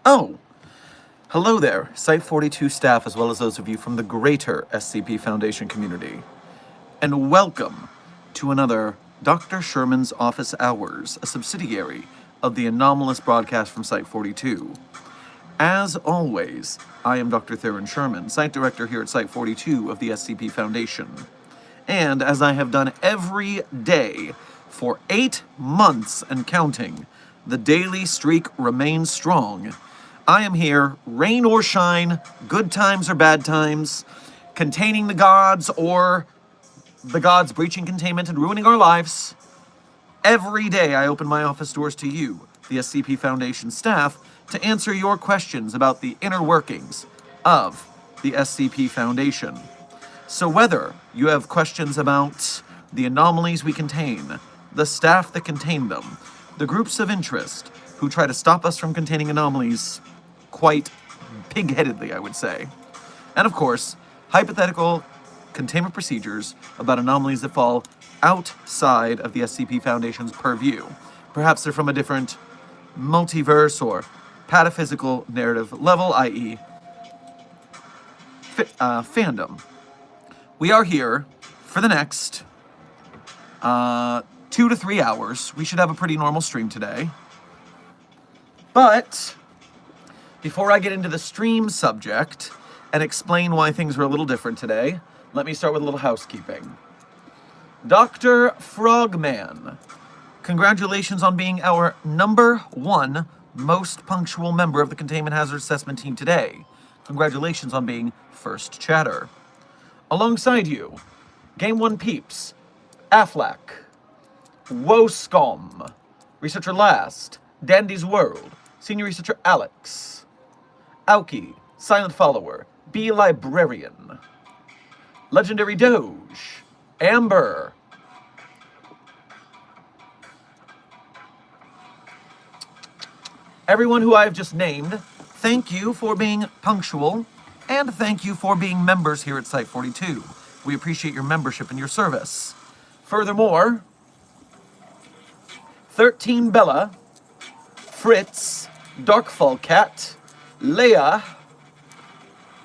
Oh, hello there, Site-42 staff, as well as those of you from the greater SCP Foundation community. And welcome to another Dr. Sherman's Office Hours, a subsidiary of the anomalous broadcast from Site-42. As always, I am Dr. Theron Sherman, Site Director here at Site-42 of the SCP Foundation. And as I have done every day for 8 months and counting, the daily streak remains strong. I am here, rain or shine, good times or bad times, containing the gods or the gods breaching containment and ruining our lives. Every day I open my office doors to you, the SCP Foundation staff, to answer your questions about the inner workings of the SCP Foundation. So whether you have questions about the anomalies we contain, the staff that contain them, the groups of interest who try to stop us from containing anomalies quite pig-headedly, I would say, and of course, hypothetical containment procedures about anomalies that fall outside of the SCP Foundation's purview. Perhaps they're from a different multiverse or pataphysical narrative level, i.e. Fandom. We are here for the next 2 to 3 hours. We should have a pretty normal stream today. But before I get into the stream subject and explain why things are a little different today, let me start with a little housekeeping. Dr. Frogman, congratulations on being our #1 most punctual member of the Containment Hazard Assessment Team today. Congratulations on being first chatter. Alongside you, Game 1 Peeps, Aflac, Woscom, Researcher Last, Dandy's World, Senior Researcher Alex, Aoki, Silent Follower, Bee Librarian, Legendary Doge, Amber, everyone who I have just named, thank you for being punctual, and thank you for being members here at Site-42. We appreciate your membership and your service. Furthermore, 13 Bella, Fritz, Darkfall Cat, Leia.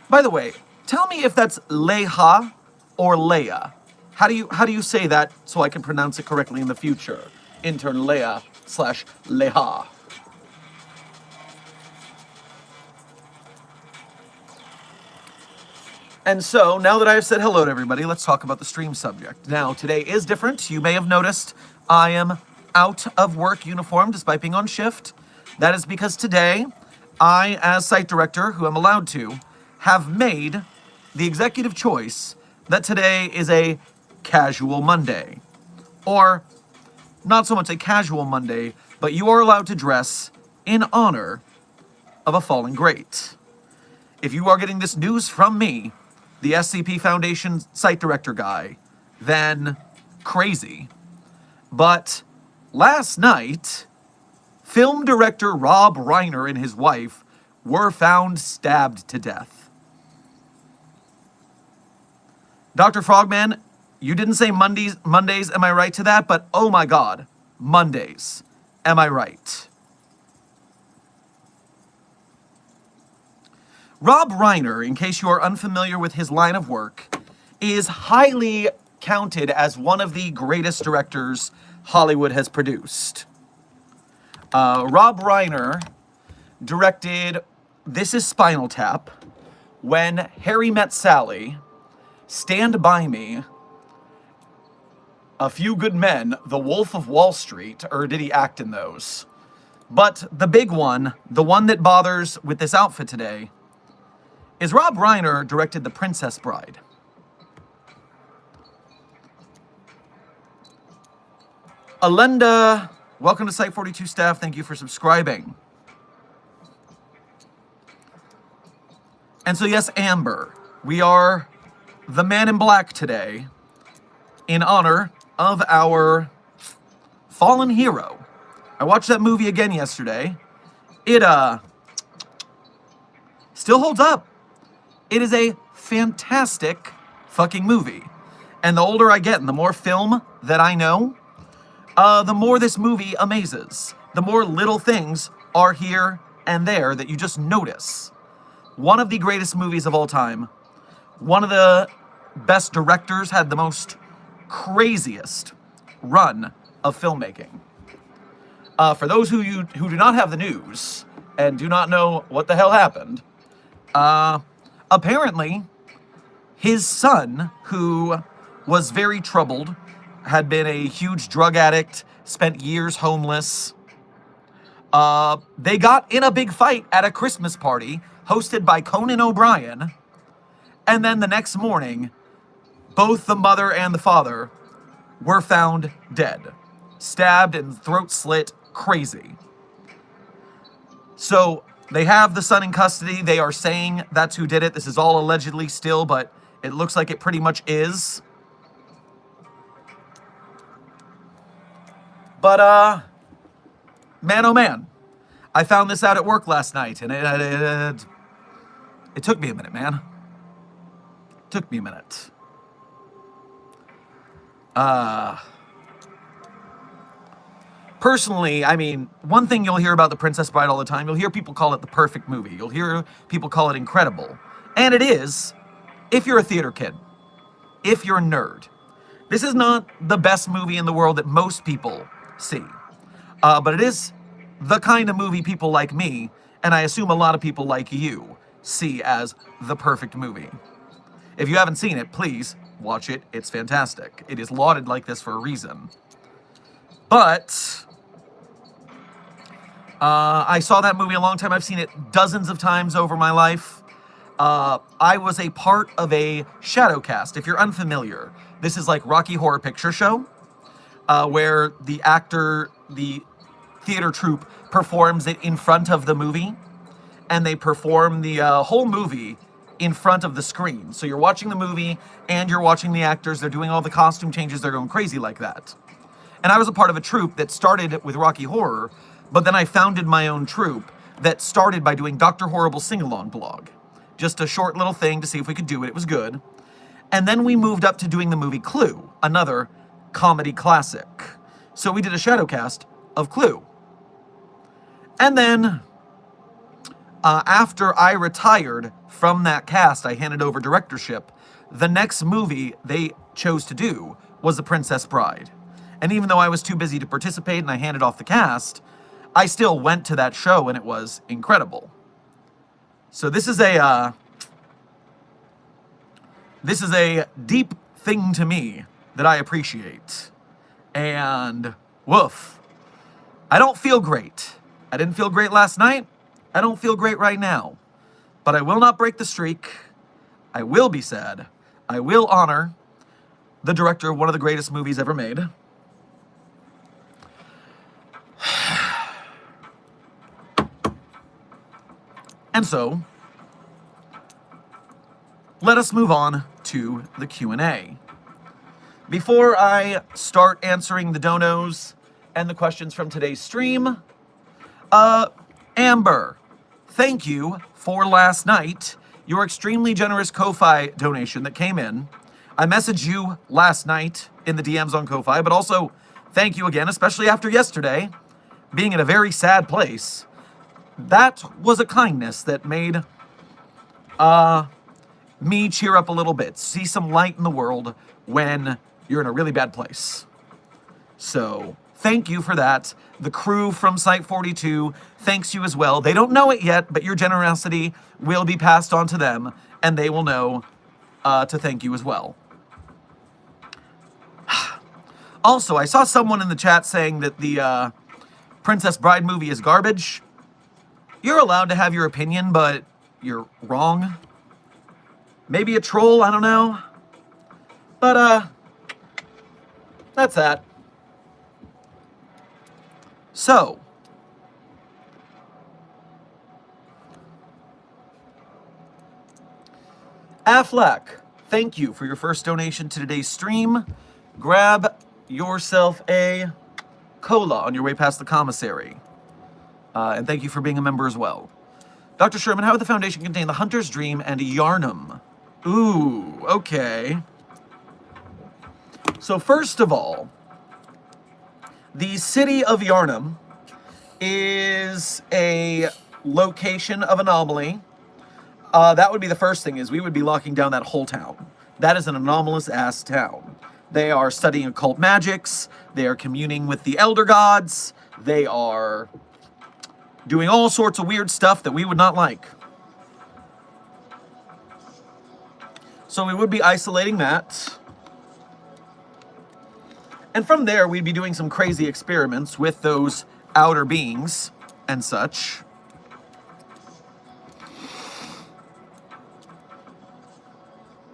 By the way, tell me if that's Leha or Leia. How do you say that so I can pronounce it correctly in the future? Intern Leia/Leha. And so, now that I have said hello to everybody, let's talk about the stream subject. Now, today is different. You may have noticed I am out of work uniform despite being on shift. That is because today, I, as site director, who am allowed to, have made the executive choice that today is a casual Monday. Or, not so much a casual Monday, but you are allowed to dress in honor of a fallen great. If you are getting this news from me, the SCP Foundation site director guy, then crazy. But last night, film director Rob Reiner and his wife were found stabbed to death. Dr. Frogman, you didn't say Mondays, am I right to that? But oh my God, Mondays, am I right? Rob Reiner, in case you are unfamiliar with his line of work, is highly counted as one of the greatest directors Hollywood has produced. Rob Reiner directed This Is Spinal Tap, When Harry Met Sally, Stand By Me, A Few Good Men, The Wolf of Wall Street, or did he act in those? But the big one, the one that bothers with this outfit today, is Rob Reiner directed The Princess Bride. Alenda, welcome to Site 42 staff. Thank you for subscribing. And so yes, Amber, we are the Man in Black today in honor of our fallen hero. I watched that movie again yesterday. It still holds up. It is a fantastic fucking movie. And the older I get and the more film that I know, the more this movie amazes. The more little things are here and there that you just notice. One of the greatest movies of all time. One of the best directors, had the most craziest run of filmmaking. For those who do not have the news and do not know what the hell happened, apparently his son, who was very troubled, had been a huge drug addict, spent years homeless, they got in a big fight at a Christmas party hosted by Conan O'Brien, and then the next morning, both the mother and the father were found dead, stabbed and throat slit, crazy. So they have the son in custody. They are saying that's who did it. This is all allegedly still, but it looks like it pretty much is. But, man, oh man, I found this out at work last night, and it took me a minute, man. It took me a minute. Personally, I mean, one thing you'll hear about The Princess Bride all the time, you'll hear people call it the perfect movie. You'll hear people call it incredible. And it is, if you're a theater kid, if you're a nerd. This is not the best movie in the world that most people see. But it is the kind of movie people like me, and I assume a lot of people like you, see as the perfect movie. If you haven't seen it, please watch it. It's fantastic. It is lauded like this for a reason. But I saw that movie a long time. I've seen it dozens of times over my life. I was a part of a shadow cast. If you're unfamiliar, this is like Rocky Horror Picture Show, where the actor, the theater troupe performs it in front of the movie, and they perform the whole movie in front of the screen. So you're watching the movie and you're watching the actors. They're doing all the costume changes. They're going crazy like that. And I was a part of a troupe that started with Rocky Horror, but then I founded my own troupe that started by doing Dr. Horrible Sing-Along blog. Just a short little thing to see if we could do it. It was good. And then we moved up to doing the movie Clue, another comedy classic. So we did a shadowcast of Clue. And then, after I retired from that cast, I handed over directorship. The next movie they chose to do was The Princess Bride. And even though I was too busy to participate and I handed off the cast, I still went to that show and it was incredible. So this is a deep thing to me that I appreciate. And woof, I don't feel great. I didn't feel great last night. I don't feel great right now. But I will not break the streak. I will be sad. I will honor the director of one of the greatest movies ever made. And so, let us move on to the Q&A. Before I start answering the donos and the questions from today's stream, Amber, thank you for last night, your extremely generous Ko-Fi donation that came in. I messaged you last night in the DMs on Ko-Fi, but also thank you again, especially after yesterday, being in a very sad place. That was a kindness that made me cheer up a little bit, see some light in the world when you're in a really bad place. So thank you for that. The crew from Site 42 thanks you as well. They don't know it yet, but your generosity will be passed on to them, and they will know to thank you as well. Also, I saw someone in the chat saying that the Princess Bride movie is garbage. You're allowed to have your opinion, but you're wrong. Maybe a troll, I don't know. But, that's that. So, Affleck, thank you for your first donation to today's stream. Grab yourself a cola on your way past the commissary. And thank you for being a member as well. Dr. Sherman, how would the Foundation contain the Hunter's Dream and Yarnum? Ooh, okay. So first of all, the city of Yarnum is a location of anomaly. That would be the first thing, is we would be locking down that whole town. That is an anomalous-ass town. They are studying occult magics. They are communing with the elder gods. They are doing all sorts of weird stuff that we would not like. So we would be isolating that. And from there, we'd be doing some crazy experiments with those outer beings and such.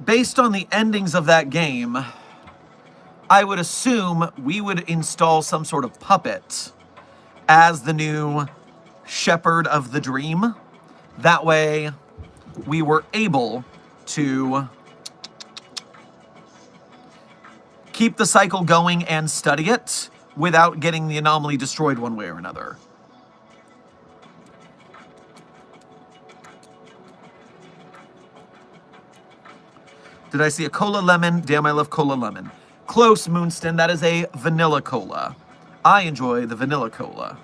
Based on the endings of that game, I would assume we would install some sort of puppet as the new shepherd of the dream. That way, we were able to keep the cycle going and study it without getting the anomaly destroyed one way or another. Did I see a cola lemon? Damn, I love cola lemon. Close, Moonston. That is a vanilla cola. I enjoy the vanilla cola.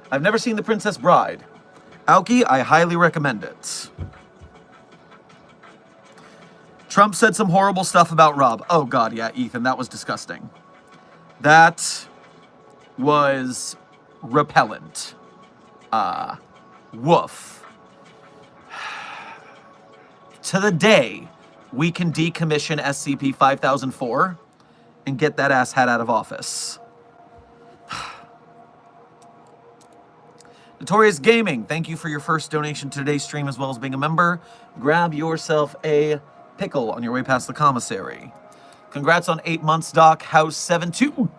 I've never seen The Princess Bride. Aoki, I highly recommend it. Trump said some horrible stuff about Rob. Oh god, yeah, Ethan, that was disgusting. That was repellent. Woof. To the day we can decommission SCP-5004 and get that asshat out of office. Notorious Gaming, thank you for your first donation to today's stream as well as being a member. Grab yourself a pickle on your way past the commissary. Congrats on 8 months, Doc. House 7-2.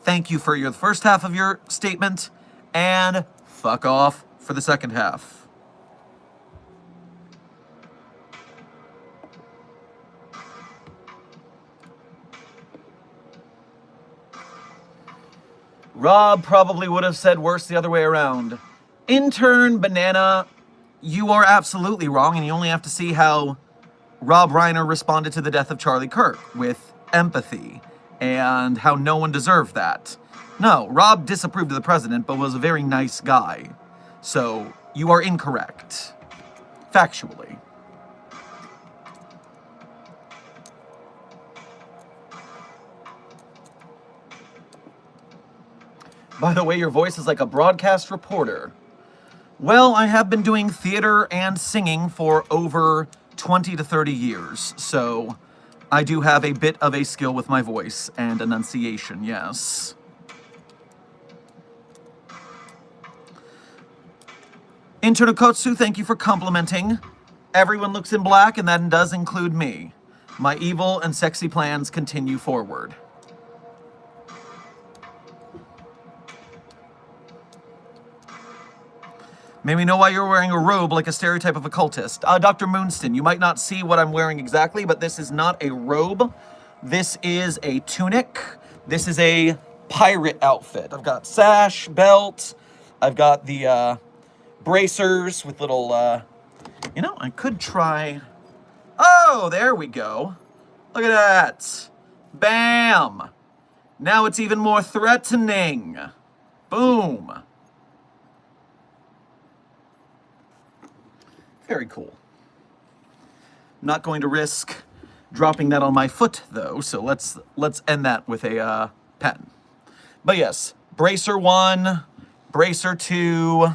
Thank you for the first half of your statement, and fuck off for the second half. Rob probably would have said worse the other way around. Intern Banana, you are absolutely wrong, and you only have to see how Rob Reiner responded to the death of Charlie Kirk with empathy, and how no one deserved that. No, Rob disapproved of the president, but was a very nice guy. So, you are incorrect. Factually. By the way, your voice is like a broadcast reporter. Well, I have been doing theater and singing for over 20 to 30 years, so I do have a bit of a skill with my voice and enunciation, yes. Internokotsu, thank you for complimenting. Everyone looks in black, and that does include me. My evil and sexy plans continue forward. Made me know why you're wearing a robe like a stereotype of a cultist. Dr. Moonston, you might not see what I'm wearing exactly, but this is not a robe. This is a tunic. This is a pirate outfit. I've got sash, belt. I've got the bracers with little, you know, I could try... Oh, there we go. Look at that. Bam. Now it's even more threatening. Boom. Very cool. Not going to risk dropping that on my foot, though, so let's end that with a pen. But yes, Bracer 1, Bracer 2,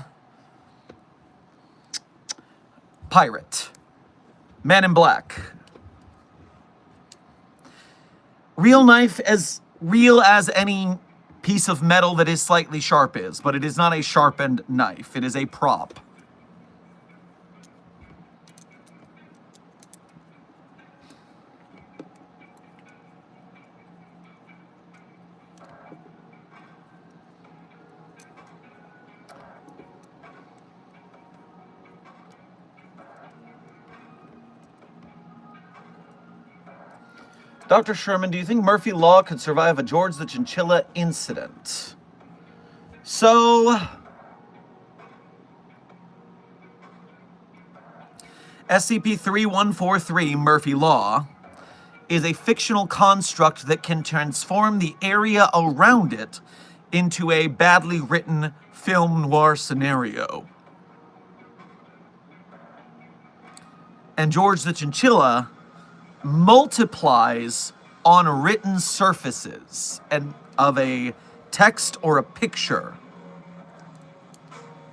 Pirate, Man in Black. Real knife, as real as any piece of metal that is slightly sharp is, but it is not a sharpened knife. It is a prop. Dr. Sherman, do you think Murphy Law could survive a George the Chinchilla incident? So, SCP-3143 Murphy Law is a fictional construct that can transform the area around it into a badly written film noir scenario. And George the Chinchilla multiplies on written surfaces and of a text or a picture.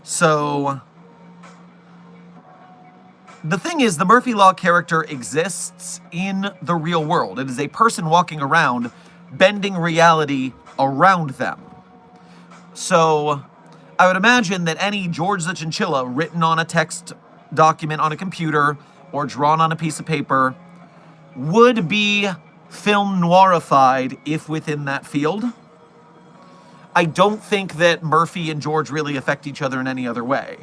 So the thing is, the Murphy Law character exists in the real world. It is a person walking around, bending reality around them. So I would imagine that any George the Chinchilla written on a text document on a computer or drawn on a piece of paper would be film noirified if within that field. I don't think that Murphy and George really affect each other in any other way,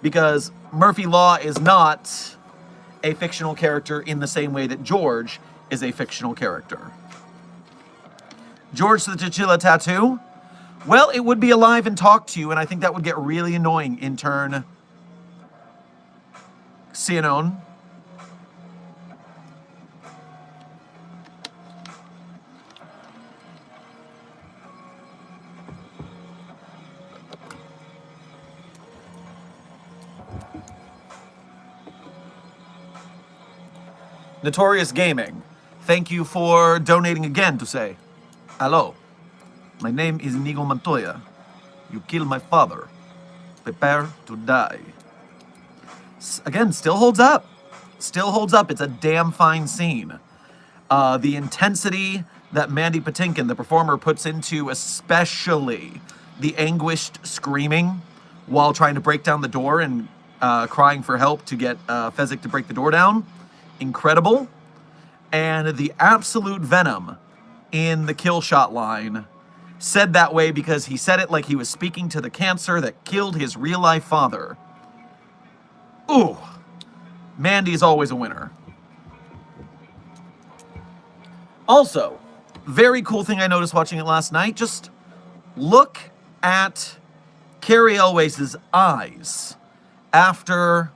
because Murphy Law is not a fictional character in the same way that George is a fictional character. George the Chinchilla tattoo? Well, it would be alive and talk to you, and I think that would get really annoying in turn. Cianon. Notorious Gaming, thank you for donating again to say, hello, my name is Inigo Montoya. You killed my father. Prepare to die. Again, still holds up. Still holds up. It's a damn fine scene. The intensity that Mandy Patinkin, the performer, puts into especially the anguished screaming while trying to break down the door and crying for help to get Fezzik to break the door down. Incredible. And the absolute venom in the kill shot line, said that way because he said it like he was speaking to the cancer that killed his real-life father. Ooh. Mandy's always a winner. Also, very cool thing I noticed watching it last night, just look at Cary Elwes' eyes after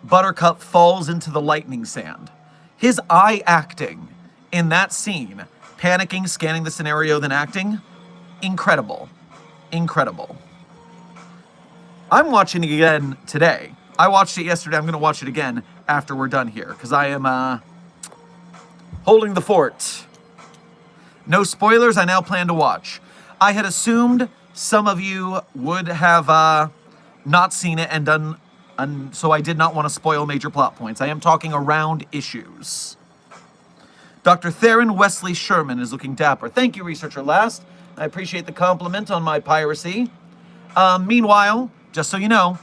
Buttercup falls into the lightning sand. His eye acting in that scene, panicking, scanning the scenario, then acting, incredible. Incredible. I'm watching it again today. I watched it yesterday. I'm going to watch it again after we're done here, because I am holding the fort. No spoilers. I now plan to watch. I had assumed some of you would have not seen it and done, and so I did not want to spoil major plot points. I am talking around issues. Dr. Theron Wesley Sherman is looking dapper. Thank you, Researcher Last. I appreciate the compliment on my piracy. Meanwhile, just so you know,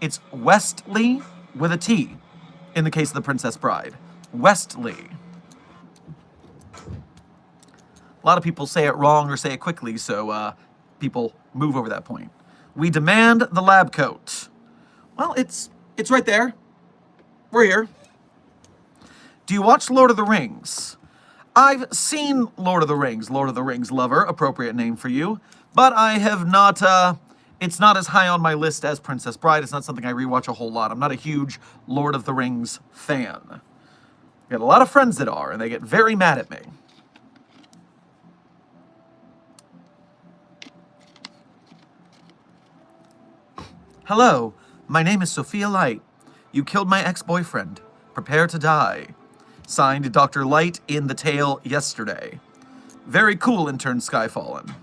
it's Westley with a T in the case of the Princess Bride. Westley. A lot of people say it wrong or say it quickly, so people move over that point. We demand the lab coat. Well, it's right there. We're here. Do you watch Lord of the Rings? I've seen Lord of the Rings lover, appropriate name for you, but I have not, it's not as high on my list as Princess Bride. It's not something I rewatch a whole lot. I'm not a huge Lord of the Rings fan. I got a lot of friends that are, and they get very mad at me. Hello, my name is Sophia Light. You killed my ex-boyfriend. Prepare to die. Signed, Dr. Light in the Tale yesterday. Very cool, intern Skyfallen.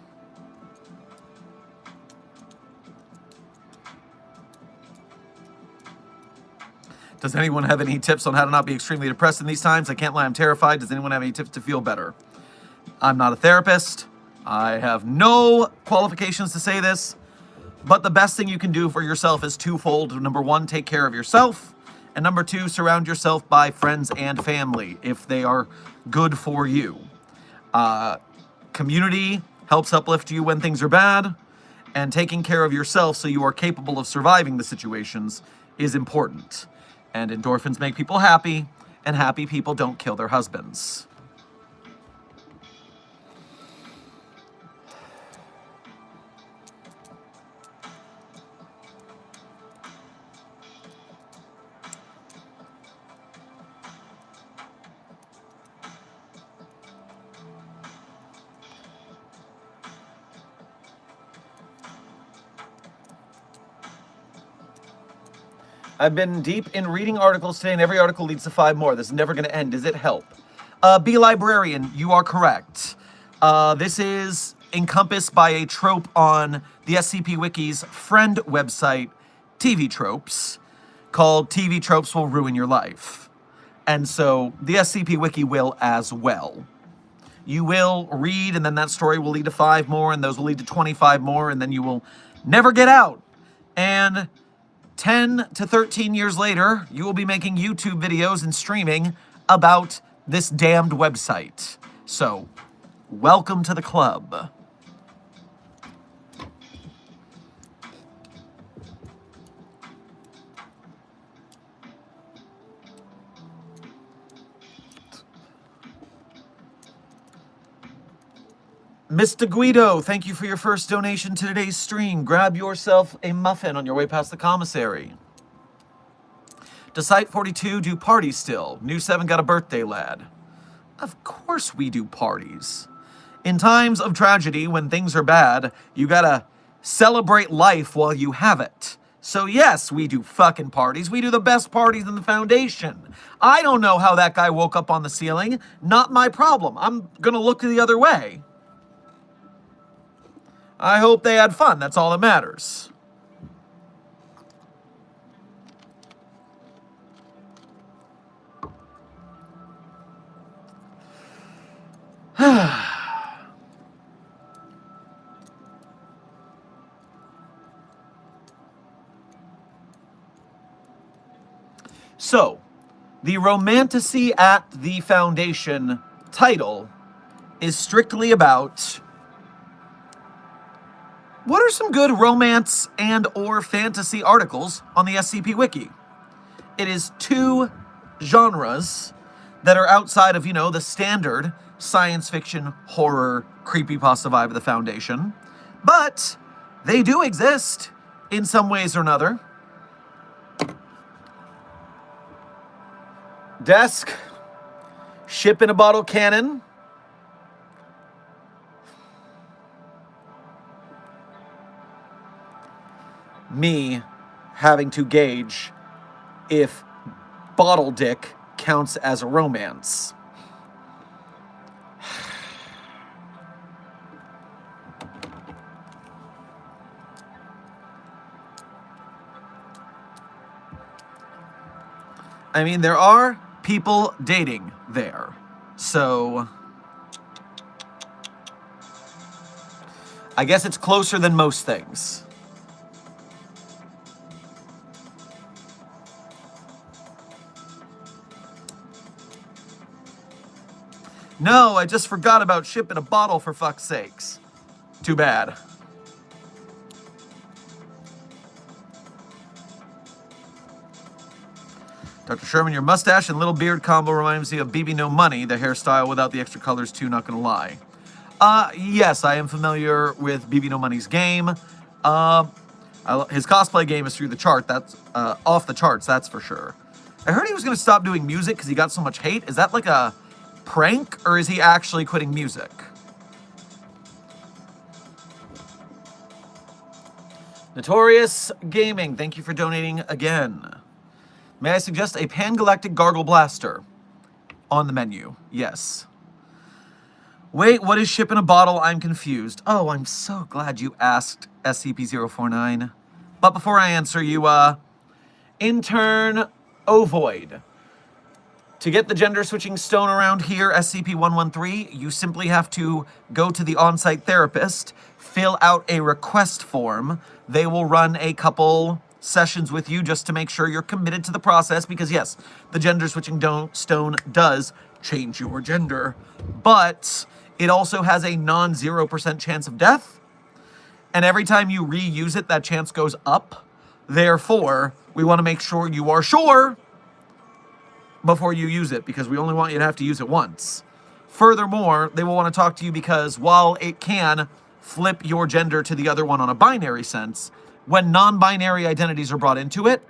Does anyone have any tips on how to not be extremely depressed in these times? I can't lie, I'm terrified. Does anyone have any tips to feel better? I'm not a therapist. I have no qualifications to say this, but the best thing you can do for yourself is twofold. Number one, take care of yourself. And number two, surround yourself by friends and family if they are good for you. Community helps uplift you when things are bad, and taking care of yourself so you are capable of surviving the situations is important. And endorphins make people happy, and happy people don't kill their husbands. I've been deep in reading articles today, and every article leads to 5 more. This is never going to end. Does it help? Be librarian, you are correct. This is encompassed by a trope on the SCP Wiki's friend website, TV Tropes, called TV Tropes Will Ruin Your Life. And so the SCP Wiki will as well. You will read, and then that story will lead to 5 more, and those will lead to 25 more, and then you will never get out. And 10 to 13 years later, you will be making YouTube videos and streaming about this damned website. So, welcome to the club. Mr. Guido, thank you for your first donation to today's stream. Grab yourself a muffin on your way past the commissary. Does Site 42 do parties still? New 7 got a birthday, lad. Of course we do parties. In times of tragedy, when things are bad, you gotta celebrate life while you have it. So yes, we do fucking parties. We do the best parties in the Foundation. I don't know how that guy woke up on the ceiling. Not my problem. I'm gonna look the other way. I hope they had fun. That's all that matters. So, the Romantasy at the Foundation title is strictly about what are some good romance and or fantasy articles on the SCP Wiki. It is 2 genres that are outside of, the standard science fiction, horror, creepypasta vibe of the Foundation. But they do exist in some ways or another. Desk, ship in a bottle cannon. Me having to gauge if bottle dick counts as a romance. I mean, there are people dating there, so I guess it's closer than most things. No, I just forgot about ship in a bottle, for fuck's sakes. Too bad. Dr. Sherman, your mustache and little beard combo reminds me of BB No Money, the hairstyle without the extra colors too, not gonna lie. Yes, I am familiar with BB No Money's game. His cosplay game is through the chart, that's off the charts, that's for sure. I heard he was gonna stop doing music because he got so much hate. Is that like a prank, or is he actually quitting music? Notorious Gaming, thank you for donating again. May I suggest a Pan-Galactic Gargle Blaster on the menu? Yes. Wait, what is ship in a bottle? I'm confused. Oh, I'm so glad you asked, SCP-049. But before I answer you, intern ovoid. To get the gender switching stone around here, SCP-113, you simply have to go to the on-site therapist, fill out a request form. They will run a couple sessions with you just to make sure you're committed to the process, because yes, the gender switching stone does change your gender, but it also has a non-0% chance of death, and every time you reuse it, that chance goes up. Therefore, we want to make sure you are sure before you use it, because we only want you to have to use it once. Furthermore, they will want to talk to you because while it can flip your gender to the other one on a binary sense, when non-binary identities are brought into it,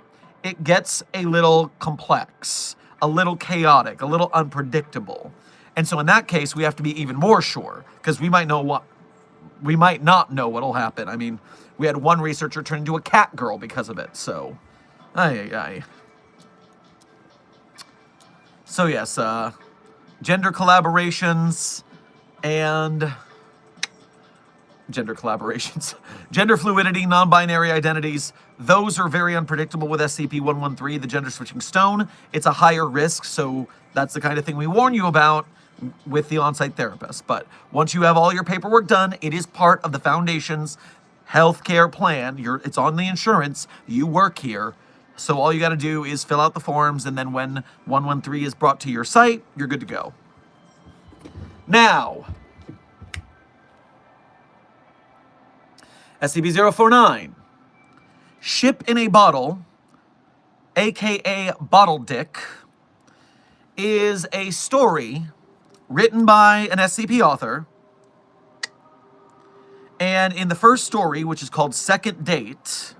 it gets a little complex, a little chaotic, a little unpredictable. And so in that case, we have to be even more sure, because we might not know what'll happen. I mean, we had one researcher turn into a cat girl because of it, so So yes, gender collaborations and gender fluidity, non-binary identities, those are very unpredictable with SCP-113, the gender switching stone. It's a higher risk, so that's the kind of thing we warn you about with the on-site therapist. But once you have all your paperwork done, it is part of the Foundation's healthcare plan. It's on the insurance. You work here. So all you got to do is fill out the forms, and then when 113 is brought to your site, you're good to go. Now, SCP-049, Ship in a Bottle, aka Bottle Dick, is a story written by an SCP author. And in the first story, which is called Second Date,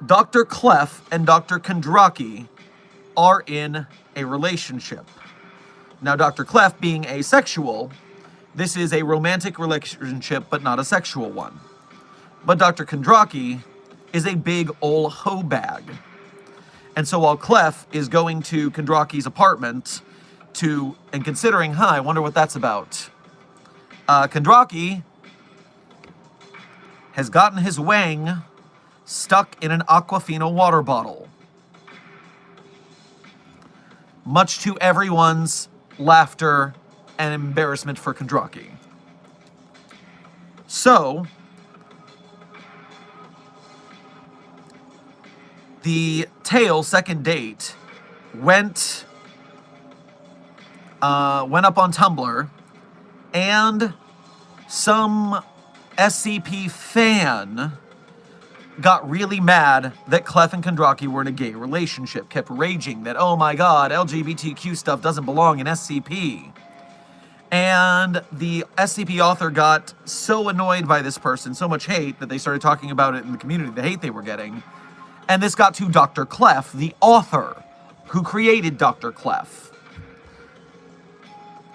Dr. Clef and Dr. Kondraki are in a relationship. Now, Dr. Clef being asexual, this is a romantic relationship, but not a sexual one. But Dr. Kondraki is a big ol' hoe bag. And so while Clef is going to Kondraki's apartment and considering, I wonder what that's about, Kondraki has gotten his wang stuck in an Aquafina water bottle, much to everyone's laughter and embarrassment for Kondraki. So, the tale, Second Date, went up on Tumblr, and some SCP fan got really mad that Clef and Kondraki were in a gay relationship, kept raging that, oh my god, LGBTQ stuff doesn't belong in SCP. And the SCP author got so annoyed by this person, so much hate, that they started talking about it in the community, the hate they were getting. And this got to Dr. Clef, the author, who created Dr. Clef.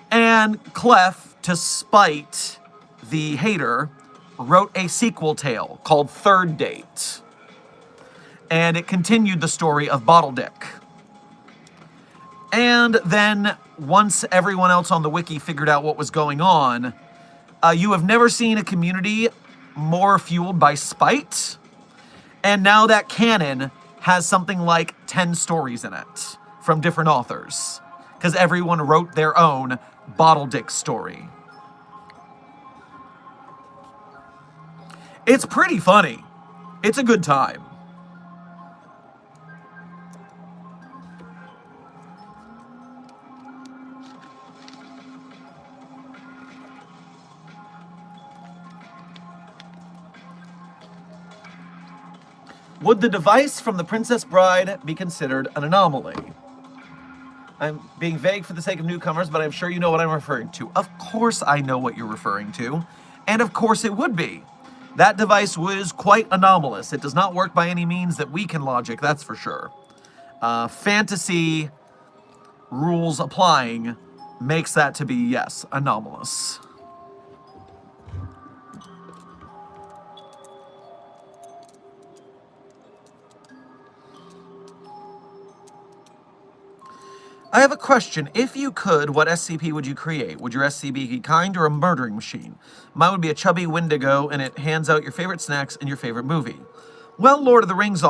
And Clef, to spite the hater, wrote a sequel tale called Third Date. And it continued the story of Bottle Dick. And then, once everyone else on the wiki figured out what was going on, you have never seen a community more fueled by spite. And now that canon has something like 10 stories in it from different authors, because everyone wrote their own Bottle Dick story. It's pretty funny. It's a good time. Would the device from the Princess Bride be considered an anomaly? I'm being vague for the sake of newcomers, but I'm sure you know what I'm referring to. Of course I know what you're referring to, and of course it would be. That device was quite anomalous. It does not work by any means that we can logic, that's for sure. Fantasy rules applying makes that to be, yes, anomalous. I have a question. If you could, what SCP would you create? Would your SCP be kind or a murdering machine? Mine would be a chubby Wendigo, and it hands out your favorite snacks and your favorite movie. Well, Lord of the Rings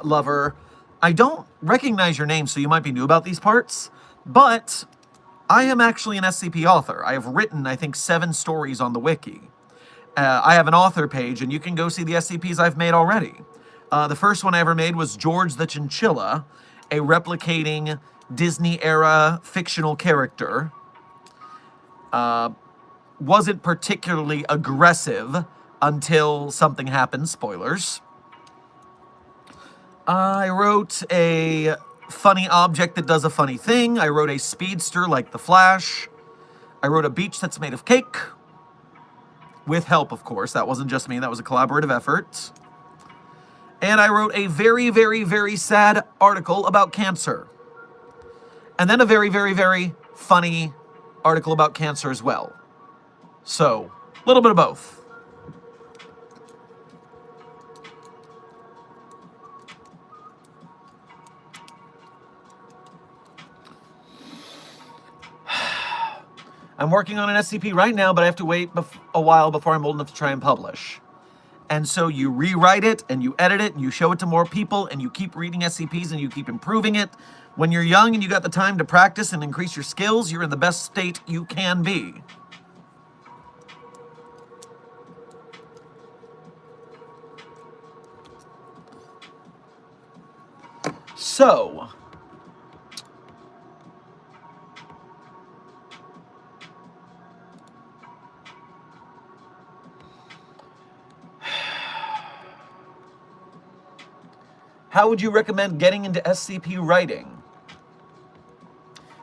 lover, I don't recognize your name, so you might be new about these parts, but I am actually an SCP author. I have written, I think, 7 stories on the wiki. I have an author page, and you can go see the SCPs I've made already. The first one I ever made was George the Chinchilla, a replicating Disney-era fictional character. Wasn't particularly aggressive until something happened, spoilers. I wrote a funny object that does a funny thing. I wrote a speedster like the Flash. I wrote a beach that's made of cake. With help, of course. That wasn't just me. That was a collaborative effort. And I wrote a very, very, very sad article about cancer. And then a very, very, very funny article about cancer as well. So, a little bit of both. I'm working on an SCP right now, but I have to wait a while before I'm old enough to try and publish. And so you rewrite it, and you edit it, and you show it to more people, and you keep reading SCPs, and you keep improving it. When you're young and you got the time to practice and increase your skills, you're in the best state you can be. So, how would you recommend getting into SCP writing?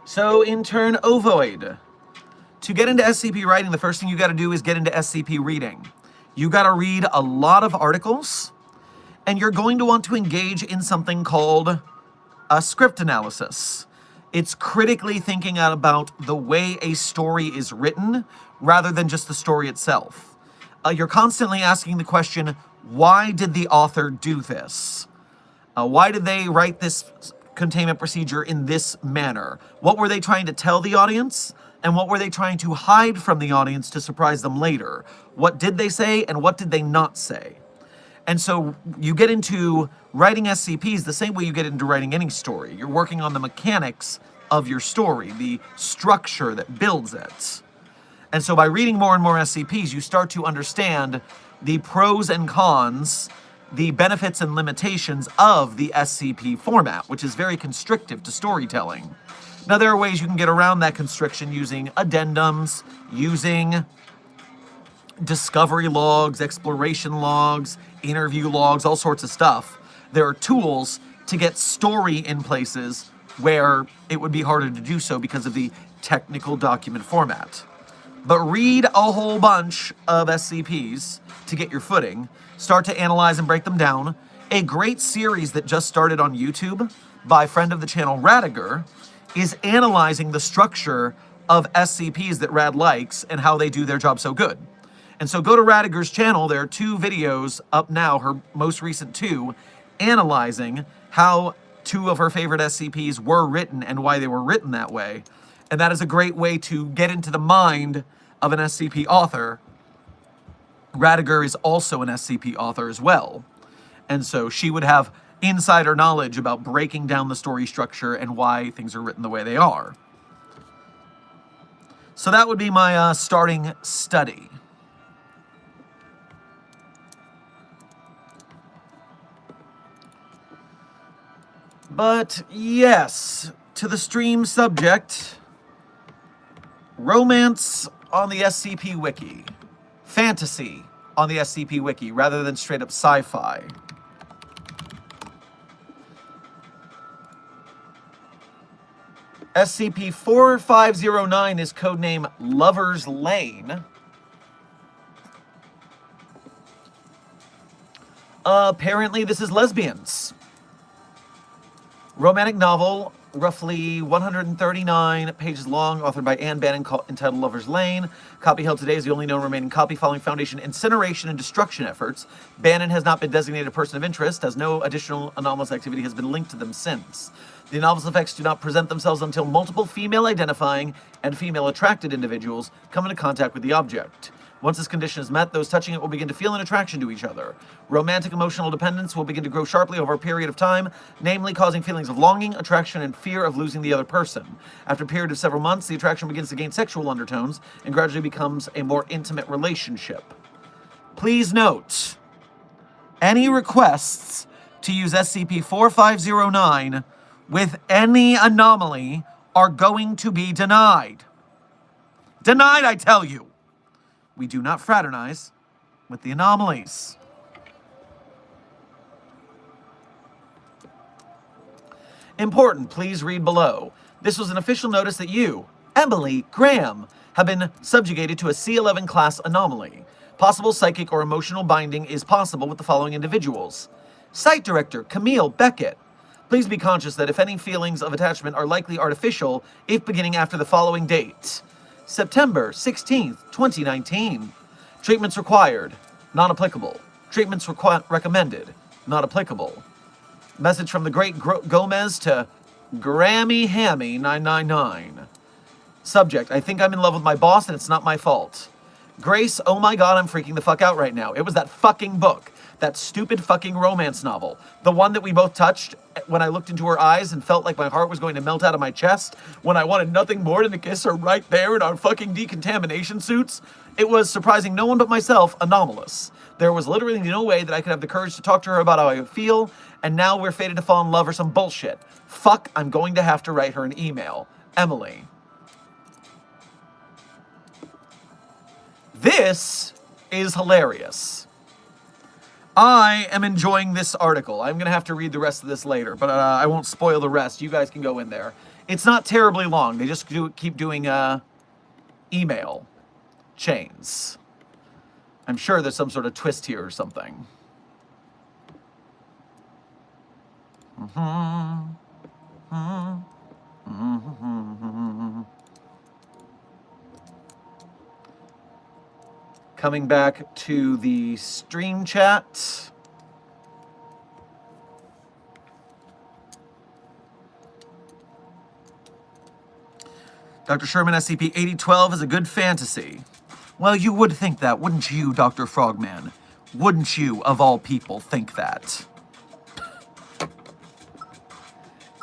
So, intern Ovoid. To get into SCP writing, the first thing you got to do is get into SCP reading. You got to read a lot of articles, and you're going to want to engage in something called a script analysis. It's critically thinking out about the way a story is written rather than just the story itself. You're constantly asking the question, why did the author do this? Why did they write this containment procedure in this manner? What were they trying to tell the audience? And what were they trying to hide from the audience to surprise them later? What did they say and what did they not say? And so you get into writing SCPs the same way you get into writing any story. You're working on the mechanics of your story, the structure that builds it. And so by reading more and more SCPs, you start to understand the pros and cons, the benefits and limitations of the SCP format, which is very constrictive to storytelling. Now, there are ways you can get around that constriction using addendums, using discovery logs, exploration logs, interview logs, all sorts of stuff. There are tools to get story in places where it would be harder to do so because of the technical document format. But read a whole bunch of SCPs to get your footing. Start to analyze and break them down. A great series that just started on YouTube by friend of the channel Radiger is analyzing the structure of SCPs that Rad likes and how they do their job so good. And so go to Radiger's channel. There are 2 videos up now, her most recent 2, analyzing how 2 of her favorite SCPs were written and why they were written that way. And that is a great way to get into the mind of an SCP author. Radiger is also an SCP author as well. And so she would have insider knowledge about breaking down the story structure and why things are written the way they are. So that would be my starting study. But yes, to the stream subject, romance on the SCP Wiki. Fantasy on the SCP Wiki, rather than straight up sci-fi. SCP-4509 is codename Lover's Lane. Apparently this is lesbians. Romantic novel, roughly 139 pages long, authored by Anne Bannon, entitled Lover's Lane. Copy held today is the only known remaining copy following Foundation incineration and destruction efforts. Bannon has not been designated a person of interest, as no additional anomalous activity has been linked to them since. The novel's effects do not present themselves until multiple female-identifying and female-attracted individuals come into contact with the object. Once this condition is met, those touching it will begin to feel an attraction to each other. Romantic emotional dependence will begin to grow sharply over a period of time, namely causing feelings of longing, attraction, and fear of losing the other person. After a period of several months, the attraction begins to gain sexual undertones and gradually becomes a more intimate relationship. Please note, any requests to use SCP-4509 with any anomaly are going to be denied. Denied, I tell you! We do not fraternize with the anomalies. Important, please read below. This was an official notice that you, Emily Graham, have been subjugated to a C11 class anomaly. Possible psychic or emotional binding is possible with the following individuals. Site Director Camille Beckett. Please be conscious that if any feelings of attachment are likely artificial, if beginning after the following date. September 16th, 2019. Treatments required, not applicable. Treatments recommended, not applicable. Message from the Great Gomez to Grammy Hammy 999. Subject, I think I'm in love with my boss and it's not my fault. Grace, oh my god, I'm freaking the fuck out right now. It was that fucking book. That stupid fucking romance novel. The one that we both touched when I looked into her eyes and felt like my heart was going to melt out of my chest when I wanted nothing more than to kiss her right there in our fucking decontamination suits. It was, surprising no one but myself, anomalous. There was literally no way that I could have the courage to talk to her about how I feel, and now we're fated to fall in love or some bullshit. Fuck, I'm going to have to write her an email. Emily. This is hilarious. I am enjoying this article. I'm going to have to read the rest of this later, but I won't spoil the rest. You guys can go in there. It's not terribly long. They just keep doing email chains. I'm sure there's some sort of twist here or something. Coming back to the stream chat. Dr. Sherman, SCP-8012 is a good fantasy. Well, you would think that, wouldn't you, Dr. Frogman? Wouldn't you, of all people, think that?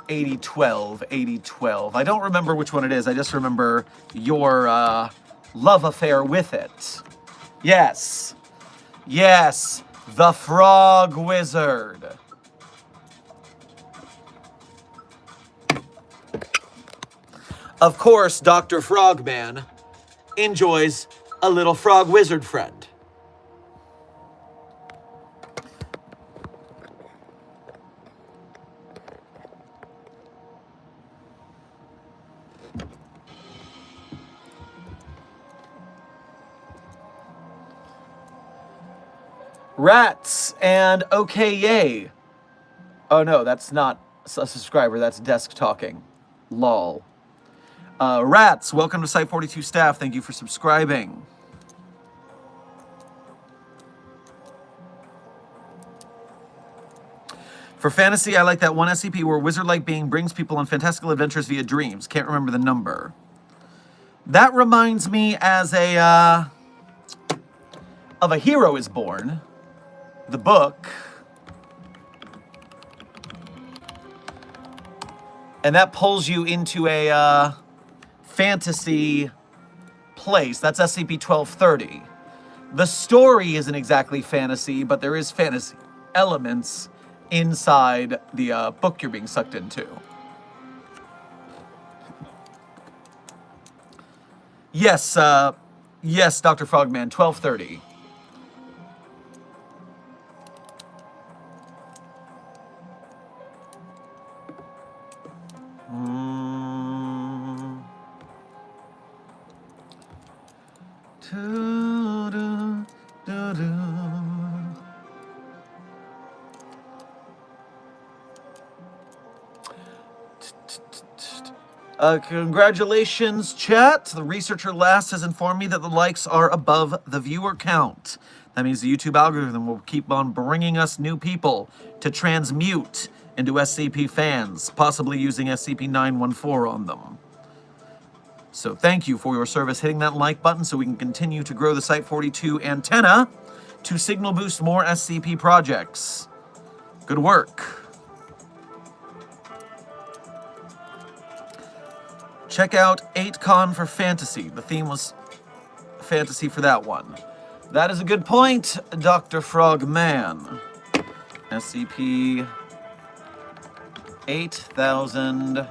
8012, 8012. I don't remember which one it is. I just remember your love affair with it. Yes. Yes. The Frog Wizard. Of course, Dr. Frogman enjoys a little frog wizard friend. Rats and okay yay. Oh no, that's not a subscriber, that's desk talking. Lol. Rats, welcome to Site 42 staff. Thank you for subscribing. For fantasy, I like that one SCP where a wizard-like being brings people on fantastical adventures via dreams. Can't remember the number. That reminds me as of A Hero is Born, the book. And that pulls you into a fantasy place. That's SCP-1230. The story isn't exactly fantasy, but there is fantasy elements inside the book you're being sucked into. Yes, yes, Dr. Frogman, 1230. Congratulations, chat. The researcher last has informed me that the likes are above the viewer count. That means the YouTube algorithm will keep on bringing us new people to transmute into SCP fans, possibly using SCP-914 on them. So thank you for your service hitting that like button so we can continue to grow the Site-42 antenna to signal boost more SCP projects. Good work. Check out 8Con for fantasy. The theme was fantasy for that one. That is a good point, Dr. Frogman. SCP 8000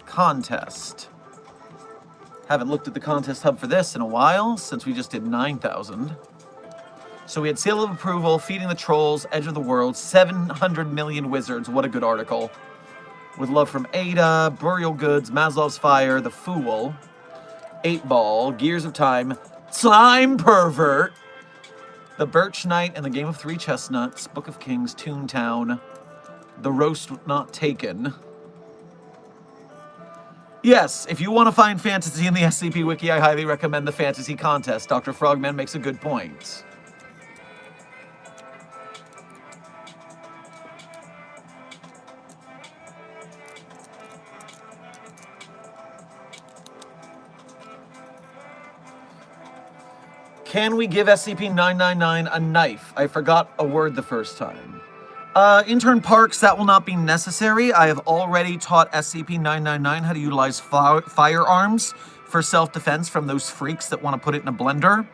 contest. Haven't looked at the contest hub for this in a while, since we just did 9,000. So we had seal of approval, feeding the trolls, edge of the world, 700 million wizards. What a good article. With love from Ada, burial goods, Maslow's fire, the fool, 8-ball, gears of time, slime pervert, the birch knight and the game of three chestnuts, book of kings, Toontown, the roast not taken. Yes, if you want to find fantasy in the SCP Wiki, I highly recommend the fantasy contest. Dr. Frogman makes a good point. Can we give SCP-999 a knife? I forgot a word the first time. Intern Parks, that will not be necessary. I have already taught SCP-999 how to utilize firearms for self-defense from those freaks that want to put it in a blender.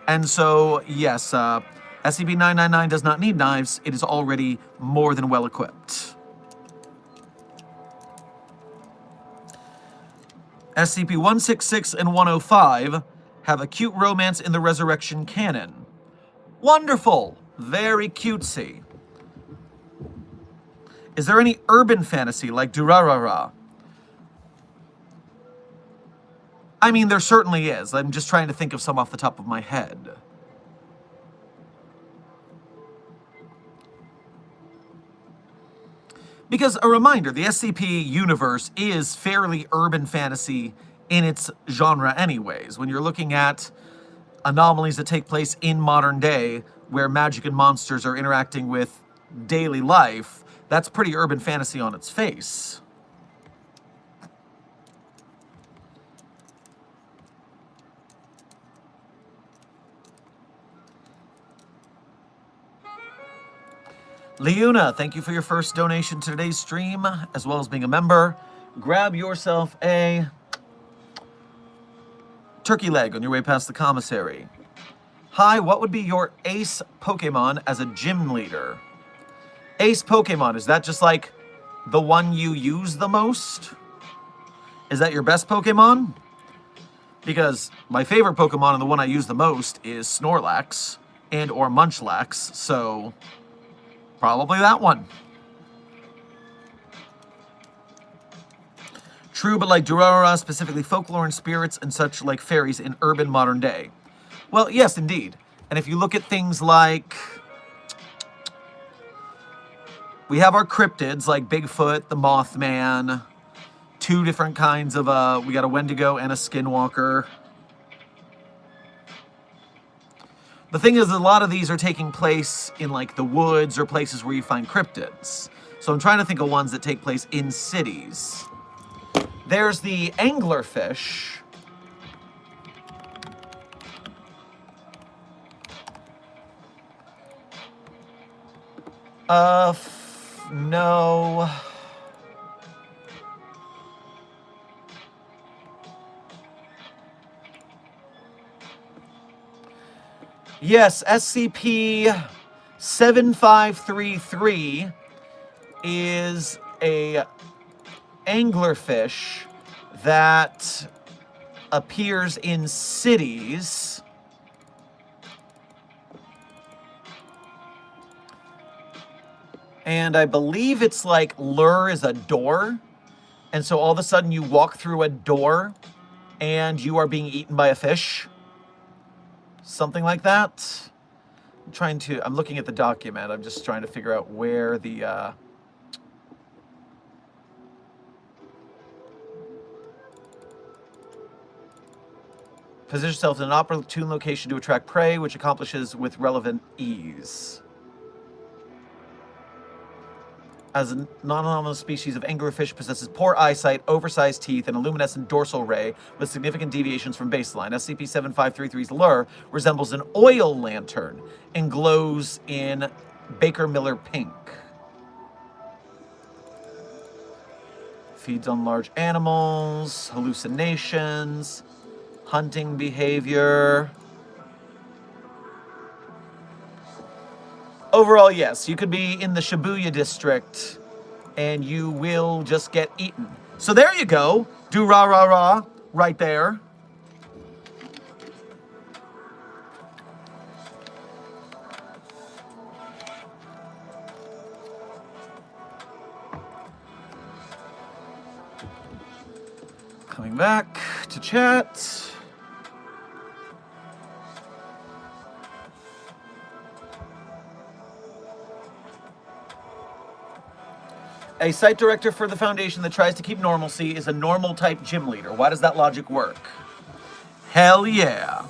And so, yes, SCP-999 does not need knives. It is already more than well equipped. SCP-166 and 105 have a cute romance in the Resurrection canon. Wonderful! Very cutesy. Is there any urban fantasy like Durarara? I mean, there certainly is. I'm just trying to think of some off the top of my head. Because, a reminder, the SCP universe is fairly urban fantasy in its genre anyways. When you're looking at anomalies that take place in modern day, where magic and monsters are interacting with daily life, that's pretty urban fantasy on its face. Leuna, thank you for your first donation to today's stream, as well as being a member. Grab yourself a turkey leg on your way past the commissary. Hi, what would be your ace Pokemon as a gym leader? Ace Pokemon, is that just like the one you use the most? Is that your best Pokemon? Because my favorite Pokemon and the one I use the most is Snorlax and or Munchlax, so probably that one. True, but like Durarara, specifically folklore and spirits and such like fairies in urban modern day. Well, yes, indeed. And if you look at things like... we have our cryptids like Bigfoot, the Mothman, two different kinds of, we got a Wendigo and a Skinwalker. The thing is, a lot of these are taking place in like the woods or places where you find cryptids. So I'm trying to think of ones that take place in cities. There's the anglerfish. No. Yes, SCP-7533 is a anglerfish that appears in cities. And I believe it's like lure is a door. And so all of a sudden you walk through a door and you are being eaten by a fish. Something like that. I'm looking at the document. I'm just trying to figure out where the, position yourself in an opportune location to attract prey, which accomplishes with relevant ease. as a non-anomalous species of anglerfish, possesses poor eyesight, oversized teeth, and a luminescent dorsal ray with significant deviations from baseline. SCP-7533's lure resembles an oil lantern and glows in Baker Miller pink. Feeds on large animals, hallucinations, hunting behavior. Overall, yes, you could be in the Shibuya district and you will just get eaten. So there you go. Do rah rah rah right there. Coming back to chat. A site director for the Foundation that tries to keep normalcy is a normal-type gym leader. Why does that logic work? Hell yeah.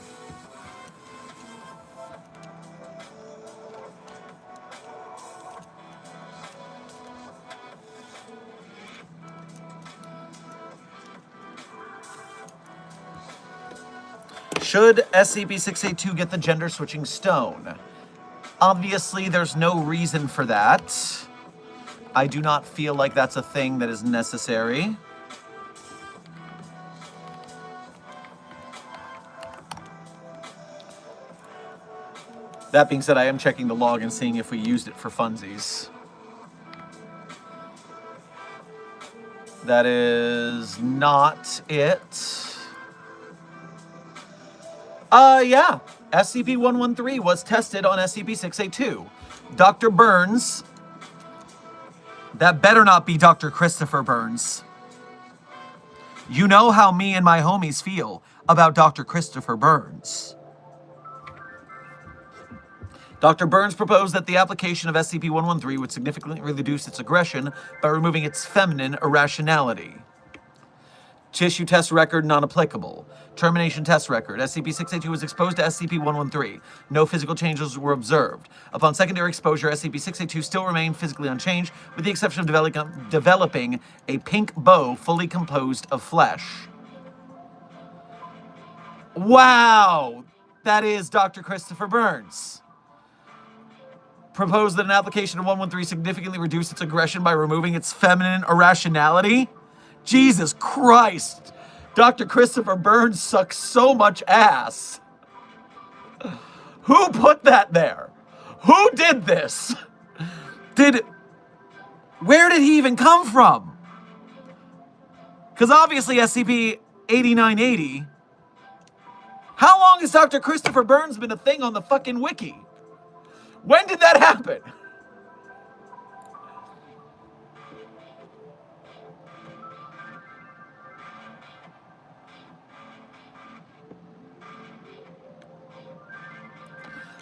Should SCP-682 get the gender-switching stone? Obviously, there's no reason for that. I do not feel like that's a thing that is necessary. That being said, I am checking the log and seeing if we used it for funsies. That is not it. Yeah. SCP-113 was tested on SCP-682. Dr. Burns... That better not be Dr. Christopher Burns. You know how me and my homies feel about Dr. Christopher Burns. Dr. Burns proposed that the application of SCP-113 would significantly reduce its aggression by removing its feminine irrationality. Tissue test record non-applicable. Termination test record. SCP-682 was exposed to SCP-113. No physical changes were observed. Upon secondary exposure, SCP-682 still remained physically unchanged, with the exception of developing a pink bow fully composed of flesh. Wow! That is Dr. Christopher Burns. Proposed that an application of 113 significantly reduce its aggression by removing its feminine irrationality? Jesus Christ! Dr. Christopher Burns sucks so much ass. Who put that there? Who did this? Where did he even come from? Because obviously SCP-8980... How long has Dr. Christopher Burns been a thing on the fucking wiki? When did that happen?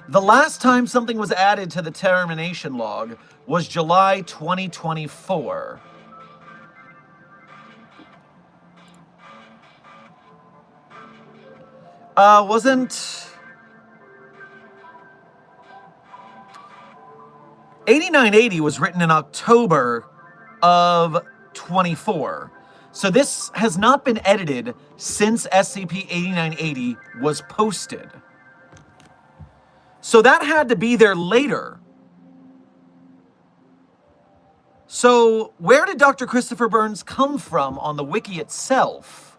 The last time something was added to the termination log was July 2024. Wasn't... 8980 was written in October of 24. So this has not been edited since SCP-8980 was posted. So that had to be there later. So where did Dr. Christopher Burns come from on the wiki itself?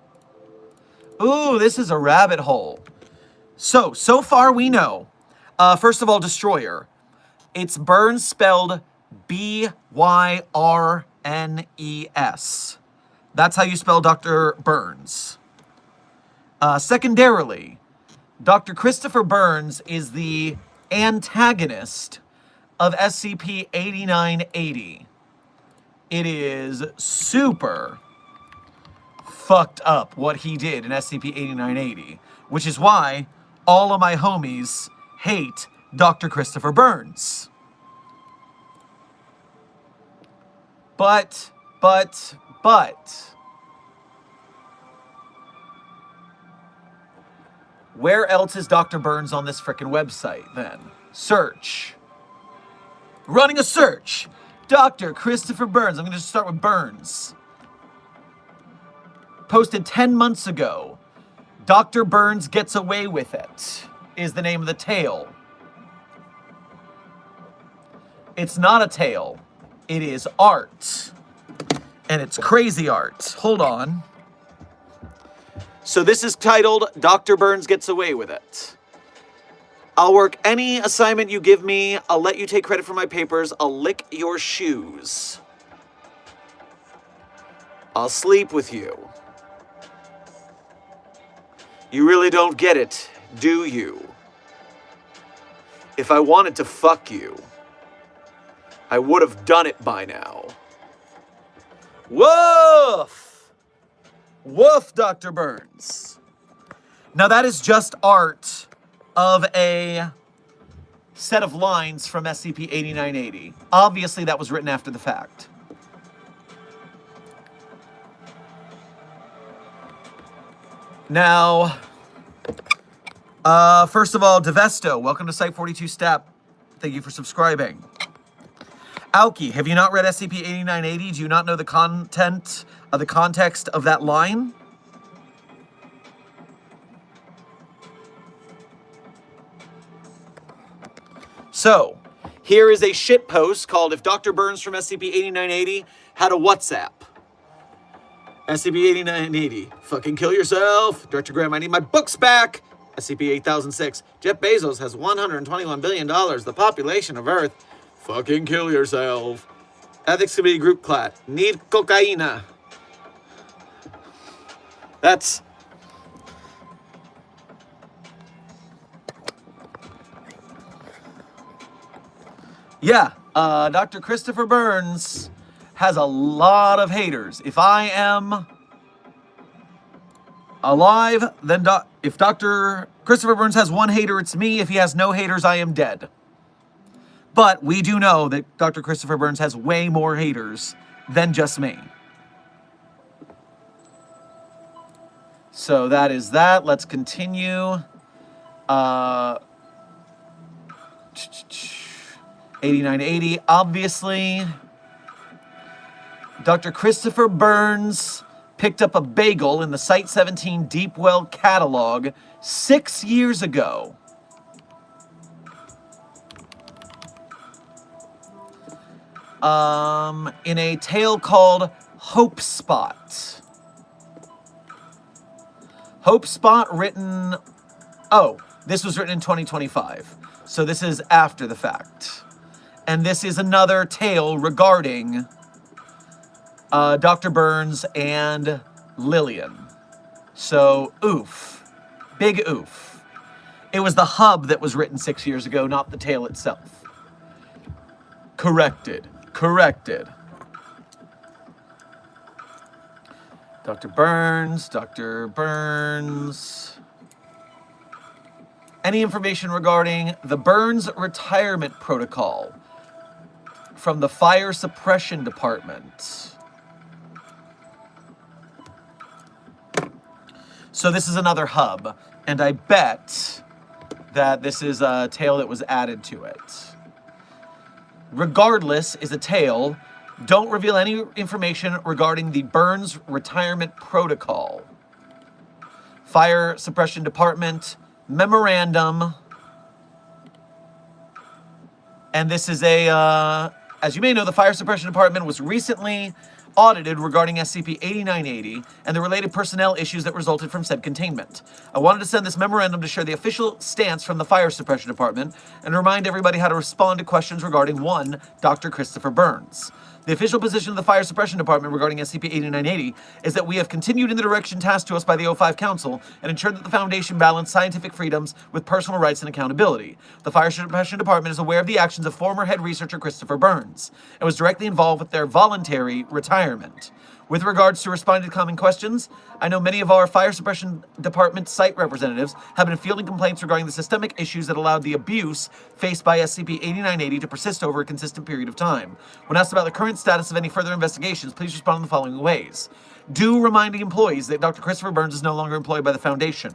Ooh, this is a rabbit hole. So far we know. First of all, Destroyer. It's Burns spelled B-Y-R-N-E-S. That's how you spell Dr. Burns. Secondarily, Dr. Christopher Burns is the antagonist of SCP-8980. It is super fucked up what he did in SCP-8980, which is why all of my homies hate Dr. Christopher Burns. But... where else is Dr. Burns on this frickin' website, then? Search. Running a search. Dr. Christopher Burns, I'm going to just start with Burns. Posted 10 months ago. Dr. Burns Gets Away With It is the name of the tale. It's not a tale. It is art. And it's crazy art. Hold on. So this is titled Dr. Burns Gets Away With It. I'll work any assignment you give me. I'll let you take credit for my papers. I'll lick your shoes. I'll sleep with you. You really don't get it, do you? If I wanted to fuck you, I would have done it by now. Woof! Woof, Dr. Burns. Now that is just art of a set of lines from SCP-8980. Obviously, that was written after the fact. Now, first of all, Devesto, welcome to Site42 Step. Thank you for subscribing. Aoki, have you not read SCP-8980? Do you not know the content of the context of that line? So, here is a shitpost called If Dr. Burns from SCP-8980 Had a WhatsApp. SCP-8980, fucking kill yourself. Director Graham, I need my books back. SCP-8006, Jeff Bezos has $121 billion, the population of Earth. Fucking kill yourself. Ethics Committee Group Clat, need cocaina. That's... Yeah, Dr. Christopher Burns has a lot of haters. If I am alive, then if Dr. Christopher Burns has one hater, it's me. If he has no haters, I am dead. But we do know that Dr. Christopher Burns has way more haters than just me. So that is that. Let's continue. 8980, obviously. Dr. Christopher Burns picked up a bagel in the Site-17 Deepwell catalog 6 years ago. In a tale called Hope Spot. Hope Spot written... Oh, this was written in 2025. So this is after the fact. And this is another tale regarding Dr. Burns and Lillian. So, oof. Big oof. It was the hub that was written 6 years ago, not the tale itself. Corrected. Corrected. Dr. Burns, Dr. Burns. Any information regarding the Burns retirement protocol from the Fire Suppression Department? So this is another hub, and I bet that this is a tale that was added to it. Regardless is a tale. Don't reveal any information regarding the Burns retirement protocol. Fire Suppression Department memorandum. And this is a, as you may know, the Fire Suppression Department was recently audited regarding SCP-8980 and the related personnel issues that resulted from said containment. I wanted to send this memorandum to share the official stance from the Fire Suppression Department and remind everybody how to respond to questions regarding, 1, Dr. Christopher Burns. The official position of the Fire Suppression Department regarding SCP-8980 is that we have continued in the direction tasked to us by the O5 Council and ensured that the Foundation balanced scientific freedoms with personal rights and accountability. The Fire Suppression Department is aware of the actions of former head researcher Christopher Burns and was directly involved with their voluntary retirement. With regards to responding to common questions, I know many of our Fire Suppression Department site representatives have been fielding complaints regarding the systemic issues that allowed the abuse faced by SCP-8980 to persist over a consistent period of time. When asked about the current status of any further investigations, please respond in the following ways. Do reminding employees that Dr. Christopher Burns is no longer employed by the Foundation.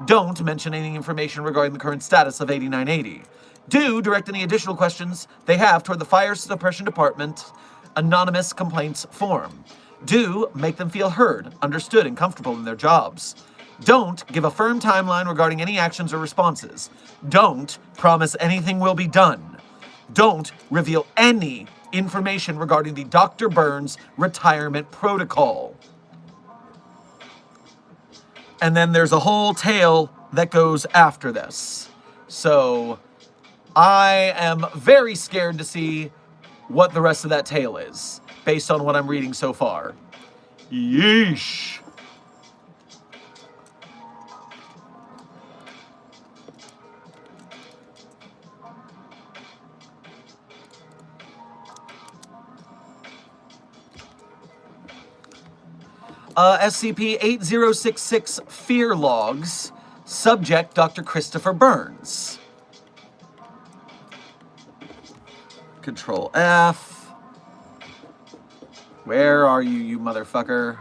Don't mention any information regarding the current status of 8980. Do direct any additional questions they have toward the Fire Suppression Department anonymous complaints form. Do make them feel heard, understood, and comfortable in their jobs. Don't give a firm timeline regarding any actions or responses. Don't promise anything will be done. Don't reveal any information regarding the Dr. Burns retirement protocol. And then there's a whole tale that goes after this. So I am very scared to see what the rest of that tale is, based on what I'm reading so far. Yeesh. SCP-8066 Fear Logs. Subject Dr. Christopher Burns. Control F. Where are you, you motherfucker?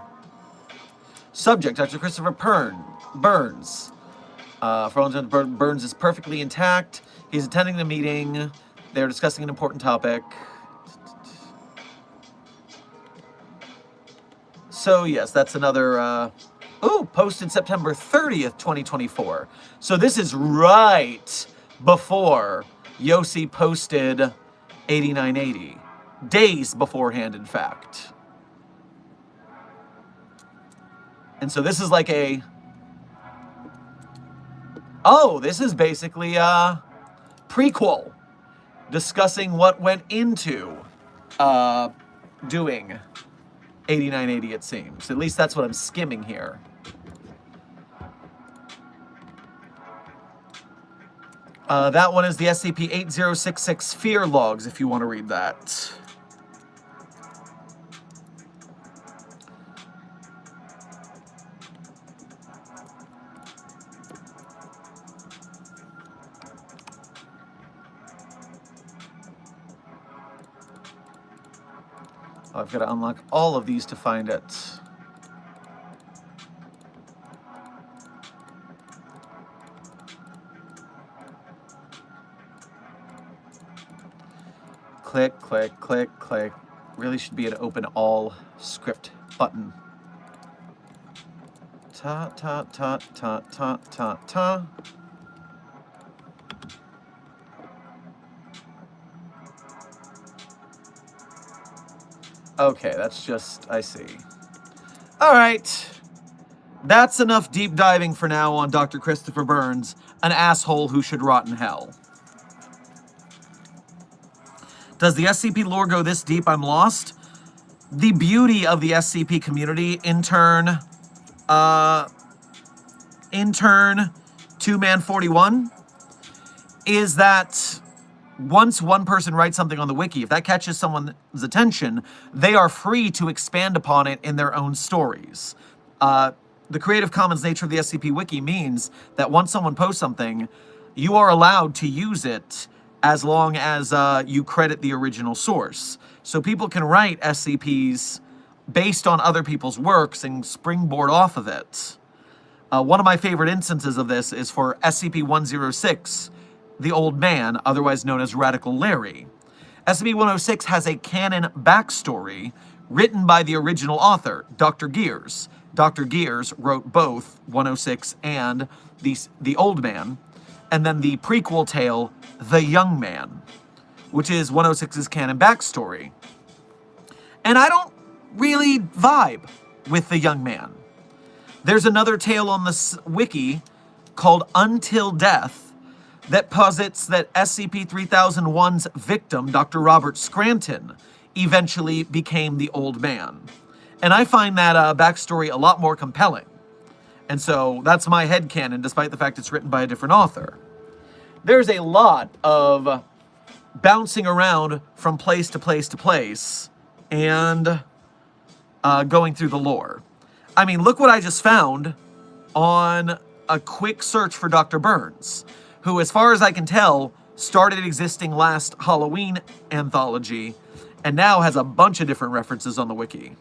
Subject Dr. Christopher Burns. Burns is perfectly intact. He's attending the meeting. They're discussing an important topic. So yes, that's another, posted September 30th, 2024. So this is right before Yossi posted 8980. Days beforehand, in fact. And so this is like a... Oh, this is basically a prequel discussing what went into doing 8980, it seems. At least that's what I'm skimming here. That one is the SCP-8066 Fear Logs, if you want to read that. Oh, I've got to unlock all of these to find it. Click, click, click, click. Really should be an open all script button. Ta, ta, ta, ta, ta, ta, ta. Okay, that's just, I see. All right. That's enough deep diving for now on Dr. Christopher Burns, an asshole who should rot in hell. Does the SCP lore go this deep? I'm lost. The beauty of the SCP community, intern 2man41, is that once one person writes something on the wiki, if that catches someone's attention, they are free to expand upon it in their own stories. The Creative Commons nature of the SCP Wiki means that once someone posts something, you are allowed to use it as long as you credit the original source. So people can write SCPs based on other people's works and springboard off of it. One of my favorite instances of this is for SCP-106, the Old Man, otherwise known as Radical Larry. SCP-106 has a canon backstory written by the original author, Dr. Gears. Dr. Gears wrote both 106 and the Old Man, and then the prequel tale, The Young Man, which is 106's canon backstory. And I don't really vibe with The Young Man. There's another tale on the wiki called Until Death that posits that SCP-3001's victim, Dr. Robert Scranton, eventually became the Old Man. And I find that backstory a lot more compelling. And so that's my headcanon, despite the fact it's written by a different author. There's a lot of bouncing around from place to place to place and going through the lore. I mean, look what I just found on a quick search for Dr. Burns, who, as far as I can tell, started existing last Halloween anthology and now has a bunch of different references on the wiki.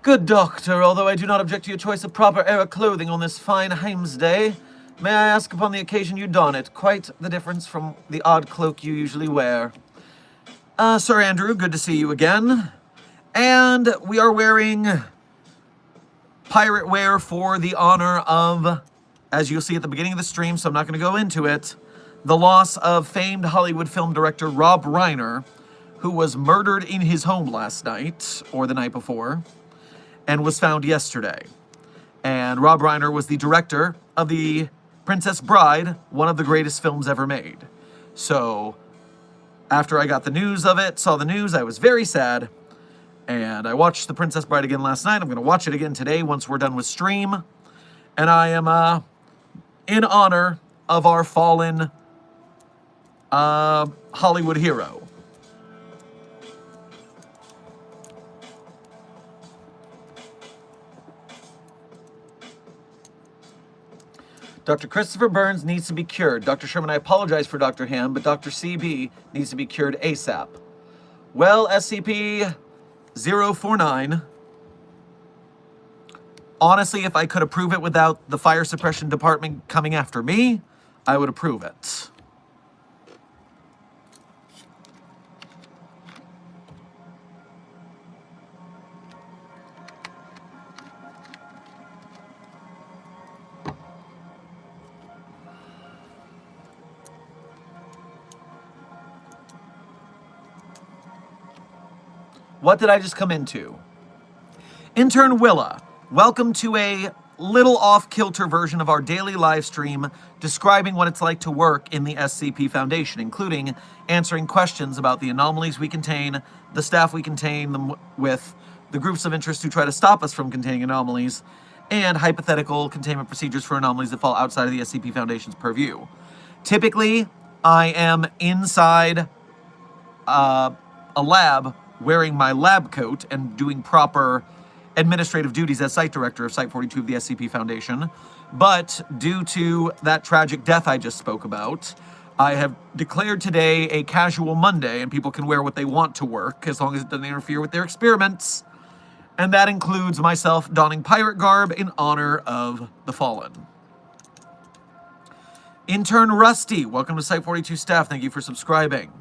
Good doctor, although I do not object to your choice of proper era clothing on this fine Heims day, may I ask upon the occasion you don it? Quite the difference from the odd cloak you usually wear. Sir Andrew, good to see you again. And we are wearing pirate wear for the honor of, as you'll see at the beginning of the stream, so I'm not going to go into it, the loss of famed Hollywood film director Rob Reiner, who was murdered in his home last night, or the night before, and was found yesterday. And Rob Reiner was the director of The Princess Bride, one of the greatest films ever made. So, after I got the news of it, saw the news, I was very sad. And I watched The Princess Bride again last night. I'm going to watch it again today once we're done with stream. And I am in honor of our fallen Hollywood hero. Dr. Christopher Burns needs to be cured. Dr. Sherman, I apologize for Dr. Ham, but Dr. CB needs to be cured ASAP. Well, SCP-049. Honestly, if I could approve it without the fire suppression department coming after me, I would approve it. What did I just come into? Intern Willa, welcome to a little off-kilter version of our daily live stream describing what it's like to work in the SCP Foundation, including answering questions about the anomalies we contain, the staff we contain them with, the groups of interest who try to stop us from containing anomalies, and hypothetical containment procedures for anomalies that fall outside of the SCP Foundation's purview. Typically, I am inside a lab wearing my lab coat and doing proper administrative duties as site director of Site 42 of the SCP Foundation. But due to that tragic death I just spoke about, I have declared today a casual Monday, and people can wear what they want to work as long as it doesn't interfere with their experiments. And that includes myself donning pirate garb in honor of the fallen. Intern Rusty, welcome to Site 42 staff. Thank you for subscribing.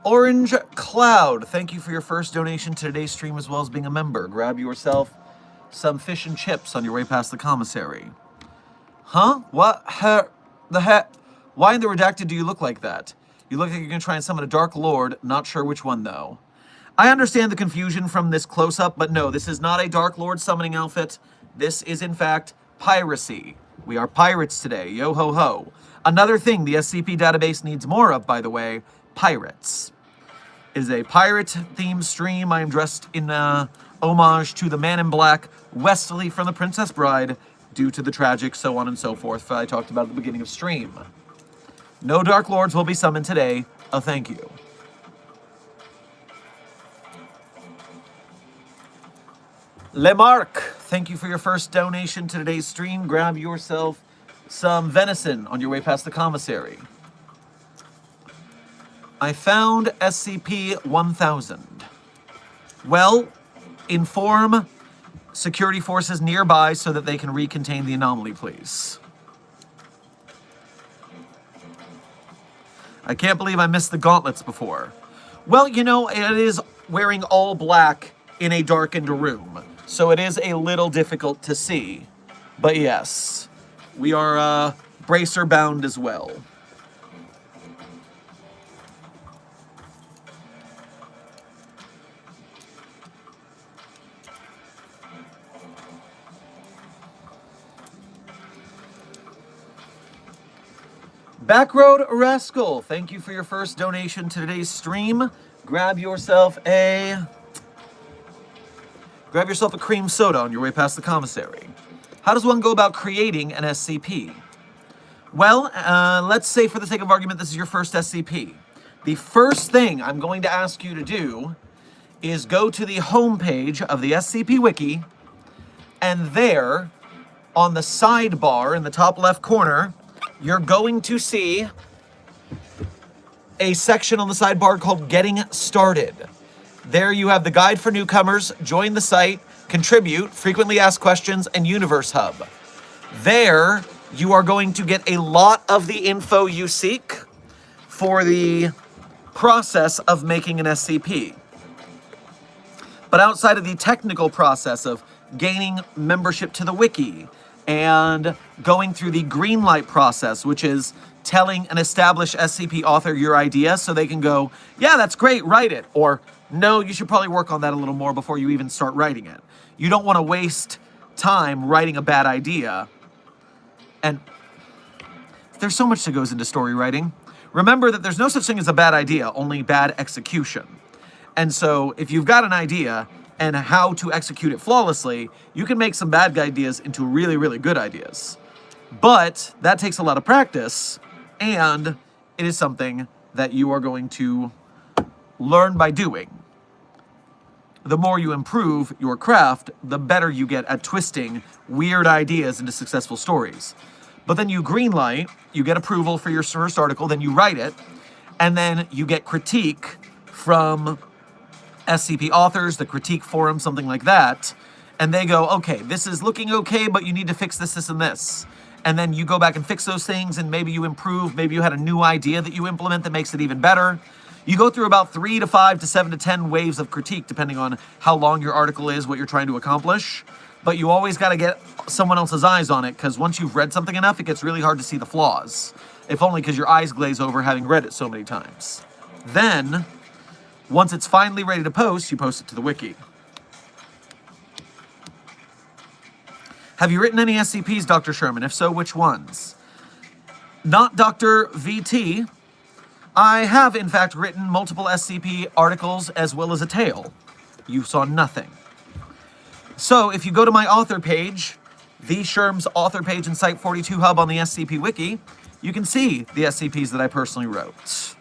Orange Cloud, thank you for your first donation to today's stream as well as being a member. Grab yourself some fish and chips on your way past the commissary. Huh? What? The heck? Why in the redacted do you look like that? You look like you're going to try and summon a Dark Lord. Not sure which one, though. I understand the confusion from this close-up, but no, this is not a Dark Lord summoning outfit. This is, in fact, piracy. We are pirates today. Yo-ho-ho. Another thing the SCP database needs more of, by the way, pirates. It is a pirate-themed stream. I am dressed in homage to the Man in Black, Wesley from The Princess Bride, due to the tragic so on and so forth that I talked about at the beginning of stream. No Dark Lords will be summoned today. Oh, thank you. Lemarc, thank you for your first donation to today's stream. Grab yourself some venison on your way past the commissary. I found SCP-1000. Well, inform security forces nearby so that they can recontain the anomaly, please. I can't believe I missed the gauntlets before. Well, you know, it is wearing all black in a darkened room, so it is a little difficult to see. But yes, we are bracer bound as well. Backroad Rascal, thank you for your first donation to today's stream. Grab yourself a cream soda on your way past the commissary. How does one go about creating an SCP? Well, let's say for the sake of argument, this is your first SCP. The first thing I'm going to ask you to do is go to the homepage of the SCP Wiki, and there, on the sidebar in the top left corner, you're going to see a section on the sidebar called Getting Started. There you have the guide for newcomers, join the site, contribute, frequently asked questions, and Universe Hub. There, you are going to get a lot of the info you seek for the process of making an SCP. But outside of the technical process of gaining membership to the wiki and going through the green light process, which is telling an established SCP author your idea so they can go, yeah, that's great, write it. Or, no, you should probably work on that a little more before you even start writing it. You don't want to waste time writing a bad idea. And there's so much that goes into story writing. Remember that there's no such thing as a bad idea, only bad execution. And so if you've got an idea and how to execute it flawlessly, you can make some bad ideas into really, really good ideas. But that takes a lot of practice, and it is something that you are going to learn by doing. The more you improve your craft, the better you get at twisting weird ideas into successful stories. But then you greenlight, you get approval for your first article, then you write it, and then you get critique from SCP authors, the critique forum, something like that, and they go, okay, this is looking okay, but you need to fix this, this, and this. And then you go back and fix those things, and maybe you improve, maybe you had a new idea that you implement that makes it even better. You go through about 3 to 5 to 7 to 10 waves of critique, depending on how long your article is, what you're trying to accomplish. But you always got to get someone else's eyes on it, because once you've read something enough, it gets really hard to see the flaws. If only because your eyes glaze over having read it so many times. Then, once it's finally ready to post, you post it to the wiki. Have you written any SCPs, Dr. Sherman? If so, which ones? Not Dr. VT. I have, in fact, written multiple SCP articles as well as a tale. You saw nothing. So, if you go to my author page, the Sherm's author page in Site 42 Hub on the SCP Wiki, you can see the SCPs that I personally wrote.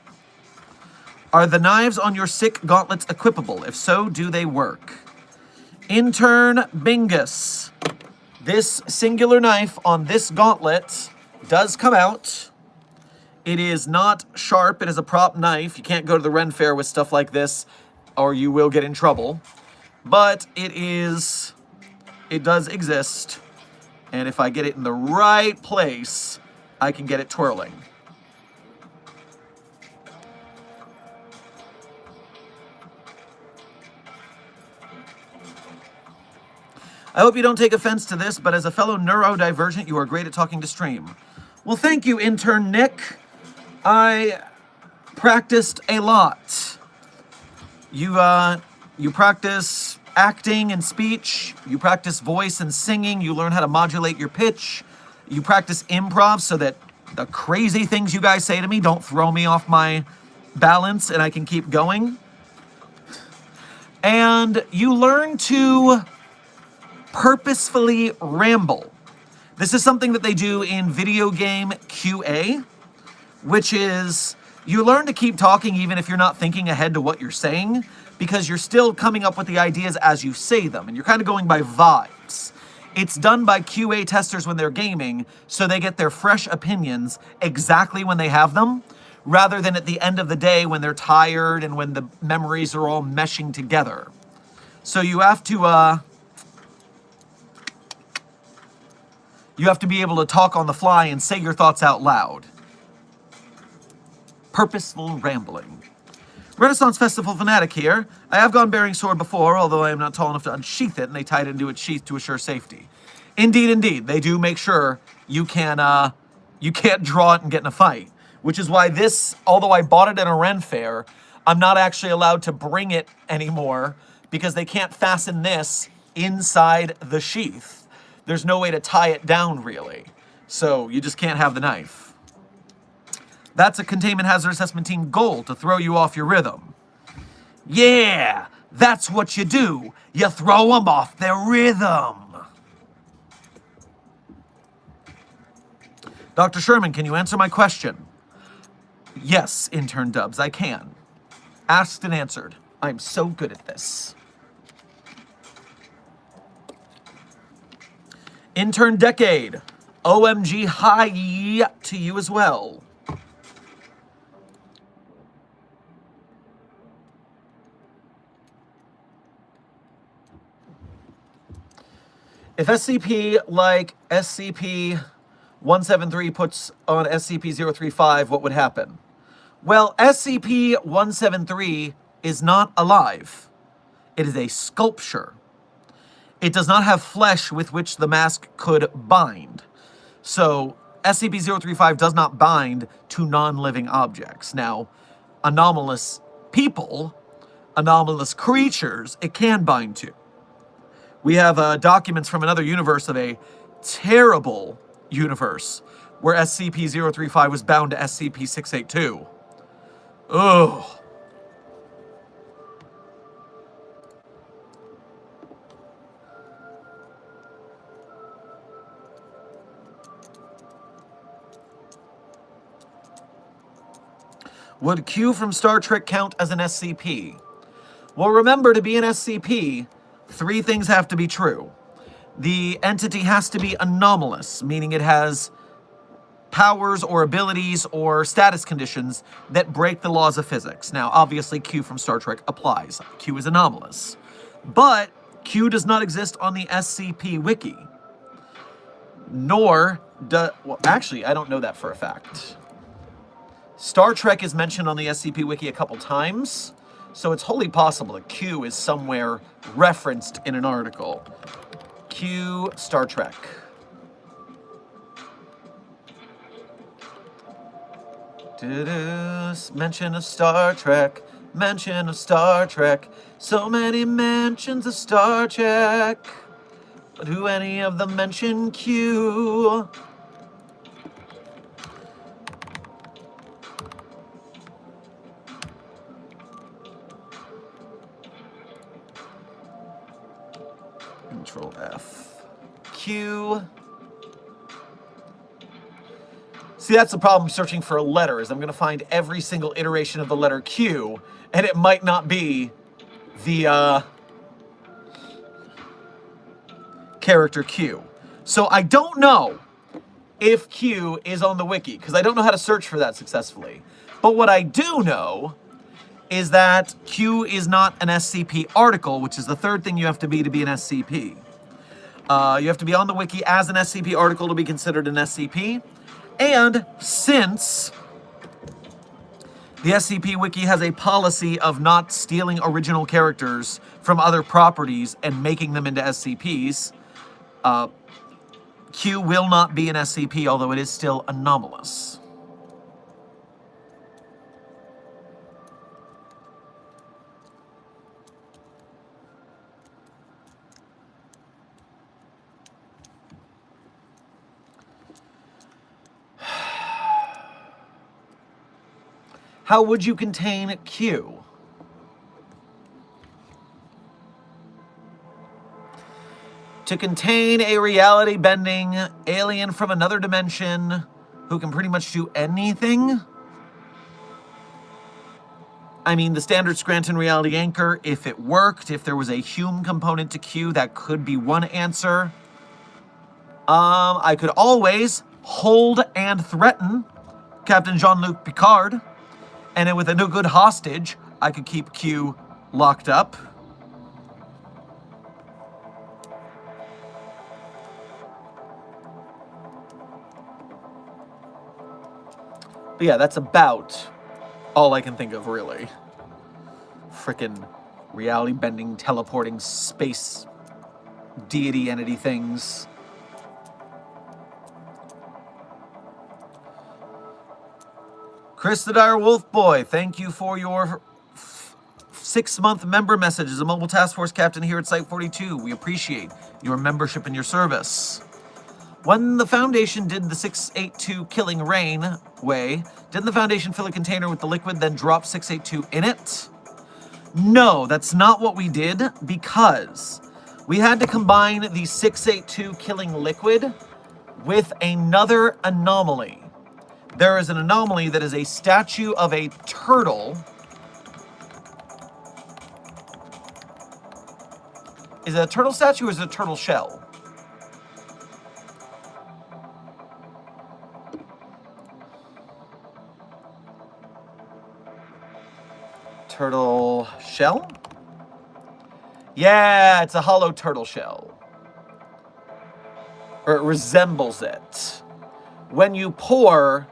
Are the knives on your sick gauntlets equipable? If so, do they work? Intern Bingus. This singular knife on this gauntlet does come out. It is not sharp. It is a prop knife. You can't go to the Ren Fair with stuff like this, or you will get in trouble. But it does exist. And if I get it in the right place, I can get it twirling. I hope you don't take offense to this, but as a fellow neurodivergent, you are great at talking to stream. Well, thank you, intern Nick. I practiced a lot. You practice acting and speech. You practice voice and singing. You learn how to modulate your pitch. You practice improv so that the crazy things you guys say to me don't throw me off my balance and I can keep going. And you learn to purposefully ramble. This is something that they do in video game QA, which is you learn to keep talking even if you're not thinking ahead to what you're saying, because you're still coming up with the ideas as you say them, and you're kind of going by vibes. It's done by QA testers when they're gaming, so they get their fresh opinions exactly when they have them, rather than at the end of the day when they're tired and when the memories are all meshing together. So you have to be able to talk on the fly and say your thoughts out loud. Purposeful rambling. Renaissance Festival fanatic here. I have gone bearing sword before, although I am not tall enough to unsheath it, and they tied it into its sheath to assure safety. Indeed, indeed. They do make sure you can't draw it and get in a fight. Which is why this, although I bought it at a Ren Fair, I'm not actually allowed to bring it anymore because they can't fasten this inside the sheath. There's no way to tie it down, really. So you just can't have the knife. That's a containment hazard assessment team goal, to throw you off your rhythm. Yeah, that's what you do. You throw them off their rhythm. Dr. Sherman, can you answer my question? Yes, intern Dubs, I can. Asked and answered. I'm so good at this. Intern Decade. OMG hi to you as well. If SCP like SCP-173 puts on SCP-035, what would happen? Well, SCP-173 is not alive. It is a sculpture. It does not have flesh with which the mask could bind. So, SCP-035 does not bind to non-living objects. Now, anomalous people, anomalous creatures, it can bind to. We have documents from another universe of a terrible universe where SCP-035 was bound to SCP-682. Ugh. Would Q from Star Trek count as an SCP? Well, remember, to be an SCP, 3 things have to be true. The entity has to be anomalous, meaning it has powers or abilities or status conditions that break the laws of physics. Now, obviously, Q from Star Trek applies. Q is anomalous. But Q does not exist on the SCP Wiki. Nor does... Well, actually, I don't know that for a fact. Star Trek is mentioned on the SCP Wiki a couple times, so it's wholly possible that Q is somewhere referenced in an article. Q Star Trek. Mention of Star Trek. Mention of Star Trek. So many mentions of Star Trek. But who any of them mention Q? Control F. Q. See, that's the problem searching for a letter, is I'm going to find every single iteration of the letter Q, and it might not be the character Q. So I don't know if Q is on the wiki, because I don't know how to search for that successfully. But what I do know is that Q is not an SCP article, which is the third thing you have to be an SCP. You have to be on the wiki as an SCP article to be considered an SCP. And since the SCP Wiki has a policy of not stealing original characters from other properties and making them into SCPs, Q will not be an SCP, although it is still anomalous. How would you contain Q? To contain a reality-bending alien from another dimension who can pretty much do anything? I mean, the standard Scranton reality anchor, if it worked, if there was a Hume component to Q, that could be one answer. I could always hold and threaten Captain Jean-Luc Picard. And with a no good hostage, I could keep Q locked up. But yeah, that's about all I can think of, really. Frickin' reality-bending, teleporting, space deity entity things. Chris the Dire Wolf Boy, thank you for your 6-month member message as a mobile task force captain here at Site 42. We appreciate your membership and your service. When the Foundation did the 682 killing rain way, didn't the Foundation fill a container with the liquid, then drop 682 in it? No, that's not what we did, because we had to combine the 682 killing liquid with another anomaly. There is an anomaly that is a statue of a turtle. Is it a turtle statue or is it a turtle shell? Turtle shell? Yeah, it's a hollow turtle shell. Or it resembles it. When you pour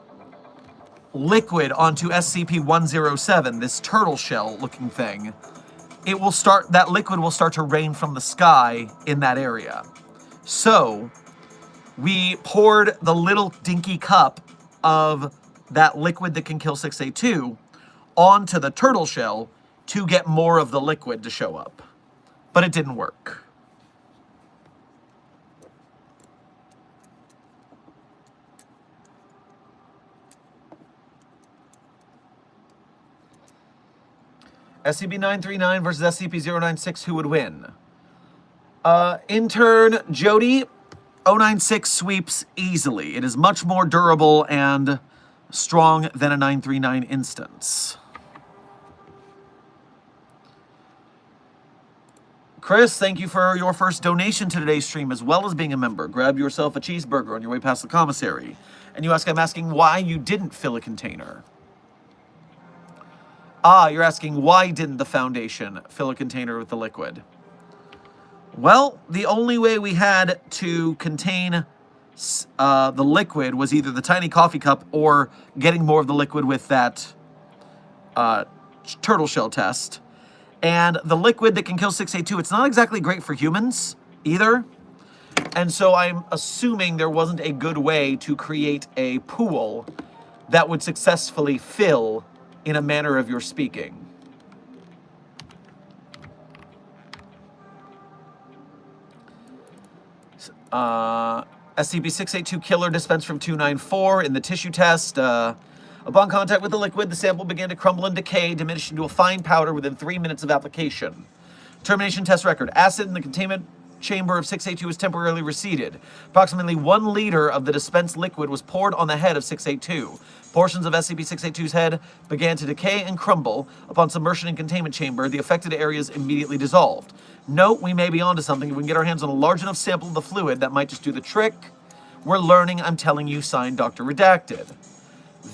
liquid onto SCP-107, this turtle shell looking thing, that liquid will start to rain from the sky in that area. So, we poured the little dinky cup of that liquid that can kill 682 onto the turtle shell to get more of the liquid to show up. But it didn't work. SCP-939 versus SCP-096, who would win? Intern Jody, 096 sweeps easily. It is much more durable and strong than a 939 instance. Chris, thank you for your first donation to today's stream, as well as being a member. Grab yourself a cheeseburger on your way past the commissary. And I'm asking why you didn't fill a container. Ah, you're asking why didn't the Foundation fill a container with the liquid? Well, the only way we had to contain the liquid was either the tiny coffee cup or getting more of the liquid with that turtle shell test. And the liquid that can kill 682, it's not exactly great for humans either. And so I'm assuming there wasn't a good way to create a pool that would successfully fill in a manner of your speaking. SCP-682 killer dispensed from 294 in the tissue test. Upon contact with the liquid, the sample began to crumble and decay, diminishing to a fine powder within 3 minutes of application. Termination test record. Acid in the containment chamber of 682 was temporarily receded. Approximately 1 liter of the dispensed liquid was poured on the head of 682. Portions of SCP-682's head began to decay and crumble. Upon submersion in containment chamber, the affected areas immediately dissolved. Note, we may be onto something. If we can get our hands on a large enough sample of the fluid, that might just do the trick. We're learning, I'm telling you, signed Dr. Redacted.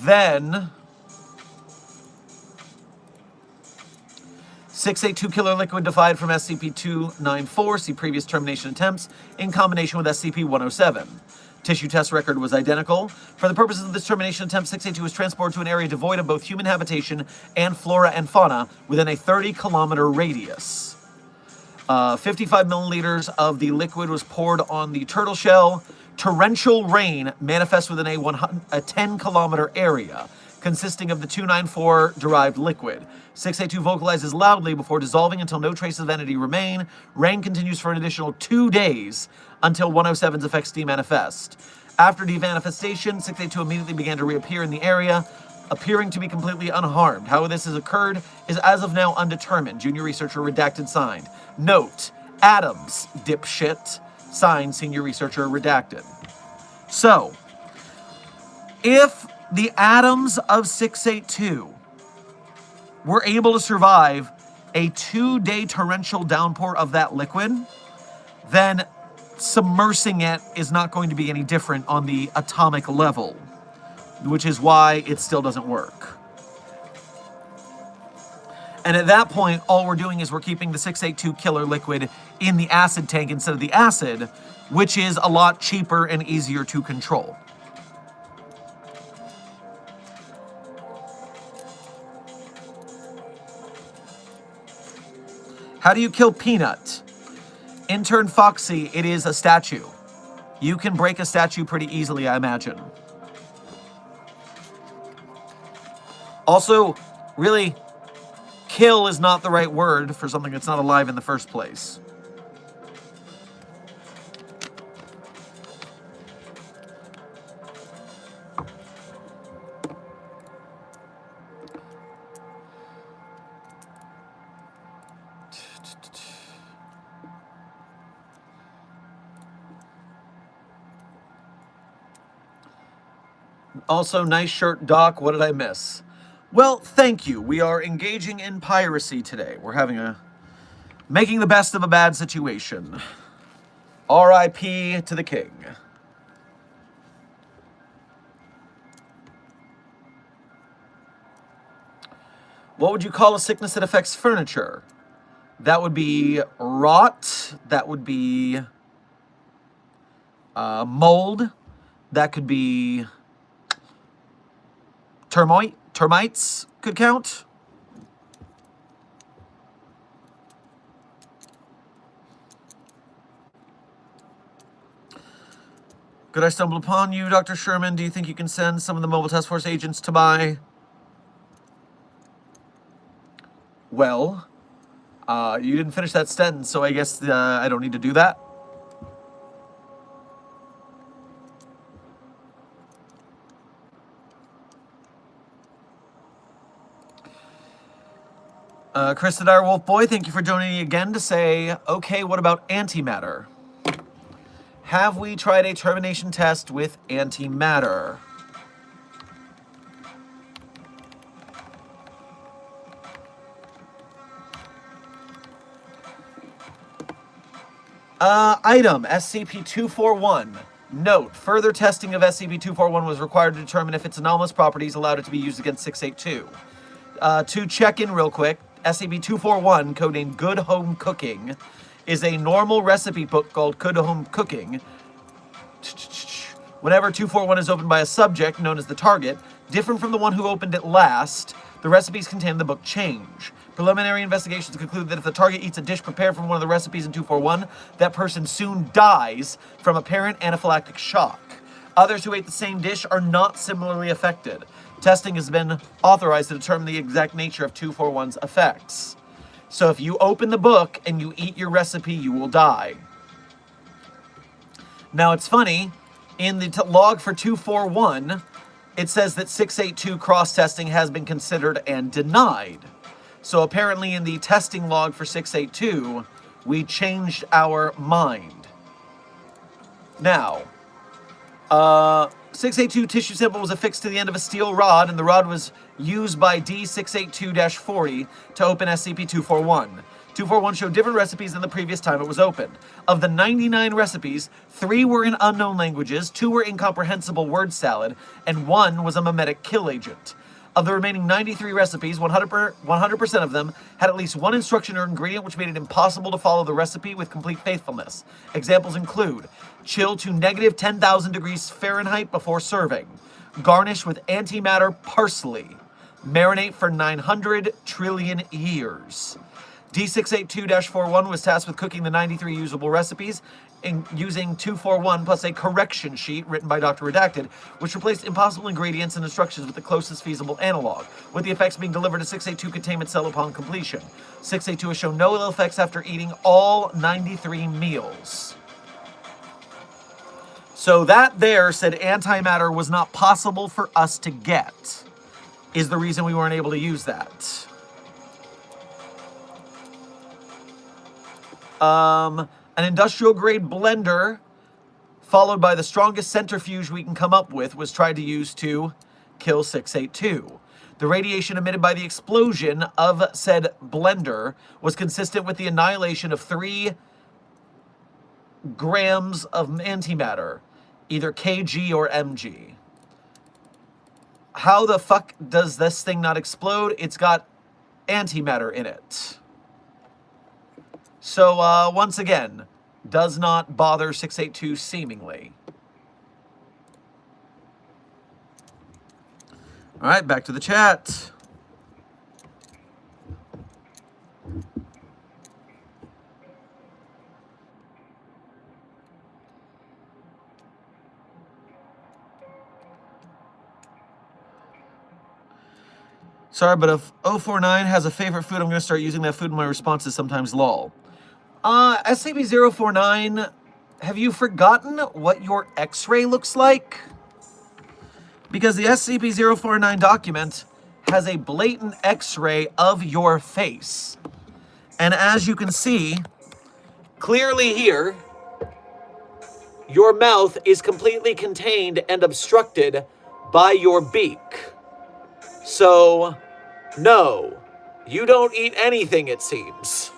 Then 682 killer liquid defied from SCP-294, see previous termination attempts, in combination with SCP-107. Tissue test record was identical. For the purposes of this termination attempt, 682 was transported to an area devoid of both human habitation and flora and fauna within a 30-kilometer radius. 55 milliliters of the liquid was poured on the turtle shell. Torrential rain manifests within a 10-kilometer area, consisting of the 294 derived liquid. 682 vocalizes loudly before dissolving until no traces of entity remain. Rain continues for an additional 2 days until 107's effects demanifest. After demanifestation, 682 immediately began to reappear in the area, appearing to be completely unharmed. How this has occurred is as of now undetermined. Junior researcher redacted signed. Note, Adams, dipshit. Signed, senior researcher redacted. So, if the atoms of 682 were able to survive a 2-day torrential downpour of that liquid, then submersing it is not going to be any different on the atomic level, which is why it still doesn't work. And at that point, all we're doing is we're keeping the 682 killer liquid in the acid tank instead of the acid, which is a lot cheaper and easier to control. How do you kill Peanut? Intern Foxy, it is a statue. You can break a statue pretty easily, I imagine. Also, really, kill is not the right word for something that's not alive in the first place. Also, nice shirt, Doc. What did I miss? Well, thank you. We are engaging in piracy today. We're making the best of a bad situation. R.I.P. to the king. What would you call a sickness that affects furniture? That would be rot. That would be mold. That could be termites could count. Could I stumble upon you, Dr. Sherman? Do you think you can send some of the Mobile Task Force agents to my... Well, you didn't finish that sentence, so I guess I don't need to do that. Chris the Dire Wolf Boy, thank you for donating again to say, okay, what about antimatter? Have we tried a termination test with antimatter? Item, SCP-241. Note, further testing of SCP-241 was required to determine if its anomalous properties allowed it to be used against 682. To check in real quick, SCP-241, codenamed Good Home Cooking, is a normal recipe book called Good Home Cooking. Whenever 241 is opened by a subject known as the target, different from the one who opened it last, the recipes contained in the book change. Preliminary investigations conclude that if the target eats a dish prepared from one of the recipes in 241, that person soon dies from apparent anaphylactic shock. Others who ate the same dish are not similarly affected. Testing has been authorized to determine the exact nature of 241's effects. So if you open the book and you eat your recipe, you will die. Now it's funny, in the log for 241, it says that 682 cross-testing has been considered and denied. So apparently in the testing log for 682, we changed our mind. Now, 682 tissue sample was affixed to the end of a steel rod, and the rod was used by D682-40 to open SCP-241. 241 showed different recipes than the previous time it was opened. Of the 99 recipes, 3 were in unknown languages, 2 were incomprehensible word salad, and 1 was a memetic kill agent. Of the remaining 93 recipes, 100% of them had at least one instruction or ingredient which made it impossible to follow the recipe with complete faithfulness. Examples include: chill to negative 10,000 degrees Fahrenheit before serving, garnish with antimatter parsley, marinate for 900 trillion years. D682-41 was tasked with cooking the 93 usable recipes using 241 plus a correction sheet written by Dr. Redacted, which replaced impossible ingredients and instructions with the closest feasible analog, with the effects being delivered to 682 containment cell upon completion. 682 has shown no ill effects after eating all 93 meals. So that there said antimatter was not possible for us to get, is the reason we weren't able to use that. An industrial grade blender, followed by the strongest centrifuge we can come up with, was tried to use to kill 682. The radiation emitted by the explosion of said blender was consistent with the annihilation of 3 grams of antimatter, either kg or mg. How the fuck does this thing not explode? It's got antimatter in it. So, once again, does not bother 682 seemingly. All right, back to the chat. Sorry, but if 049 has a favorite food, I'm going to start using that food in my responses sometimes, lol. SCP-049, have you forgotten what your X-ray looks like? Because the SCP-049 document has a blatant X-ray of your face. And as you can see, clearly here, your mouth is completely contained and obstructed by your beak. So, no, you don't eat anything, it seems.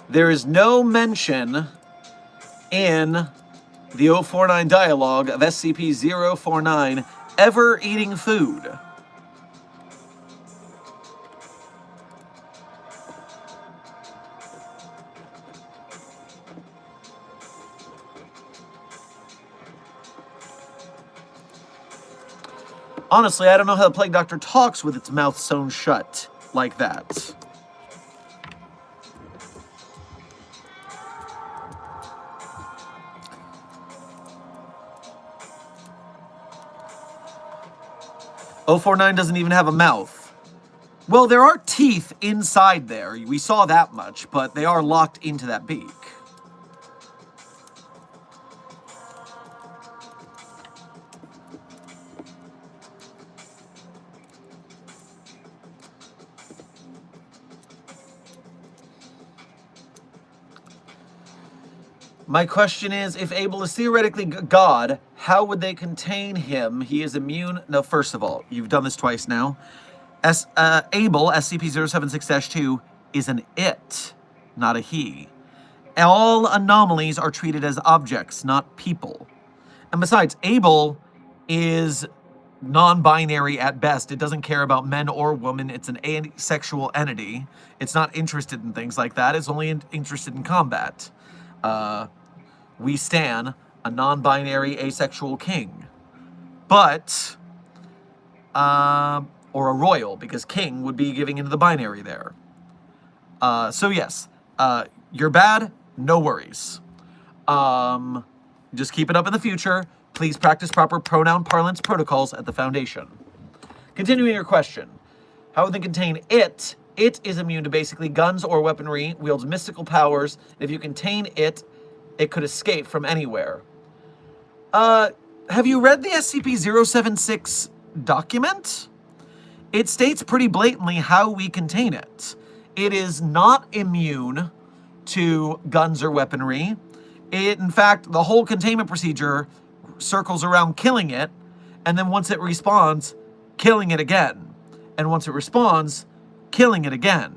There is no mention in the 049 dialogue of SCP-049 ever eating food. Honestly, I don't know how the Plague Doctor talks with its mouth sewn shut like that. O49 doesn't even have a mouth. Well, there are teeth inside there. We saw that much, but they are locked into that beak. My question is, if Abel is theoretically God, how would they contain him? He is immune. No, first of all, you've done this twice now. Abel, SCP-076-2, is an it, not a he. All anomalies are treated as objects, not people. And besides, Abel is non-binary at best. It doesn't care about men or women. It's an asexual entity. It's not interested in things like that. It's only interested in combat. We stan a non-binary asexual king. But, or a royal, because king would be giving into the binary there. So yes, you're bad, no worries. Just keep it up in the future. Please practice proper pronoun parlance protocols at the Foundation. Continuing your question. How would they contain it? It is immune to basically guns or weaponry, wields mystical powers. If you contain it, it could escape from anywhere. Have you read the SCP-076 document? It states pretty blatantly how we contain it. It is not immune to guns or weaponry. In fact, the whole containment procedure circles around killing it, and then once it respawns, killing it again. And once it respawns, killing it again.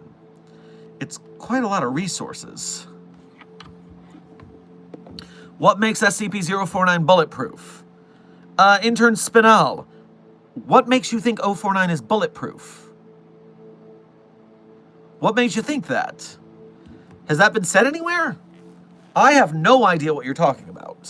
It's quite a lot of resources. What makes SCP-049 bulletproof? Intern Spinal, what makes you think 049 is bulletproof? What makes you think that? Has that been said anywhere? I have no idea what you're talking about.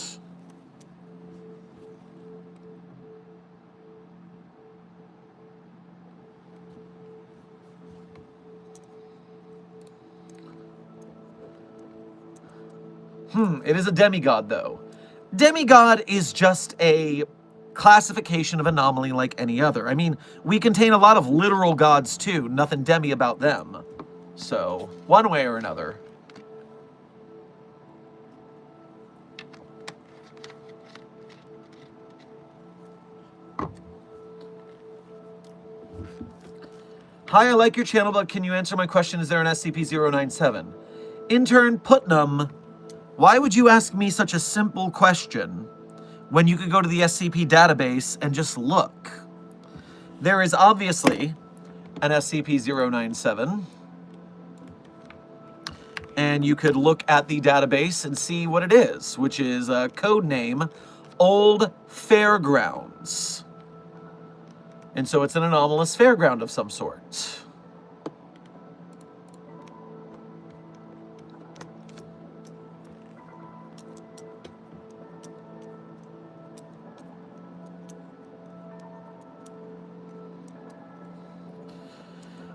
It is a demigod, though. Demigod is just a classification of anomaly like any other. I mean, we contain a lot of literal gods, too. Nothing demi about them. So, one way or another. Hi, I like your channel, but can you answer my question? Is there an SCP-097? Intern Putnam, why would you ask me such a simple question when you could go to the SCP database and just look? There is obviously an SCP-097, and you could look at the database and see what it is, which is a code name, Old Fairgrounds. And so it's an anomalous fairground of some sort.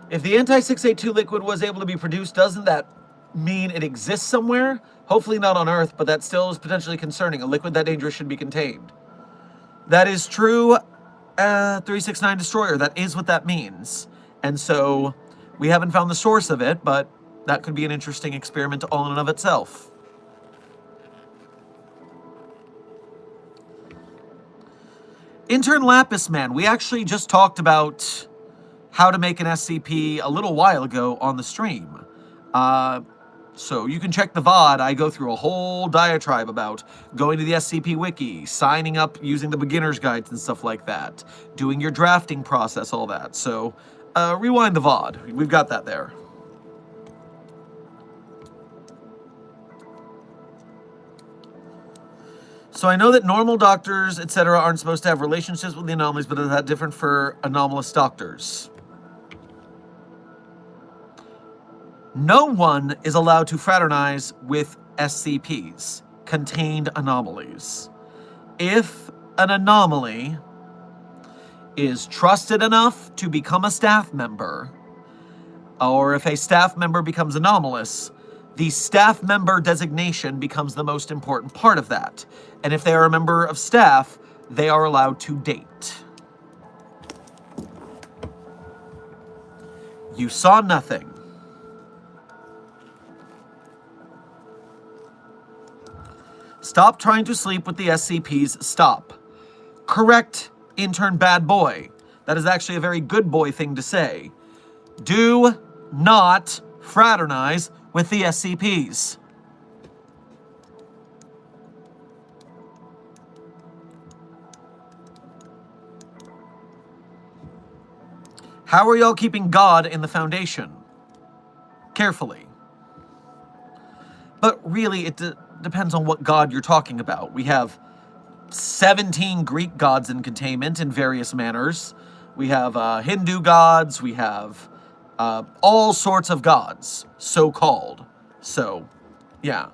If the anti-682 liquid was able to be produced, doesn't that mean it exists somewhere? Hopefully not on Earth, but that still is potentially concerning. A liquid that dangerous should be contained. That is true, 369 Destroyer. That is what that means. And so, we haven't found the source of it, but that could be an interesting experiment all in and of itself. Intern Lapis Man, we actually just talked about how to make an SCP a little while ago on the stream. So you can check the VOD. I go through a whole diatribe about going to the SCP Wiki, signing up using the beginner's guides and stuff like that, doing your drafting process, all that. So rewind the VOD. We've got that there. So I know that normal doctors, etc., aren't supposed to have relationships with the anomalies, but is that different for anomalous doctors? No one is allowed to fraternize with SCPs, contained anomalies. If an anomaly is trusted enough to become a staff member, or if a staff member becomes anomalous, the staff member designation becomes the most important part of that. And if they are a member of staff, they are allowed to date. You saw nothing. Stop trying to sleep with the SCPs. Stop. Correct, intern bad boy. That is actually a very good boy thing to say. Do not fraternize with the SCPs. How are y'all keeping God in the Foundation? Carefully. But really, it depends on what God you're talking about. We have 17 Greek gods in containment in various manners. We have Hindu gods. We have all sorts of gods, so-called. So, yeah.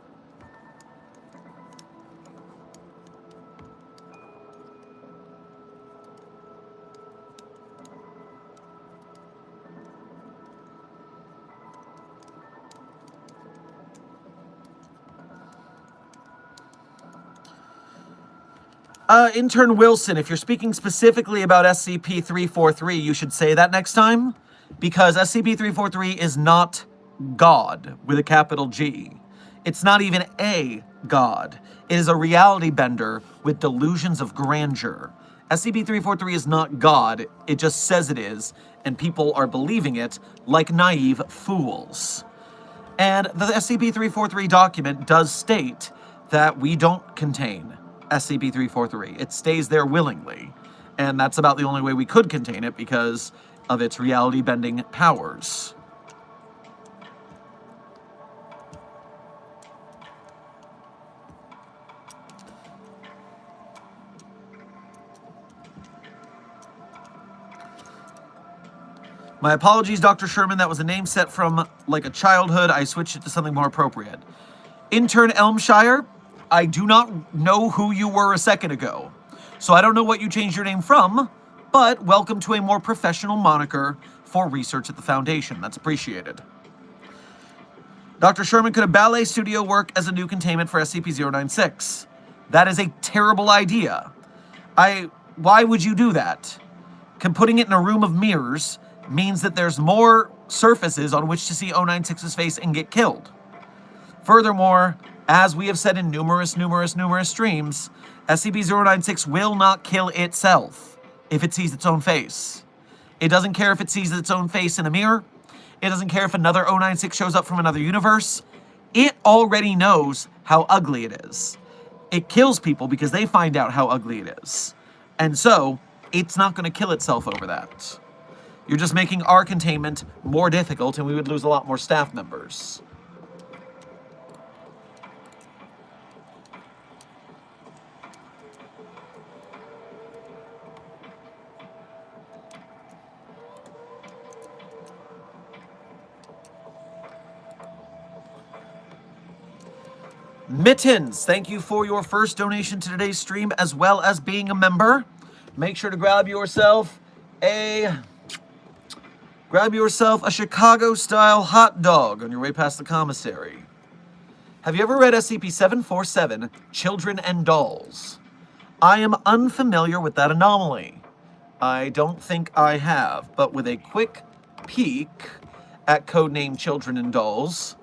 Intern Wilson, if you're speaking specifically about SCP-343, you should say that next time, because SCP-343 is not God with a capital G. It's not even a god. It is a reality bender with delusions of grandeur. SCP-343 is not God, it just says it is, and people are believing it like naive fools. And the SCP-343 document does state that we don't contain SCP-343. It stays there willingly, and that's about the only way we could contain it because of its reality-bending powers. My apologies, Dr. Sherman. That was a name set from, like, a childhood. I switched it to something more appropriate. Intern Elmshire, I do not know who you were a second ago, so I don't know what you changed your name from, but welcome to a more professional moniker for research at the Foundation. That's appreciated. Dr. Sherman, could a ballet studio work as a new containment for SCP-096? That is a terrible idea. Why would you do that? Putting it in a room of mirrors means that there's more surfaces on which to see 096's face and get killed. Furthermore, as we have said in numerous streams, SCP-096 will not kill itself if it sees its own face. It doesn't care if it sees its own face in a mirror. It doesn't care if another 096 shows up from another universe. It already knows how ugly it is. It kills people because they find out how ugly it is. And so, it's not going to kill itself over that. You're just making our containment more difficult, and we would lose a lot more staff members. Mittens, thank you for your first donation to today's stream, as well as being a member. Make sure to grab yourself a Chicago-style hot dog on your way past the commissary. Have you ever read SCP-747, Children and Dolls? I am unfamiliar with that anomaly. I don't think I have, but with a quick peek at codename Children and Dolls,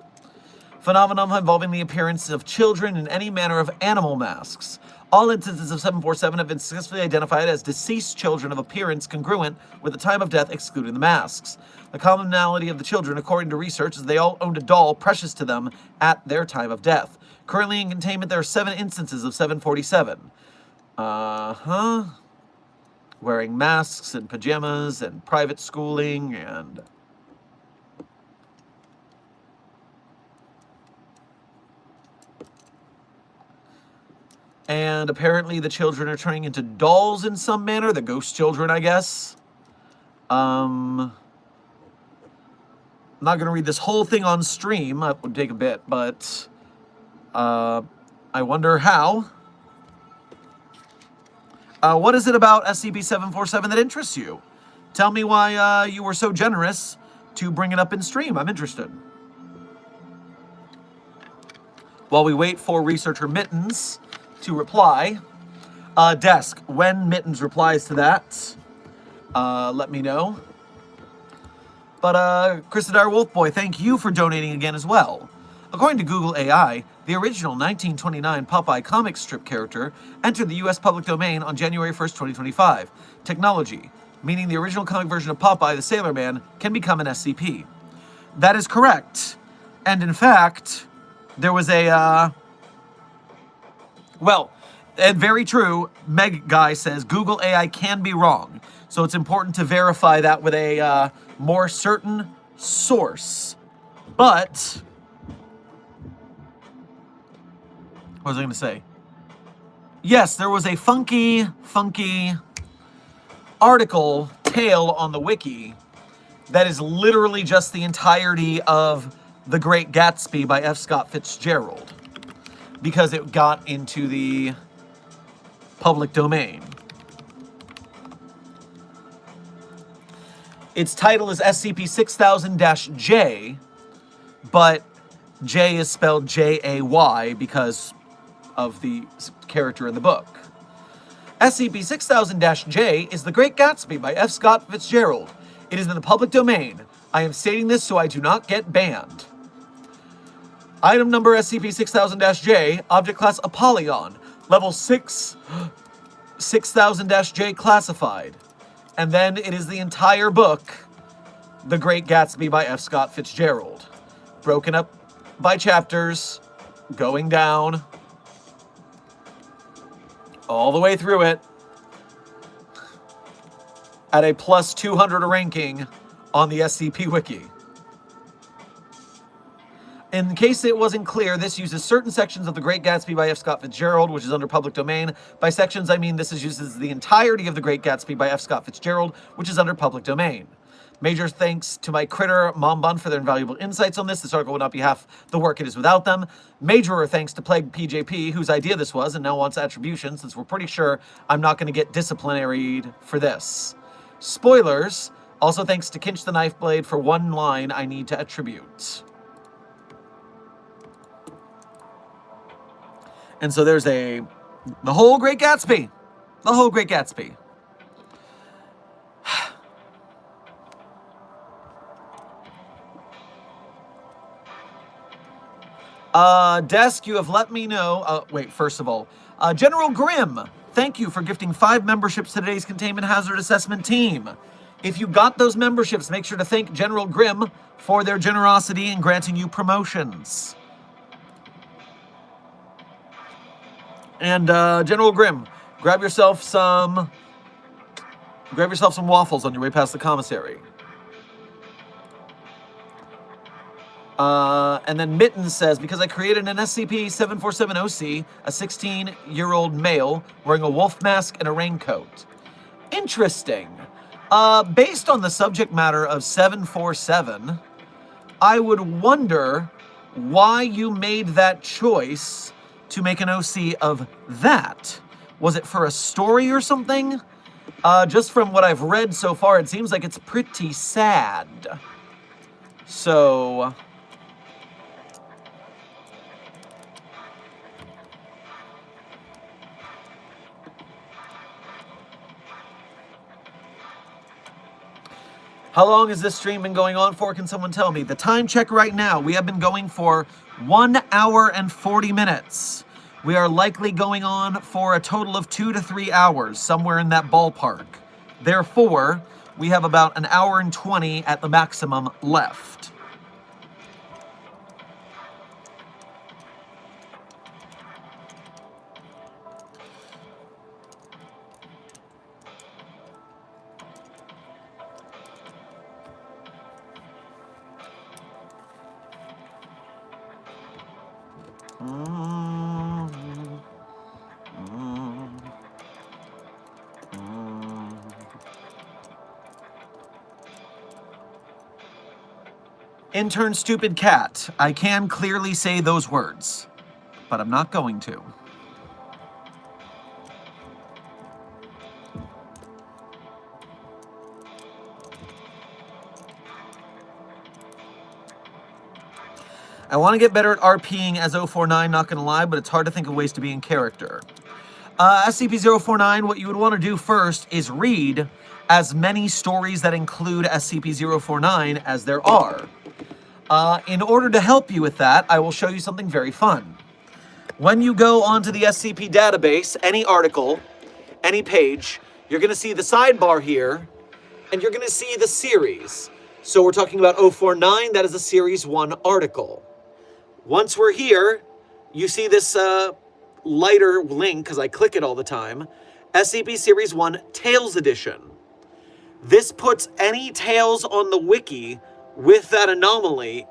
phenomenon involving the appearance of children in any manner of animal masks, All instances of 747 have been successfully identified as deceased children of appearance congruent with the time of death, excluding the masks. The commonality of the children, according to research, is they all owned a doll precious to them at their time of death. Currently in containment, there are 7 instances of 747. Wearing masks and pajamas and private schooling and... And apparently the children are turning into dolls in some manner. The ghost children, I guess. I'm not going to read this whole thing on stream. It would take a bit, but I wonder how. What is it about SCP-747 that interests you? Tell me why you were so generous to bring it up in stream. I'm interested. While we wait for researcher Mittens to reply, Desk, when Mittens replies to that, let me know. But Chrysadar Wolfboy, thank you for donating again as well. According to Google AI, the original 1929 Popeye comic strip character entered the U.S. public domain on January 1st, 2025. Technology, meaning the original comic version of Popeye the Sailor Man, can become an SCP. That is correct. And in fact, there was a, well, and very true, Meg Guy says Google AI can be wrong. So it's important to verify that with a more certain source. But what was I going to say? Yes, there was a funky article, tale on the wiki that is literally just the entirety of The Great Gatsby by F. Scott Fitzgerald, because it got into the public domain. Its title is SCP-6000-J, but J is spelled J-A-Y because of the character in the book. SCP-6000-J is The Great Gatsby by F. Scott Fitzgerald. It is in the public domain. I am stating this so I do not get banned. Item number SCP-6000-J, object class Apollyon, level 6, 6000-J classified. And then it is the entire book, The Great Gatsby by F. Scott Fitzgerald. Broken up by chapters, going down, all the way through it, at a plus 200 ranking on the SCP Wiki. In case it wasn't clear, this uses certain sections of The Great Gatsby by F. Scott Fitzgerald, which is under public domain. By sections, I mean this uses the entirety of The Great Gatsby by F. Scott Fitzgerald, which is under public domain. Major thanks to my critter, Mombun, for their invaluable insights on this. This article would not be half the work it is without them. Major thanks to Plague PJP, whose idea this was, and now wants attribution, since we're pretty sure I'm not going to get disciplinaried for this. Spoilers. Also thanks to Kinch the Knife Blade for one line I need to attribute. And so there's the whole Great Gatsby. The whole Great Gatsby. Desk, you have let me know. Wait, first of all, General Grimm, thank you for gifting 5 memberships to today's Containment Hazard Assessment team. If you got those memberships, make sure to thank General Grimm for their generosity in granting you promotions. And General Grimm, grab yourself some waffles on your way past the commissary. And then Mittens says, because I created an SCP-747-OC, a 16-year-old male wearing a wolf mask and a raincoat. Interesting. Based on the subject matter of 747, I would wonder why you made that choice to make an OC of that. Was it for a story or something? Just from what I've read so far, it seems like it's pretty sad. So how long has this stream been going on for? Can someone tell me? The time check right now, we have been going for 1 hour and 40 minutes. We are likely going on for a total of 2 to 3 hours, somewhere in that ballpark. Therefore, we have about an hour and 20 at the maximum left. Intern stupid cat. I can clearly say those words, but I'm not going to. I want to get better at RPing as 049, not going to lie, but it's hard to think of ways to be in character. SCP-049, what you would want to do first is read as many stories that include SCP-049 as there are. In order to help you with that, I will show you something very fun. When you go onto the SCP database, any article, any page, you're going to see the sidebar here, and you're going to see the series. So we're talking about 049, that is a Series 1 article. Once we're here, you see this lighter link, because I click it all the time, SCP Series 1 Tales Edition. This puts any tales on the wiki with that anomaly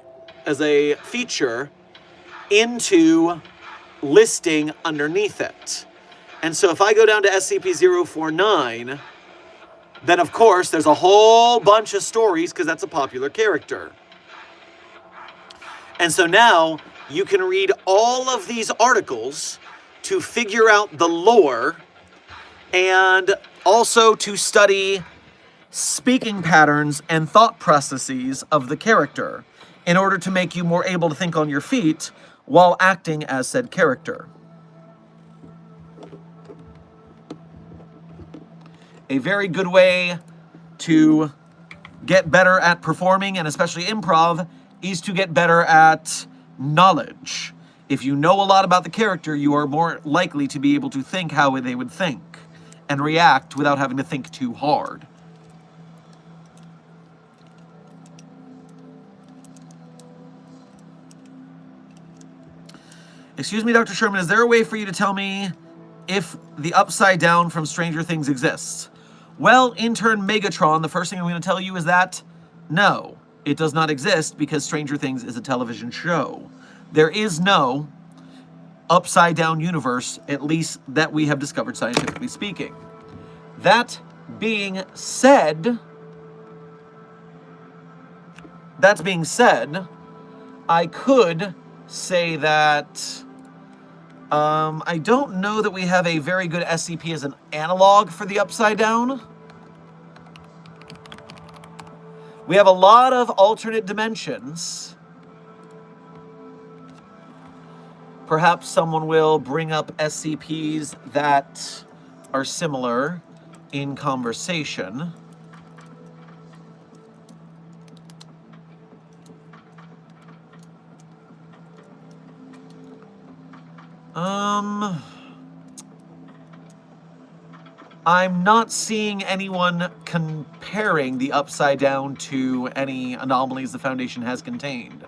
as a feature into listing underneath it. And so if I go down to SCP-049, then of course there's a whole bunch of stories because that's a popular character. And so now you can read all of these articles to figure out the lore and also to study speaking patterns and thought processes of the character in order to make you more able to think on your feet while acting as said character. A very good way to get better at performing, and especially improv, is to get better at knowledge. If you know a lot about the character, you are more likely to be able to think how they would think and react without having to think too hard. Excuse me, Dr. Sherman, is there a way for you to tell me if the Upside Down from Stranger Things exists? Well, intern Megatron, the first thing I'm going to tell you is that no, it does not exist because Stranger Things is a television show. There is no Upside Down universe, at least that we have discovered scientifically speaking. That being said, I could say that I don't know that we have a very good SCP as an analog for the Upside Down. We have a lot of alternate dimensions. Perhaps someone will bring up SCPs that are similar in conversation. I'm not seeing anyone comparing the Upside Down to any anomalies the Foundation has contained.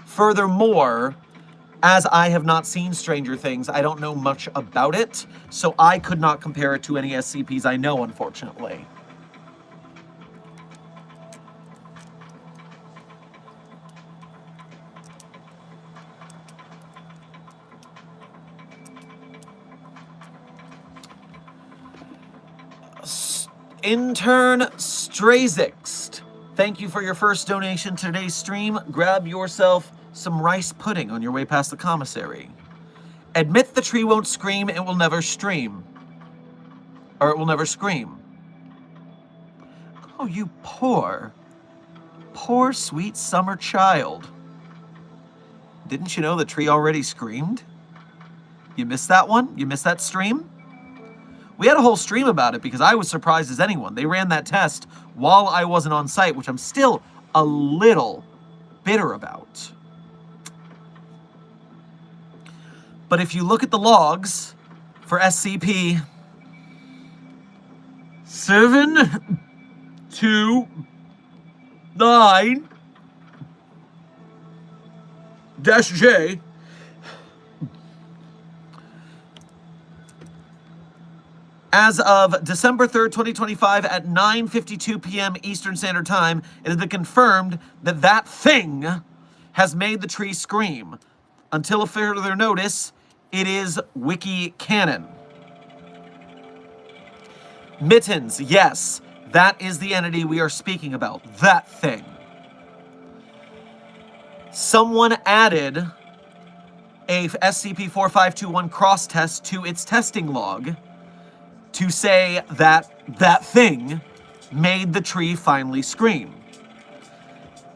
Furthermore, as I have not seen Stranger Things, I don't know much about it, so I could not compare it to any SCPs I know, unfortunately. Intern Strazixt, thank you for your first donation to today's stream. Grab yourself some rice pudding on your way past the commissary. Admit the tree won't scream, it will never stream. Or it will never scream. Oh, you poor sweet summer child. Didn't you know the tree already screamed? You missed that one? You missed that stream? We had a whole stream about it because I was surprised as anyone. They ran that test while I wasn't on site, which I'm still a little bitter about. But if you look at the logs for SCP 729-J, as of December 3rd, 2025 at 9:52 p.m. Eastern Standard Time, it has been confirmed that that thing has made the tree scream. Until further notice, it is wiki canon. Mittens, yes, that is the entity we are speaking about. That thing. Someone added a SCP-4521 cross-test to its testing log to say that that thing made the tree finally scream.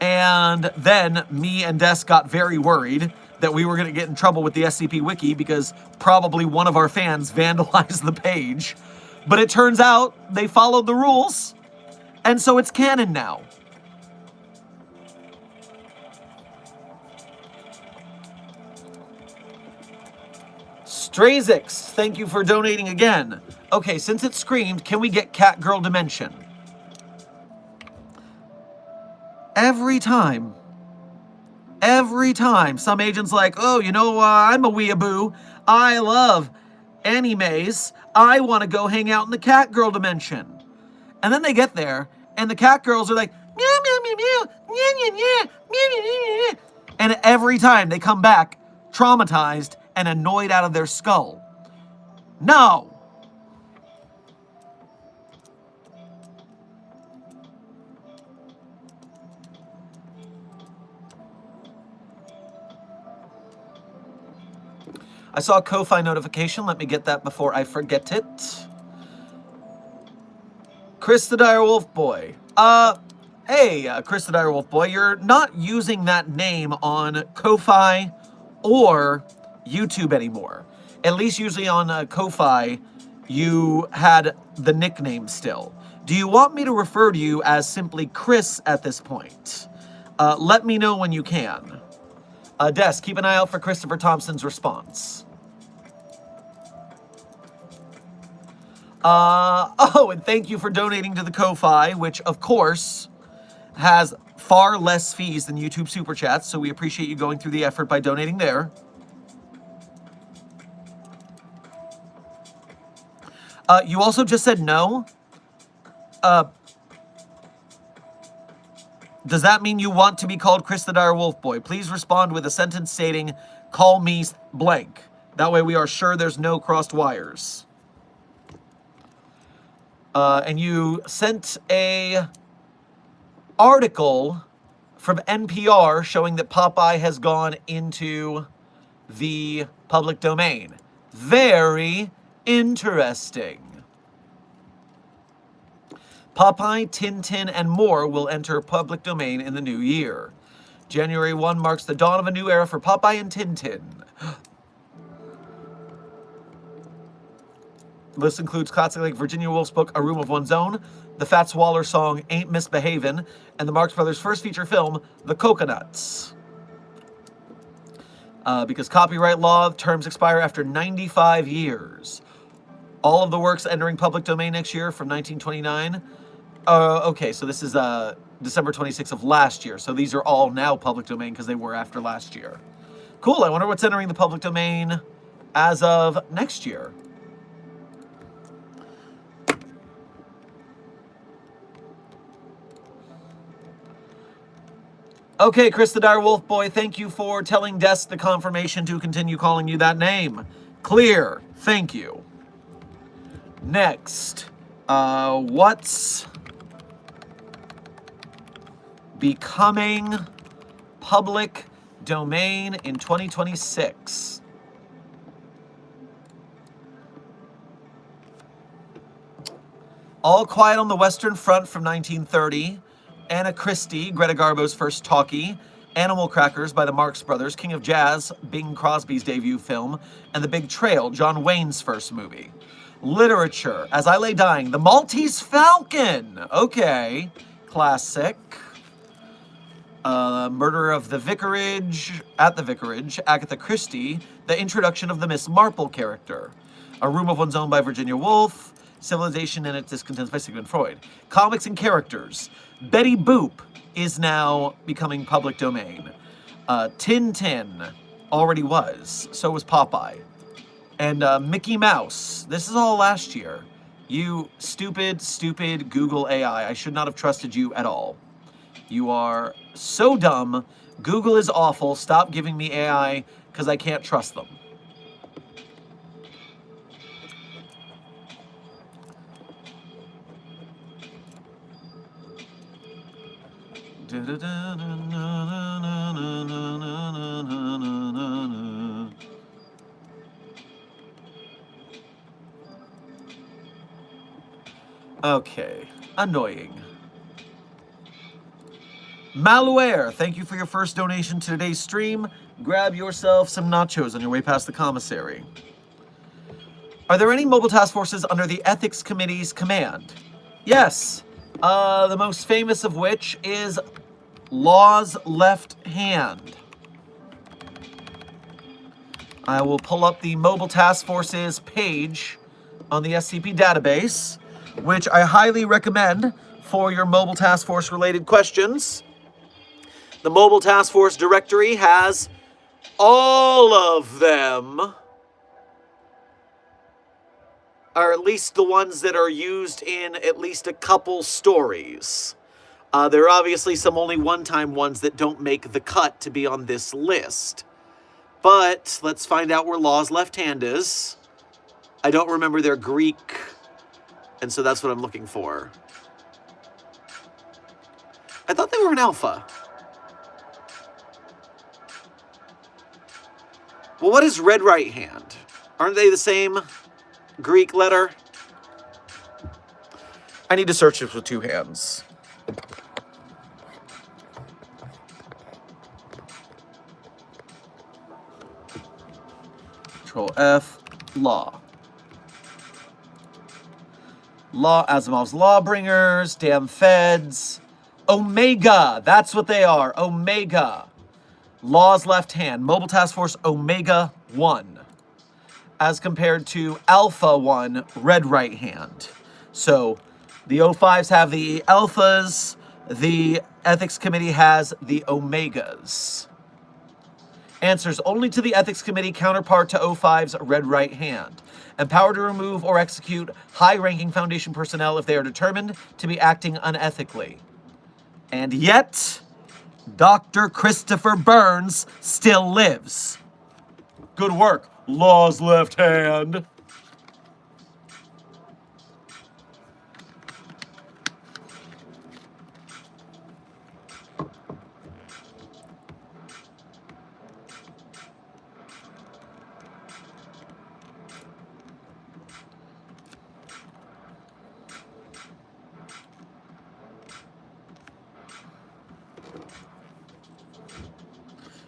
And then me and Des got very worried that we were going to get in trouble with the SCP Wiki because probably one of our fans vandalized the page. But it turns out they followed the rules, and so it's canon now. Strazix, thank you for donating again. Okay, since it screamed, can we get Cat Girl Dimension? Every time some agent's like, oh, you know, I'm a weeaboo. I love animes. I want to go hang out in the Cat Girl Dimension. And then they get there, and the cat girls are like, meow, meow, meow, meow, meow, meow, meow, meow, meow, meow. And every time they come back traumatized and annoyed out of their skull. No. I saw a Ko-Fi notification. Let me get that before I forget it. Chris the Dire Wolf Boy. Hey, Chris the Dire Wolf Boy, you're not using that name on Ko-Fi or YouTube anymore. At least usually on Ko-Fi, you had the nickname still. Do you want me to refer to you as simply Chris at this point? Let me know when you can. Des, keep an eye out for Christopher Thompson's response. Oh, and thank you for donating to the Ko-Fi, which, of course, has far less fees than YouTube Super Chats, so we appreciate you going through the effort by donating there. You also just said no. Does that mean you want to be called Chris the Dire Wolf Boy? Please respond with a sentence stating, call me blank. That way we are sure there's no crossed wires. And you sent a article from NPR showing that Popeye has gone into the public domain. Very interesting. Popeye, Tintin, and more will enter public domain in the new year. January 1 marks the dawn of a new era for Popeye and Tintin. This includes classic like Virginia Woolf's book, A Room of One's Own, the Fats Waller song, Ain't Misbehavin', and the Marx Brothers' first feature film, The Coconuts. Because copyright law terms expire after 95 years. All of the works entering public domain next year from 1929. Okay, so this is December 26th of last year. So these are all now public domain because they were after last year. Cool, I wonder what's entering the public domain as of next year. Okay, Chris the Dire Wolf Boy, thank you for telling Des the confirmation to continue calling you that name. Clear, thank you. Next, what's becoming public domain in 2026? All Quiet on the Western Front from 1930, Anna Christie, Greta Garbo's first talkie, Animal Crackers by the Marx Brothers, King of Jazz, Bing Crosby's debut film, and The Big Trail, John Wayne's first movie. Literature, As I Lay Dying, The Maltese Falcon. Okay, classic. Murder of the Vicarage, at the Vicarage, Agatha Christie, The Introduction of the Miss Marple character, A Room of One's Own by Virginia Woolf, Civilization and Its Discontents by Sigmund Freud. Comics and characters. Betty Boop is now becoming public domain. Tintin already was. So was Popeye. And Mickey Mouse. This is all last year. You stupid, stupid Google AI. I should not have trusted you at all. You are so dumb. Google is awful. Stop giving me AI because I can't trust them. Okay, annoying. Malware, thank you for your first donation to today's stream. Grab yourself some nachos on your way past the commissary. Are there any mobile task forces under the Ethics Committee's command? Yes. The most famous of which is Law's Left Hand. I will pull up the Mobile Task Forces page on the SCP database, which I highly recommend for your Mobile Task Force related questions. The Mobile Task Force directory has all of them, or at least the ones that are used in at least a couple stories. There are obviously some only one-time ones that don't make the cut to be on this list. But let's find out where Law's Left Hand is. I don't remember their Greek, and so that's what I'm looking for. I thought they were an alpha. Well, what is Red Right Hand? Aren't they the same Greek letter? I need to search this with two hands. Control F, Law. Law, Asimov's Lawbringers, damn feds. Omega, that's what they are, Omega. Law's Left Hand, Mobile Task Force Omega 1, as compared to Alpha 1, Red Right Hand. So, the O5s have the Alphas, the Ethics Committee has the Omegas. Answers only to the Ethics Committee counterpart to O5's Red Right Hand. Empowered to remove or execute high-ranking Foundation personnel if they are determined to be acting unethically. And yet, Dr. Christopher Burns still lives. Good work, Law's Left Hand.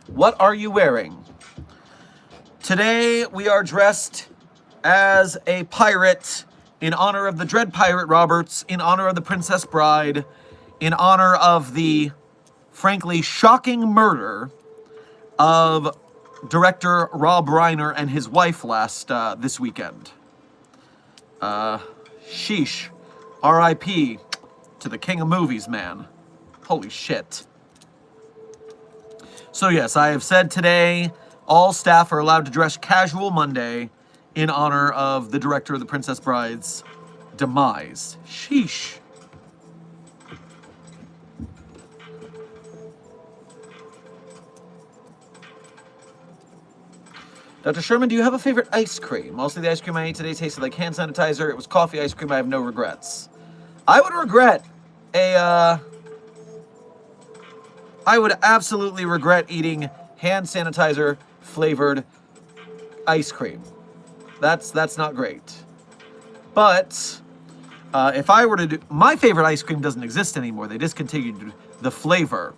What are you wearing? Today we are dressed as a pirate in honor of the Dread Pirate Roberts, in honor of the Princess Bride, in honor of the, frankly, shocking murder of director Rob Reiner and his wife this weekend. Sheesh. R.I.P. to the king of movies, man. Holy shit. So yes, I have said today, all staff are allowed to dress casual Monday in honor of the director of The Princess Bride's demise. Sheesh. Dr. Sherman, do you have a favorite ice cream? Mostly the ice cream I ate today tasted like hand sanitizer. It was coffee ice cream. I have no regrets. I would absolutely regret eating hand sanitizer flavored ice cream. That's not great. But if I were to do, my favorite ice cream doesn't exist anymore. They discontinued the flavor.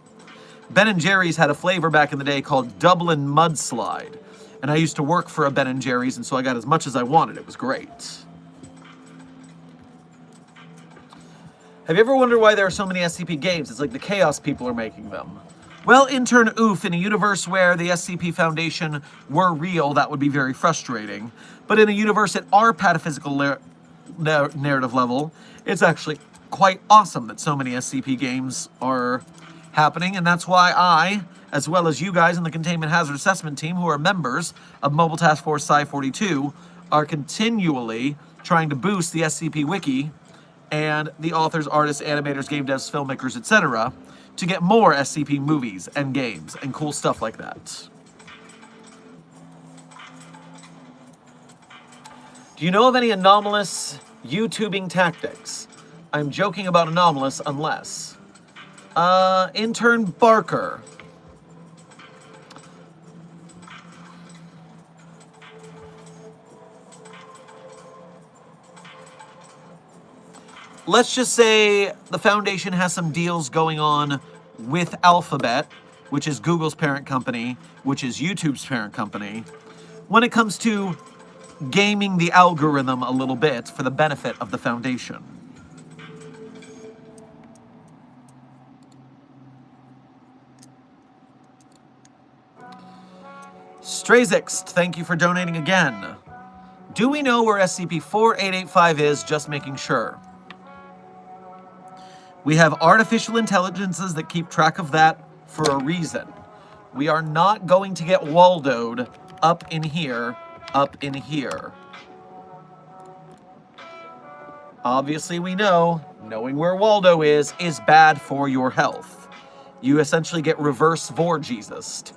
Ben & Jerry's had a flavor back in the day called Dublin Mudslide. And I used to work for a Ben & Jerry's, and so I got as much as I wanted. It was great. Have you ever wondered why there are so many SCP games? It's like the Chaos people are making them. Well, intern oof, in a universe where the SCP Foundation were real, that would be very frustrating. But in a universe at our pataphysical narrative level, it's actually quite awesome that so many SCP games are happening, and that's why I, as well as you guys in the Containment Hazard Assessment Team, who are members of Mobile Task Force Psi-42, are continually trying to boost the SCP Wiki and the authors, artists, animators, game devs, filmmakers, etc., to get more SCP movies and games and cool stuff like that. Do you know of any anomalous YouTubing tactics? I'm joking about anomalous unless. Intern Barker. Let's just say the Foundation has some deals going on with Alphabet, which is Google's parent company, which is YouTube's parent company, when it comes to gaming the algorithm a little bit for the benefit of the Foundation. Strazixt, thank you for donating again. Do we know where SCP-4885 is? Just making sure. We have artificial intelligences that keep track of that for a reason. We are not going to get Waldo'd up in here, up in here. Obviously we know, knowing where Waldo is bad for your health. You essentially get reverse Vorjesused.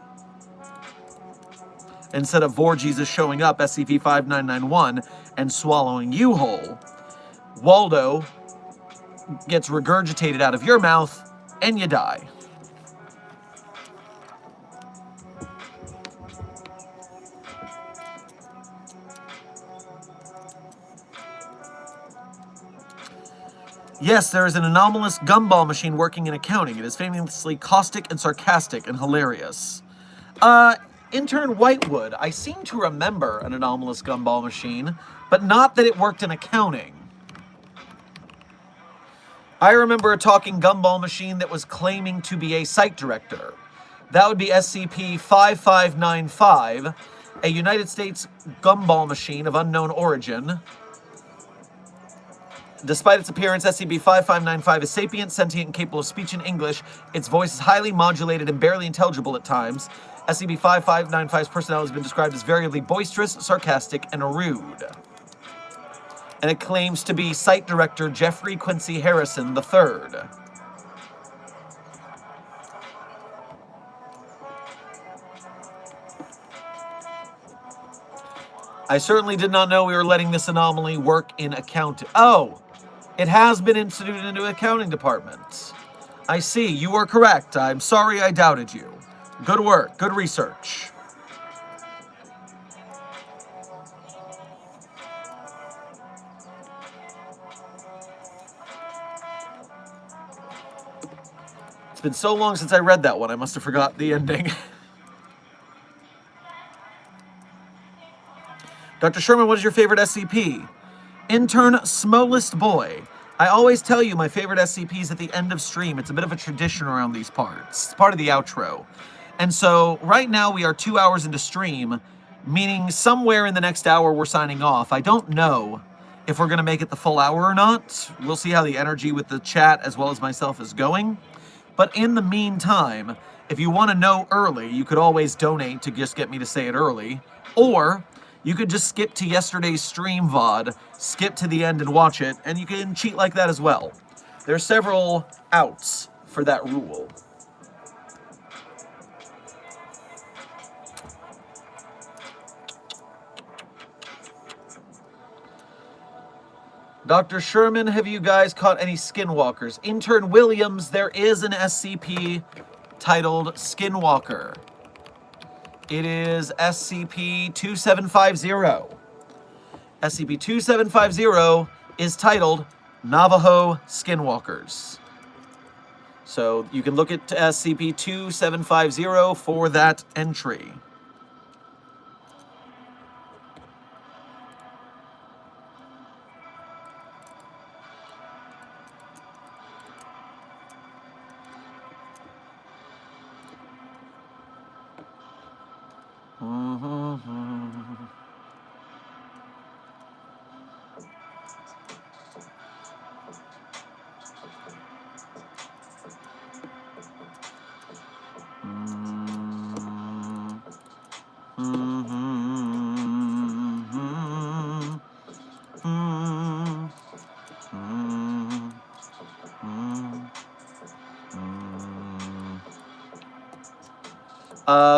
Instead of Vorjesus showing up SCP-5991 and swallowing you whole, Waldo gets regurgitated out of your mouth and you die. Yes, there is an anomalous gumball machine working in accounting. It is famously caustic and sarcastic and hilarious. Intern Whitewood, I seem to remember an anomalous gumball machine, but not that it worked in accounting. I remember a talking gumball machine that was claiming to be a site director. That would be SCP-5595, a United States gumball machine of unknown origin. Despite its appearance, SCP-5595 is sapient, sentient, and capable of speech in English. Its voice is highly modulated and barely intelligible at times. SCP-5595's personality has been described as variably boisterous, sarcastic, and rude. And it claims to be Site Director Jeffrey Quincy Harrison III. I certainly did not know we were letting this anomaly work in accounting. Oh! It has been instituted into accounting department. I see, you are correct. I'm sorry I doubted you. Good work, good research. It's been so long since I read that one, I must have forgot the ending. Dr. Sherman, what is your favorite SCP? Intern Smolest Boy. I always tell you my favorite SCP is at the end of stream. It's a bit of a tradition around these parts. It's part of the outro. And so right now we are 2 hours into stream, meaning somewhere in the next hour we're signing off. I don't know if we're going to make it the full hour or not. We'll see how the energy with the chat as well as myself is going. But in the meantime, if you want to know early, you could always donate to just get me to say it early. Or you could just skip to yesterday's stream VOD, skip to the end and watch it, and you can cheat like that as well. There are several outs for that rule. Dr. Sherman, have you guys caught any skinwalkers? Intern Williams, there is an SCP titled Skinwalker. It is SCP-2750. SCP-2750 is titled Navajo Skinwalkers. So you can look at SCP-2750 for that entry.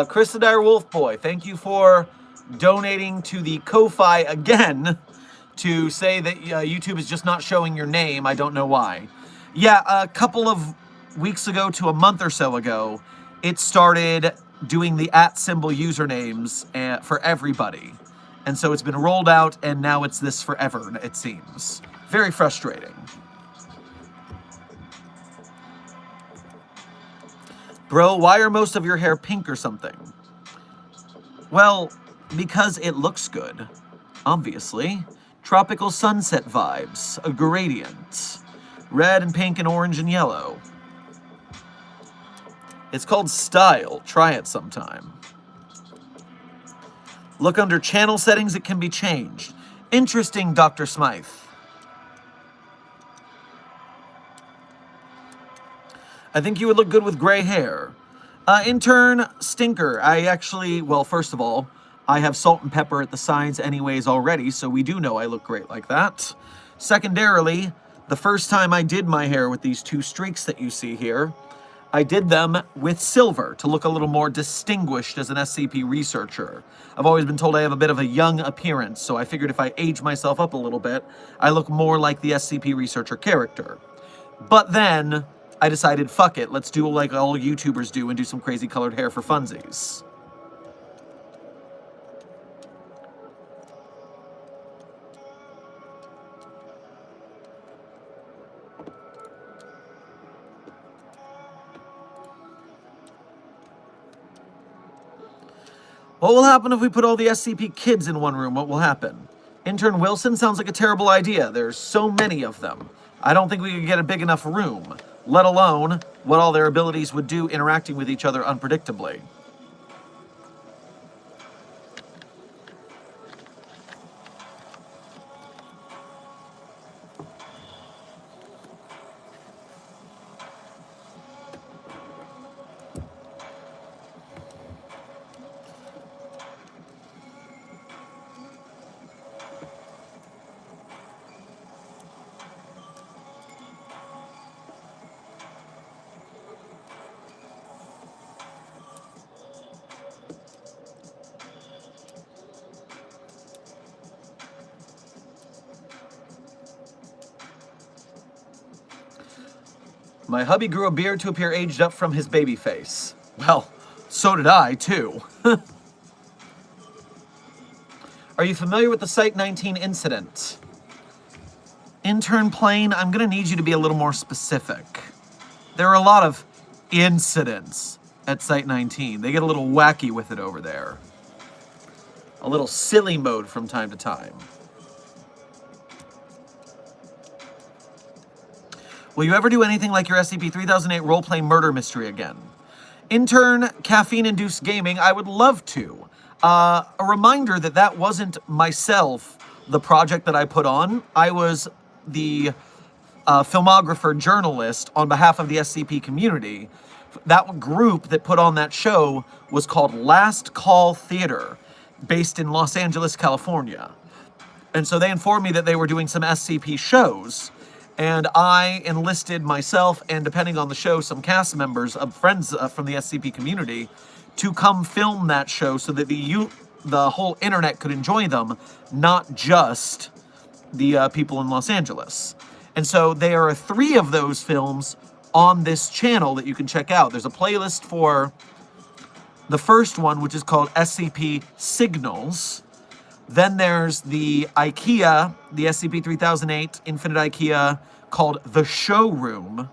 Chris the Dire Wolf Boy, thank you for donating to the Ko-Fi again to say that YouTube is just not showing your name. I don't know why. Yeah, a couple of weeks ago to a month or so ago, it started doing the @ symbol usernames for everybody. And so it's been rolled out, and now it's this forever, it seems. Very frustrating. Bro, why are most of your hair pink or something? Well, because it looks good, obviously. Tropical sunset vibes, a gradient. Red and pink and orange and yellow. It's called style. Try it sometime. Look under channel settings, it can be changed. Interesting, Dr. Smythe. I think you would look good with gray hair. Intern Stinker, I actually, well, first of all, I have salt and pepper at the sides anyways already, so we do know I look great like that. Secondarily, the first time I did my hair with these two streaks that you see here, I did them with silver to look a little more distinguished as an SCP researcher. I've always been told I have a bit of a young appearance, so I figured if I age myself up a little bit, I look more like the SCP researcher character. But then I decided, fuck it, let's do like all YouTubers do and do some crazy colored hair for funsies. What will happen if we put all the SCP kids in one room? What will happen? Intern Wilson sounds like a terrible idea. There's so many of them. I don't think we could get a big enough room, let alone what all their abilities would do interacting with each other unpredictably. My hubby grew a beard to appear aged up from his baby face. Well, so did I, too. Are you familiar with the Site-19 incident? Intern Plane, I'm gonna need you to be a little more specific. There are a lot of incidents at Site-19. They get a little wacky with it over there. A little silly mode from time to time. Will you ever do anything like your SCP-3008 role-play murder mystery again? Intern Caffeine-Induced Gaming, I would love to. A reminder that that wasn't myself, the project that I put on. I was the filmographer journalist on behalf of the SCP community. That group that put on that show was called Last Call Theater, based in Los Angeles, California. And so they informed me that they were doing some SCP shows, and I enlisted myself and, depending on the show, some cast members of friends from the SCP community to come film that show so that the whole internet could enjoy them, not just the people in Los Angeles. And so there are 3 of those films on this channel that you can check out. There's a playlist for the first one, which is called SCP Signals. Then there's the IKEA, the SCP-3008 Infinite IKEA, called The Showroom.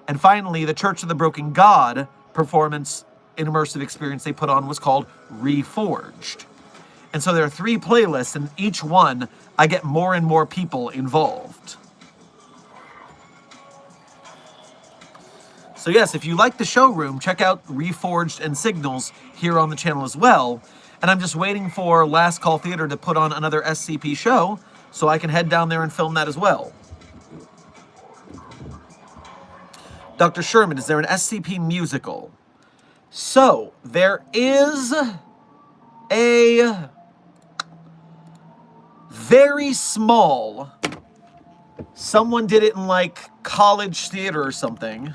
And finally, the Church of the Broken God performance and immersive experience they put on was called Reforged. And so there are 3 playlists, and each one, I get more and more people involved. So yes, if you like The Showroom, check out Reforged and Signals here on the channel as well. and I'm just waiting for Last Call Theater to put on another SCP show so I can head down there and film that as well. Dr. Sherman, is there an SCP musical? So, there is a very small, someone did it in like college theater or something.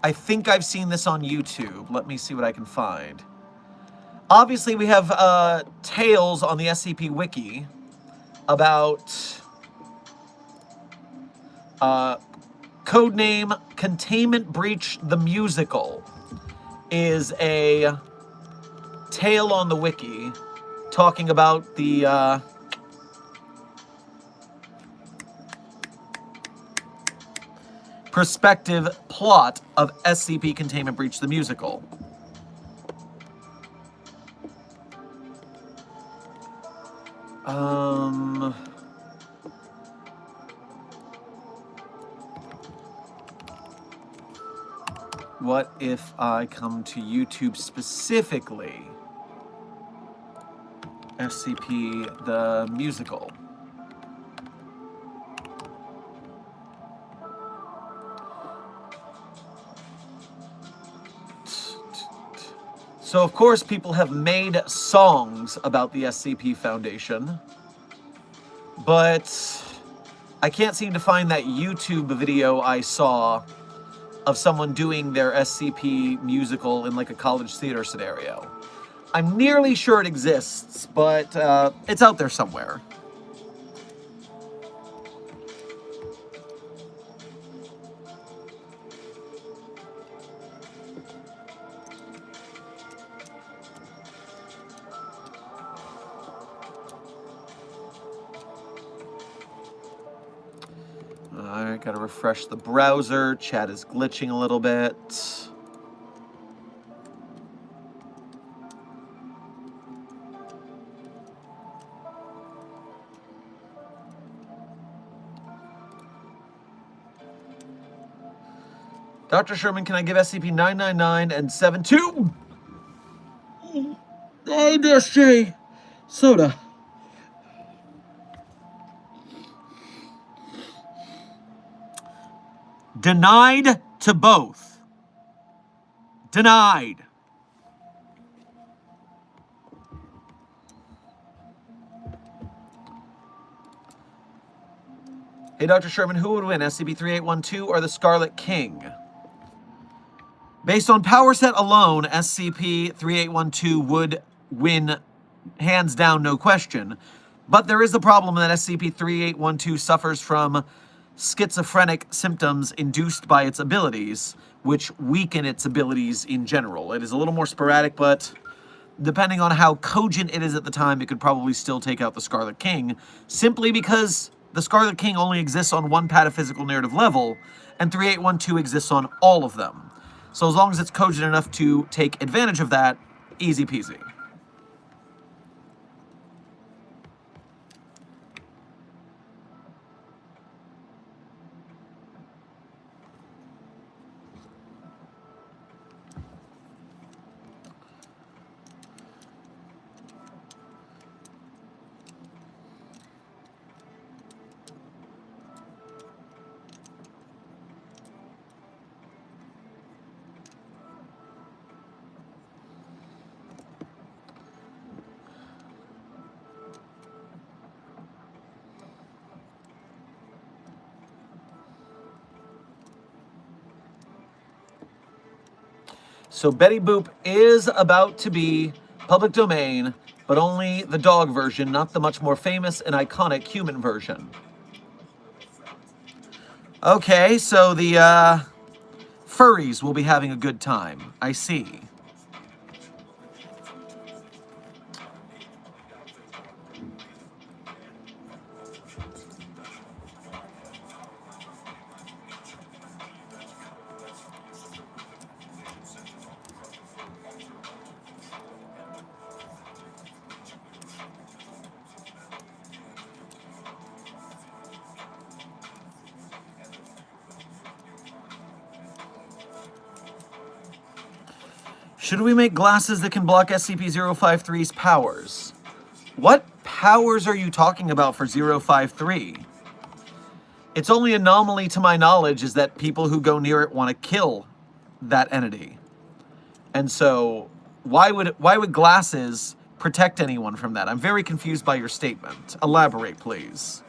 I think I've seen this on YouTube. Let me see what I can find. Obviously, we have tales on the SCP Wiki about codename Containment Breach the Musical is a tale on the Wiki talking about the prospective plot of SCP Containment Breach the Musical. What if I come to YouTube specifically? SCP the Musical. So, of course, people have made songs about the SCP Foundation, but I can't seem to find that YouTube video I saw of someone doing their SCP musical in like a college theater scenario. I'm nearly sure it exists, but it's out there somewhere. I gotta refresh the browser. Chat is glitching a little bit. Dr. Sherman, can I give SCP-999 and 72? Oh, SJ! Soda. Denied to both. Denied. Hey, Dr. Sherman, who would win, SCP-3812 or the Scarlet King? Based on power set alone, SCP-3812 would win hands down, no question. But there is the problem that SCP-3812 suffers from schizophrenic symptoms induced by its abilities, which weaken its abilities in general. It is a little more sporadic, but depending on how cogent it is at the time, it could probably still take out the Scarlet King, simply because the Scarlet King only exists on one pataphysical narrative level, and 3812 exists on all of them. So as long as it's cogent enough to take advantage of that, easy peasy. So Betty Boop is about to be public domain, but only the dog version, not the much more famous and iconic human version. Okay, so the furries will be having a good time. I see. Should we make glasses that can block SCP-053's powers? What powers are you talking about for 053? Its only anomaly to my knowledge is that people who go near it want to kill that entity. And so why would glasses protect anyone from that? I'm very confused by your statement. Elaborate, please.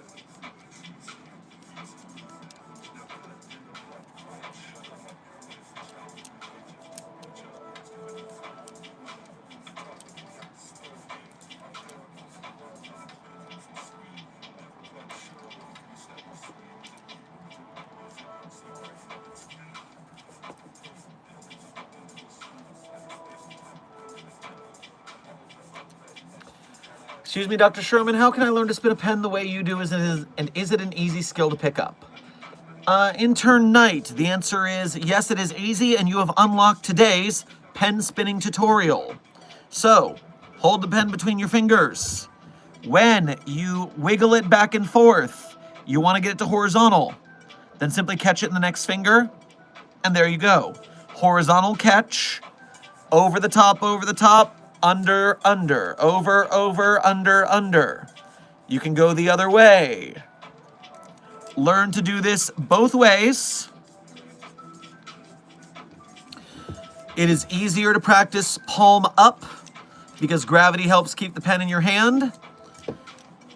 Excuse me, Dr. Sherman, how can I learn to spin a pen the way you do, and is it an easy skill to pick up? Intern Knight, the answer is yes, it is easy, and you have unlocked today's pen spinning tutorial. So, hold the pen between your fingers. When you wiggle it back and forth, you want to get it to horizontal. Then simply catch it in the next finger, and there you go. Horizontal catch, over the top, under, over, under. You can go the other way. Learn to do this both ways. It is easier to practice palm up because gravity helps keep the pen in your hand.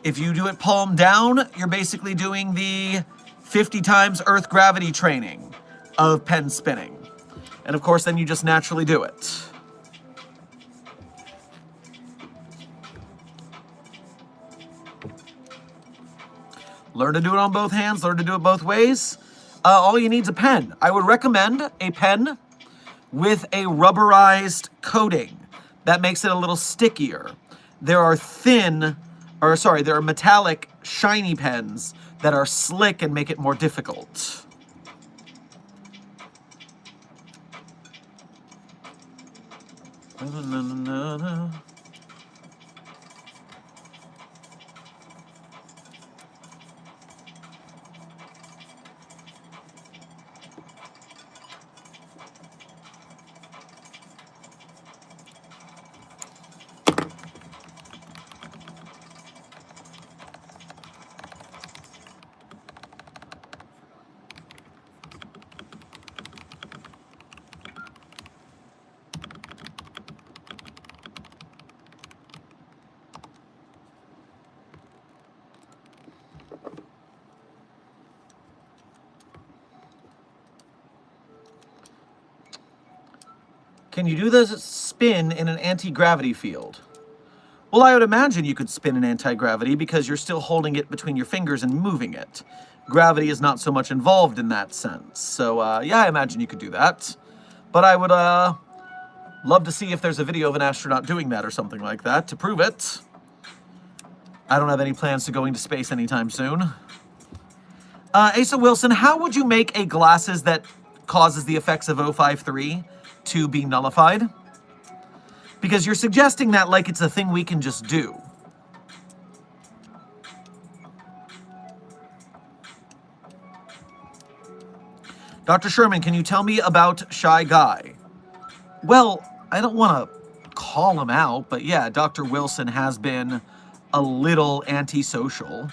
If you do it palm down, you're basically doing the 50 times Earth gravity training of pen spinning. And of course, then you just naturally do it. Learn to do it on both hands, learn to do it both ways. All you need is a pen. I would recommend a pen with a rubberized coating. That makes it a little stickier. There are metallic, shiny pens that are slick and make it more difficult. Can you do the spin in an anti-gravity field? Well, I would imagine you could spin an anti-gravity because you're still holding it between your fingers and moving it. Gravity is not so much involved in that sense. So, yeah, I imagine you could do that. But I would love to see if there's a video of an astronaut doing that or something like that to prove it. I don't have any plans to going to space anytime soon. Asa Wilson, how would you make a glasses that causes the effects of 053 to be nullified? Because you're suggesting that like it's a thing we can just do. Dr. Sherman, can you tell me about Shy Guy? Well, I don't want to call him out, but yeah, Dr. Wilson has been a little antisocial.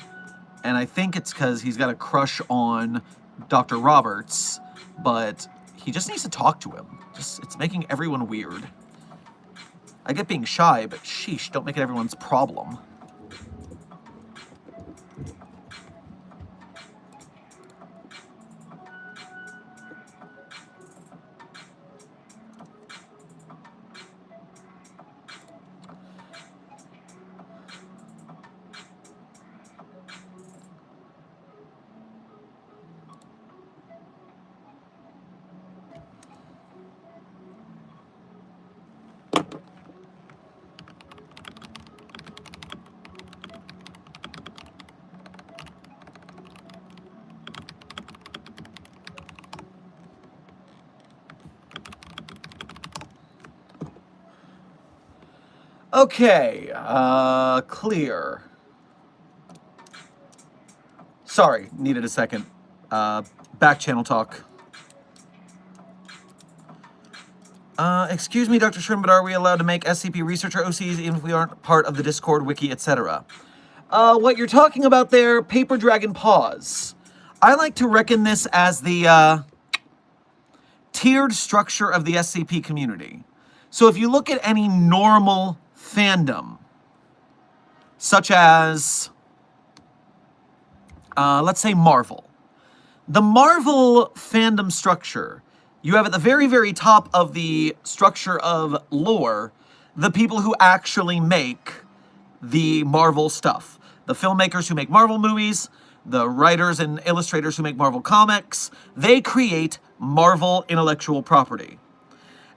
And I think it's because he's got a crush on Dr. Roberts, but he just needs to talk to him. It's making everyone weird. I get being shy, but sheesh, don't make it everyone's problem. Okay, clear. Sorry, needed a second. Back channel talk. Excuse me, Dr. Sherman, but are we allowed to make SCP researcher OCs even if we aren't part of the Discord, wiki, etc.? What you're talking about there, Paper Dragon Paws. I like to reckon this as the tiered structure of the SCP community. So if you look at any normal fandom, such as, let's say Marvel. The Marvel fandom structure, you have at the very, very top of the structure of lore, the people who actually make the Marvel stuff. The filmmakers who make Marvel movies, the writers and illustrators who make Marvel comics, they create Marvel intellectual property.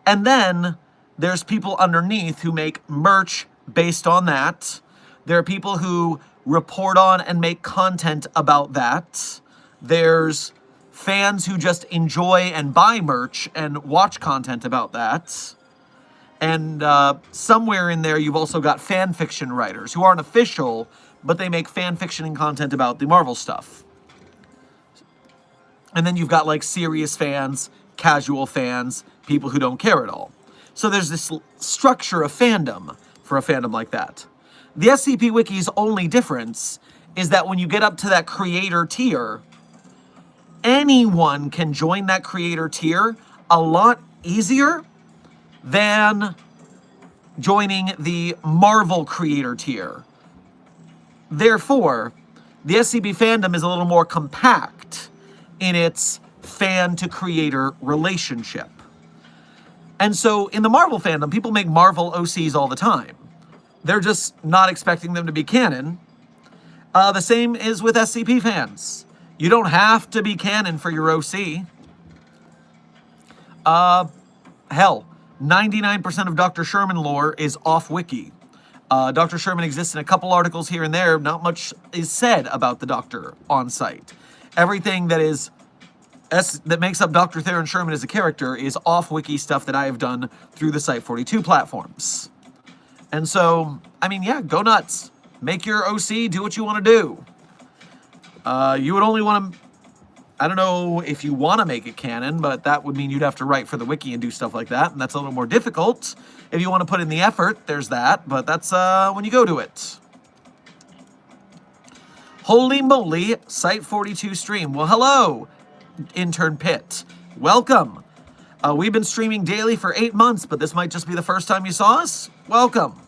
And then there's people underneath who make merch based on that. There are people who report on and make content about that. There's fans who just enjoy and buy merch and watch content about that. And somewhere in there, you've also got fan fiction writers who aren't official, but they make fan fiction and content about the Marvel stuff. And then you've got like serious fans, casual fans, people who don't care at all. So there's this structure of fandom for a fandom like that. The SCP Wiki's only difference is that when you get up to that creator tier, anyone can join that creator tier a lot easier than joining the Marvel creator tier. Therefore, the SCP fandom is a little more compact in its fan-to-creator relationship. And so in the Marvel fandom, people make Marvel OCs all the time. They're just not expecting them to be canon. The same is with SCP fans. You don't have to be canon for your OC. Hell, 99% of Dr. Sherman lore is off-wiki. Dr. Sherman exists in a couple articles here and there. Not much is said about the Doctor on site. Everything that makes up Dr. Theron Sherman as a character is off-wiki stuff that I have done through the Site42 platforms. And so, I mean, yeah, go nuts. Make your OC, do what you want to do. You would only want to, I don't know if you want to make it canon, but that would mean you'd have to write for the wiki and do stuff like that, and that's a little more difficult. If you want to put in the effort, there's that, but that's when you go to it. Holy moly, Site42 stream. Well, hello, Intern Pitt. Welcome. We've been streaming daily for 8 months, but this might just be the first time you saw us. Welcome.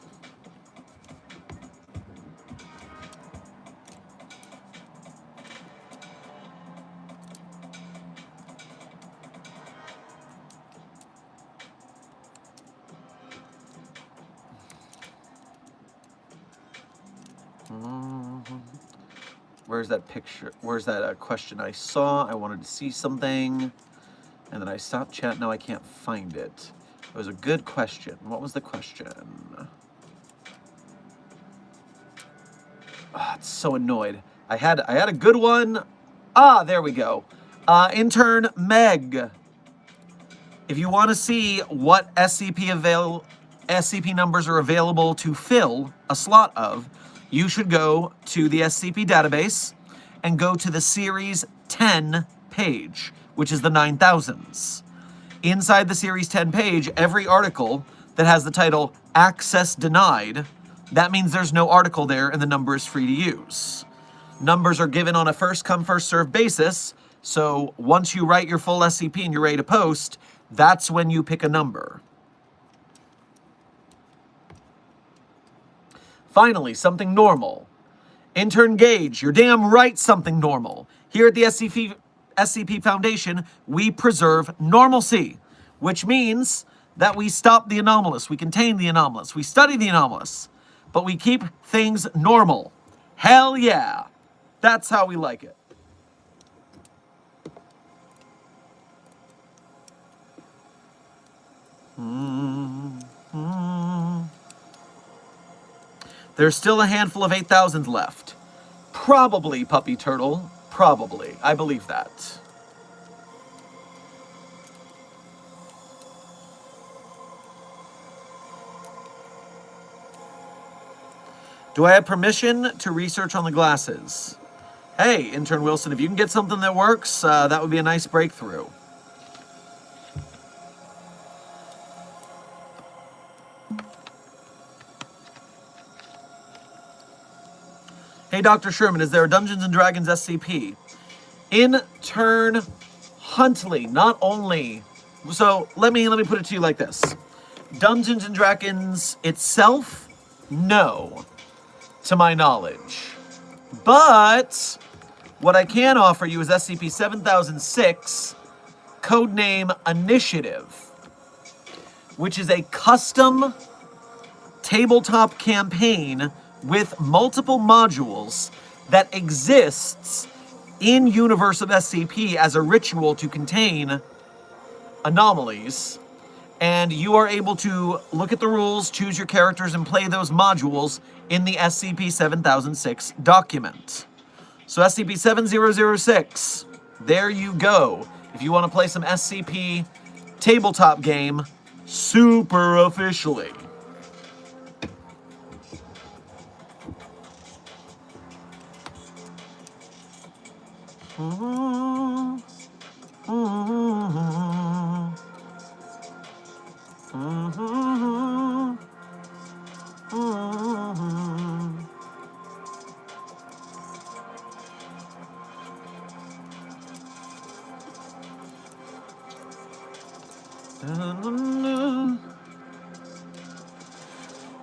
Where's that picture? Where's that question I saw? I wanted to see something. And then I stopped chat. Now I can't find it. It was a good question. What was the question? Oh, it's so annoyed. I had a good one. Ah, there we go. Intern Meg. If you want to see what SCP numbers are available to fill a slot of, you should go to the SCP database and go to the Series 10 page, which is the 9000s. Inside the Series 10 page, every article that has the title Access Denied, that means there's no article there and the number is free to use. Numbers are given on a first-come, first-served basis, so once you write your full SCP and you're ready to post, that's when you pick a number. Finally, something normal. Intern Gage, you're damn right something normal. Here at the SCP Foundation, we preserve normalcy, which means that we stop the anomalous, we contain the anomalous, we study the anomalous, but we keep things normal. Hell yeah. That's how we like it. There's still a handful of 8,000 left. Probably, Puppy Turtle. Probably. I believe that. Do I have permission to research on the glasses? Hey, Intern Wilson, if you can get something that works, that would be a nice breakthrough. Hey, Dr. Sherman, is there a Dungeons & Dragons SCP? Intern Huntley, not only... So, let me put it to you like this. Dungeons & Dragons itself? No. To my knowledge. But what I can offer you is SCP-7006, codename Initiative, which is a custom tabletop campaign with multiple modules that exists in Universe of SCP as a ritual to contain anomalies. And you are able to look at the rules, choose your characters, and play those modules in the SCP-7006 document. So SCP-7006, there you go. If you want to play some SCP tabletop game, super officially.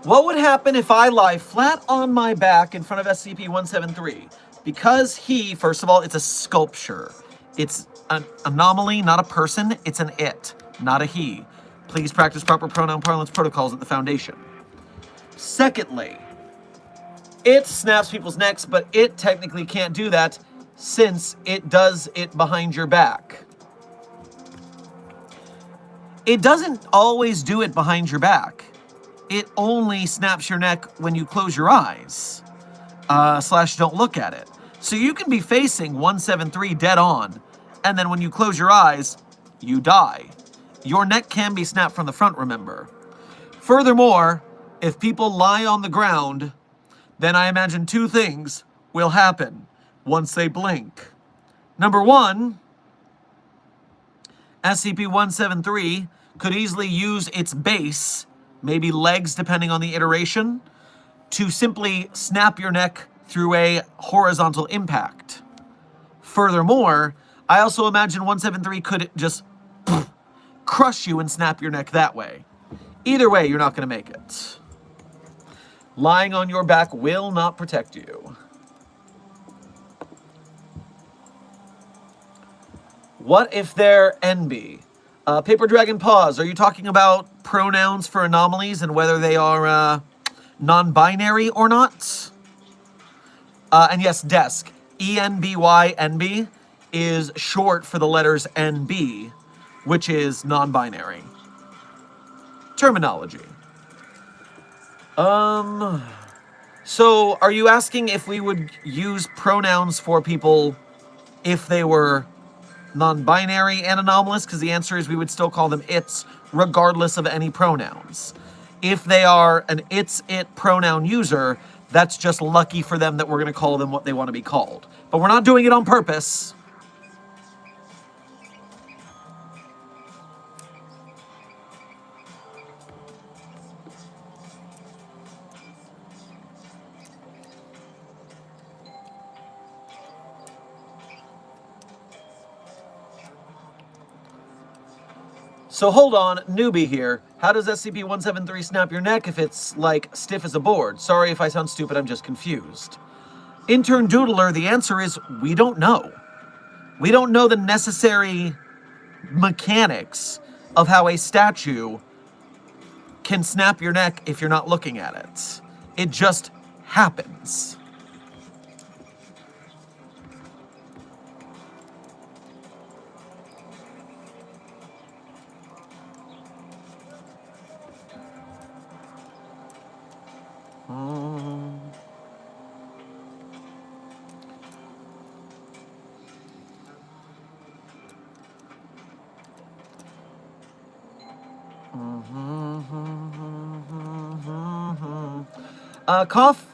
What would happen if I lie flat on my back in front of SCP-173? Because he, first of all, it's a sculpture. It's an anomaly, not a person. It's an it, not a he. Please practice proper pronoun parlance protocols at the Foundation. Secondly, it snaps people's necks, but it technically can't do that since it does it behind your back. It doesn't always do it behind your back. It only snaps your neck when you close your eyes, / don't look at it. So you can be facing 173 dead on, and then when you close your eyes, you die. Your neck can be snapped from the front, remember. Furthermore, if people lie on the ground, then I imagine two things will happen once they blink. Number one, SCP-173 could easily use its base, maybe legs depending on the iteration, to simply snap your neck through a horizontal impact. Furthermore, I also imagine 173 could just crush you and snap your neck that way. Either way, you're not going to make it. Lying on your back will not protect you. What if they're NB? Paper Dragon Pause, are you talking about pronouns for anomalies and whether they are non-binary or not? And yes, desk. ENBY, NB, is short for the letters NB, which is non-binary. Terminology. So are you asking if we would use pronouns for people if they were non-binary and anomalous? Because the answer is we would still call them its regardless of any pronouns. If they are an it's it pronoun user, that's just lucky for them that we're going to call them what they want to be called. But we're not doing it on purpose. So hold on, newbie here. How does SCP-173 snap your neck if it's, like, stiff as a board? Sorry if I sound stupid, I'm just confused. Intern Doodler, the answer is we don't know. We don't know the necessary mechanics of how a statue can snap your neck if you're not looking at it. It just happens.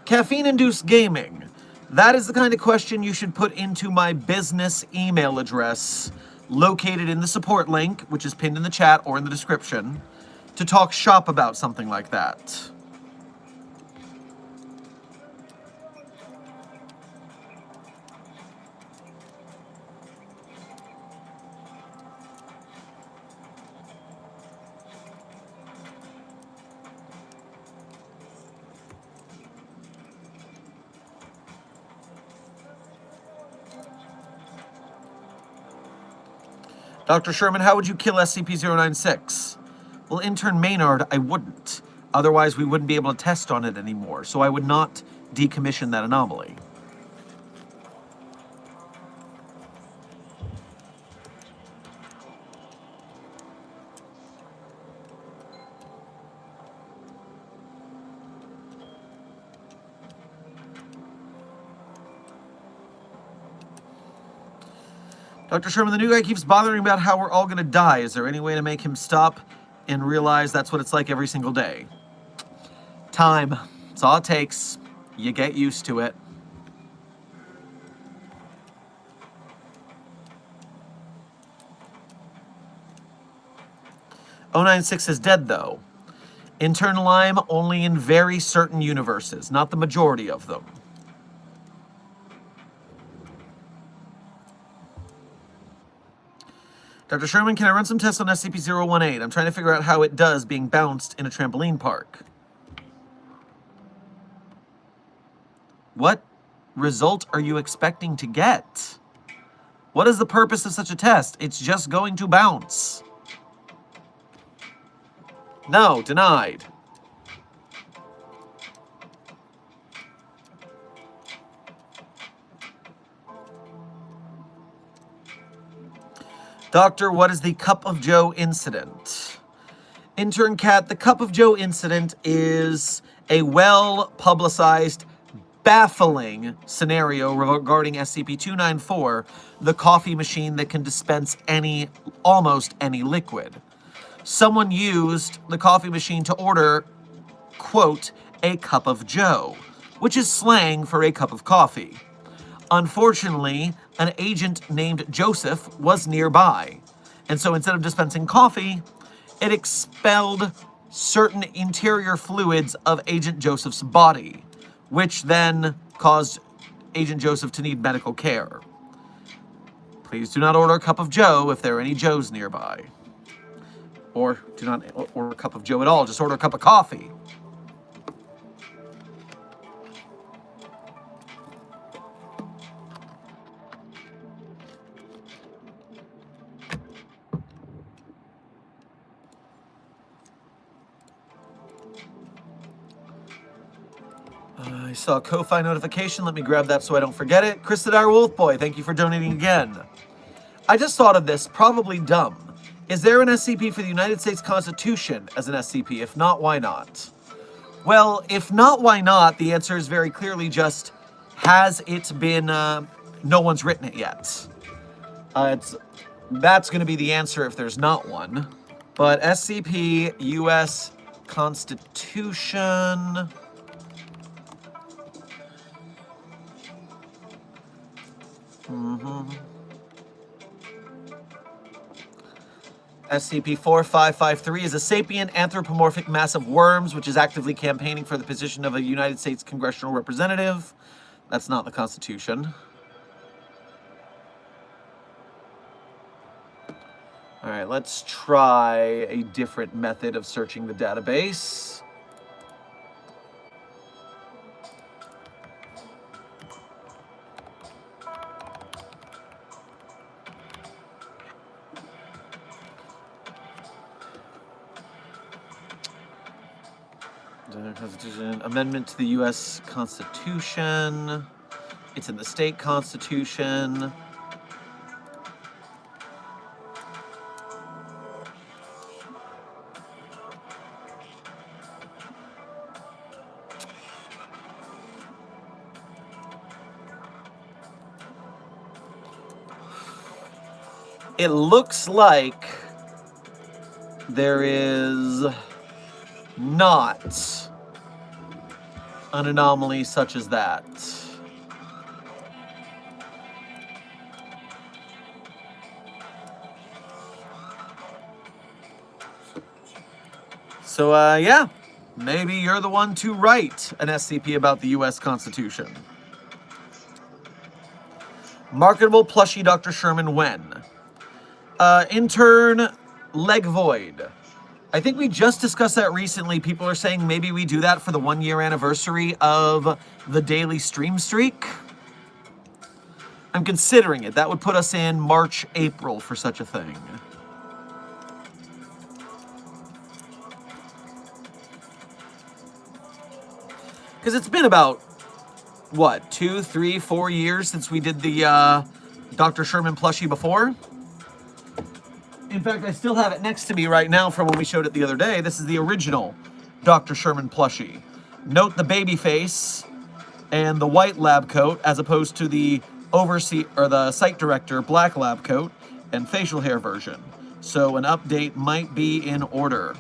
Caffeine-induced gaming. That is the kind of question you should put into my business email address, located in the support link, which is pinned in the chat or in the description, to talk shop about something like that. Dr. Sherman, how would you kill SCP-096? Well, Intern Maynard, I wouldn't. Otherwise, we wouldn't be able to test on it anymore, so I would not decommission that anomaly. Dr. Sherman, the new guy keeps bothering about how we're all going to die. Is there any way to make him stop and realize that's what it's like every single day? Time. It's all it takes. You get used to it. O96 is dead, though. Intern Lime only in very certain universes, not the majority of them. Dr. Sherman, can I run some tests on SCP-018? I'm trying to figure out how it does being bounced in a trampoline park. What result are you expecting to get? What is the purpose of such a test? It's just going to bounce. No, denied. Doctor, what is the Cup of Joe incident? Intern Cat, the Cup of Joe incident is a well-publicized, baffling scenario regarding SCP-294, the coffee machine that can dispense almost any liquid. Someone used the coffee machine to order, quote, a cup of Joe, which is slang for a cup of coffee. Unfortunately, an agent named Joseph was nearby, and so instead of dispensing coffee, it expelled certain interior fluids of Agent Joseph's body, which then caused Agent Joseph to need medical care. Please do not order a cup of Joe if there are any Joes nearby. Or do not order a cup of Joe at all, just order a cup of coffee. I saw a Ko-Fi notification. Let me grab that so I don't forget it. Christadar Wolfboy, thank you for donating again. I just thought of this, probably dumb. Is there an SCP for the United States Constitution as an SCP? If not, why not? Well, if not, why not? The answer is very clearly just, has it been, no one's written it yet. That's going to be the answer if there's not one. But SCP, U.S. Constitution... SCP-4553 is a sapient anthropomorphic mass of worms which is actively campaigning for the position of a United States congressional representative. That's not the Constitution. Alright, let's try a different method of searching the database. Constitution. Amendment to the U.S. Constitution. It's in the state constitution. It looks like there is not an anomaly such as that. So, yeah, maybe you're the one to write an SCP about the U.S. Constitution. Marketable plushie Dr. Sherman when? Intern Leg Void. I think we just discussed that recently. People are saying maybe we do that for the 1-year anniversary of the daily stream streak. I'm considering it. That would put us in March, April for such a thing. Because it's been about, what, 2, 3, 4 years since we did the Dr. Sherman plushie before? In fact, I still have it next to me right now from when we showed it the other day. This is the original Dr. Sherman plushie. Note the baby face and the white lab coat as opposed to the the site director black lab coat and facial hair version. So an update might be in order.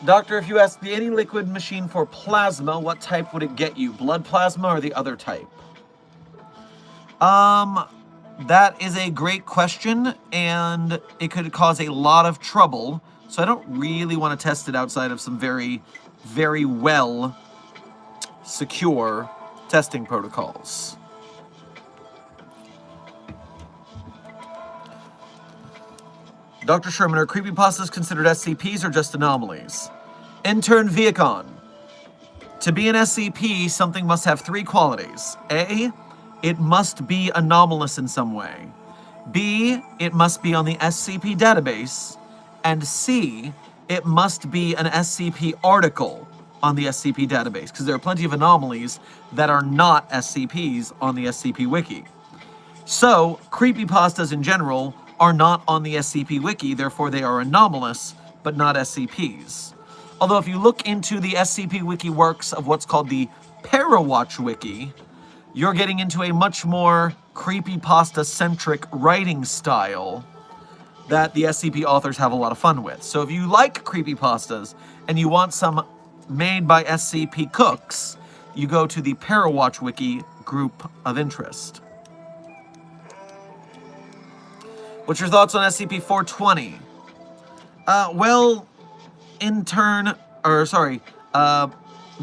Doctor, if you ask the any liquid machine for plasma, what type would it get you? Blood plasma or the other type? That is a great question, and it could cause a lot of trouble. So I don't really want to test it outside of some very, very well secure testing protocols. Dr. Sherman, are creepypastas considered SCPs or just anomalies? Intern Viacon. To be an SCP, something must have 3 qualities. A, it must be anomalous in some way. B, it must be on the SCP database. And C, it must be an SCP article on the SCP database, because there are plenty of anomalies that are not SCPs on the SCP Wiki. So, creepypastas in general are not on the SCP Wiki, therefore they are anomalous, but not SCPs. Although if you look into the SCP Wiki works of what's called the Parawatch Wiki, you're getting into a much more creepypasta-centric writing style that the SCP authors have a lot of fun with. So if you like creepypastas and you want some made by SCP cooks, you go to the Parawatch Wiki group of interest. What's your thoughts on SCP-420?